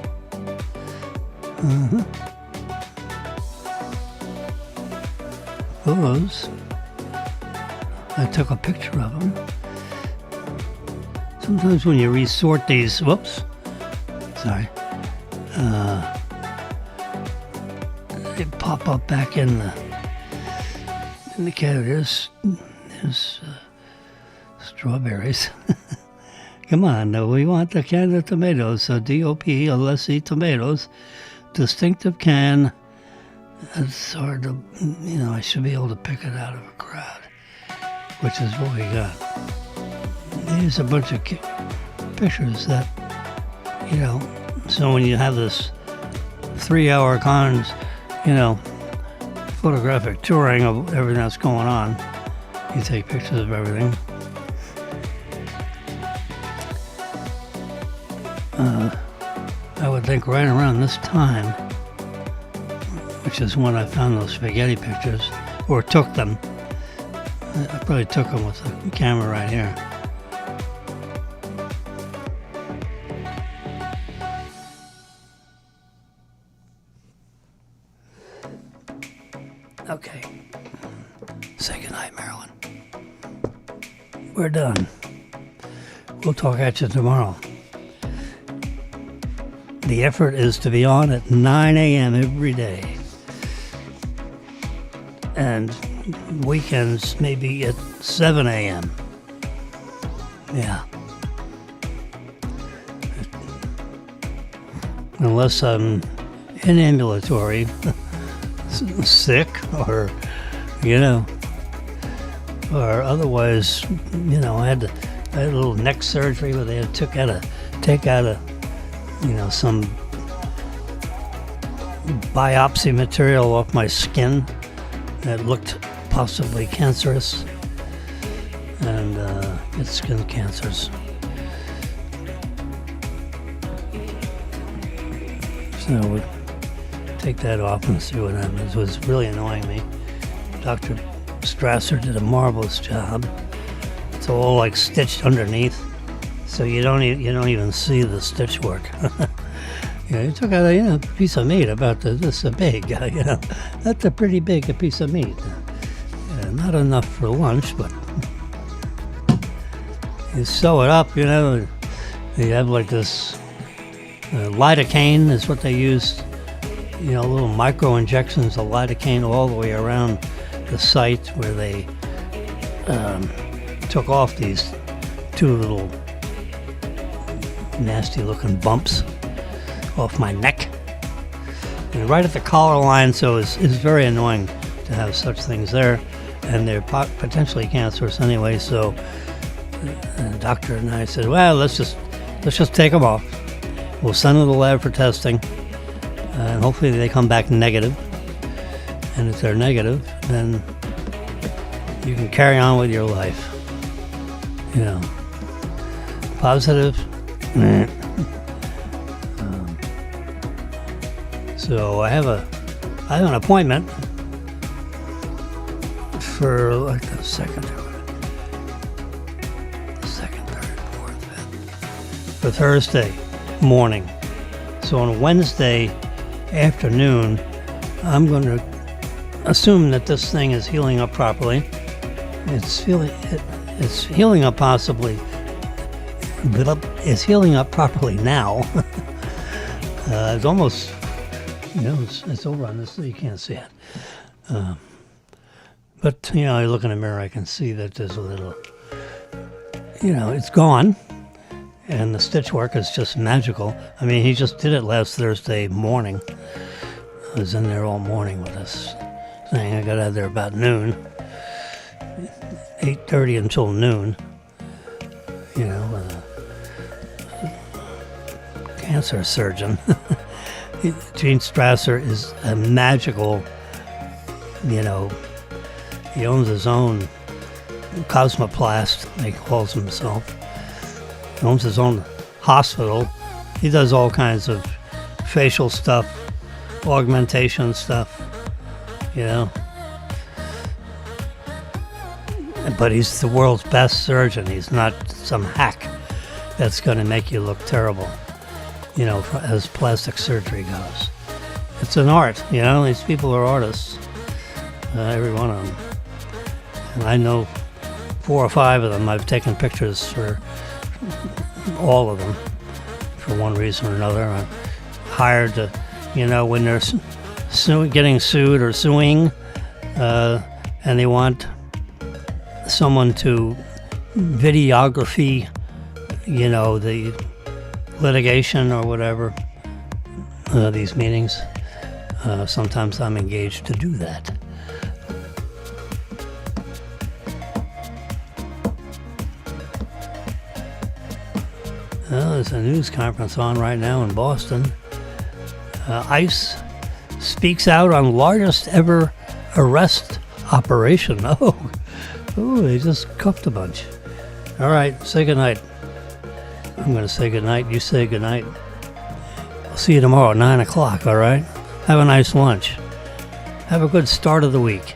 Those. I took a picture of them. Sometimes when you resort these, whoops, sorry, they pop up back in the can. There's strawberries. Come on, though. We want the can of tomatoes. So DOP, Alessi tomatoes, distinctive can. It's hard to, I should be able to pick it out of a crowd, which is what we got. Here's a bunch of pictures that, so when you have this 3-hour photographic touring of everything that's going on, you take pictures of everything. I would think right around this time, which is when I found those spaghetti pictures, or took them. I probably took them with the camera right here. Okay. Say goodnight, Marilyn. We're done. We'll talk at you tomorrow. The effort is to be on at 9 a.m. every day. And weekends maybe at 7 a.m. Yeah. Unless I'm in ambulatory, sick, or, or otherwise, I had a little neck surgery where they had to take out some biopsy material off my skin that looked possibly cancerous, and it's skin cancers. So we take that off and see what happens. It was really annoying me. Dr. Strasser did a marvelous job. It's all like stitched underneath, so you don't even see the stitch work. He took out a piece of meat about this big. That's a pretty big piece of meat. Not enough for lunch, but you sew it up. You have like this lidocaine is what they use. Little micro injections of lidocaine all the way around the site where they took off these two little nasty looking bumps off my neck, and right at the collar line, so it's very annoying to have such things there, and they're potentially cancerous anyway. So the doctor and I said, well, let's just take them off. We'll send them to the lab for testing, and hopefully they come back negative. And if they're negative, then you can carry on with your life. Positive. So I have an appointment for like the second, third, fourth, fifth, for Thursday morning. So on Wednesday afternoon, I'm going to assume that this thing is healing up properly. It's healing up possibly. It's healing up properly now. It's almost, it's over on this, so you can't see it. But, I look in the mirror, I can see that there's a little, it's gone. And the stitch work is just magical. I mean, he just did it last Thursday morning. I was in there all morning with this thing. I got out of there about noon. 8:30 until noon. With a cancer surgeon. Gene Strasser is a magical, he owns his own cosmoplast, he calls himself. He owns his own hospital. He does all kinds of facial stuff, augmentation stuff, But he's the world's best surgeon. He's not some hack that's going to make you look terrible, as plastic surgery goes. It's an art, These people are artists, every one of them. And I know 4 or 5 of them. I've taken pictures for all of them for one reason or another. I'm hired to, when they're getting sued or suing, and they want someone to videography, the litigation or whatever, these meetings. Sometimes I'm engaged to do that. Well, there's a news conference on right now in Boston. ICE speaks out on largest ever arrest operation. Oh, they just cuffed a bunch. All right, say goodnight. I'm going to say goodnight. You say goodnight. I'll see you tomorrow at 9 o'clock, all right? Have a nice lunch. Have a good start of the week.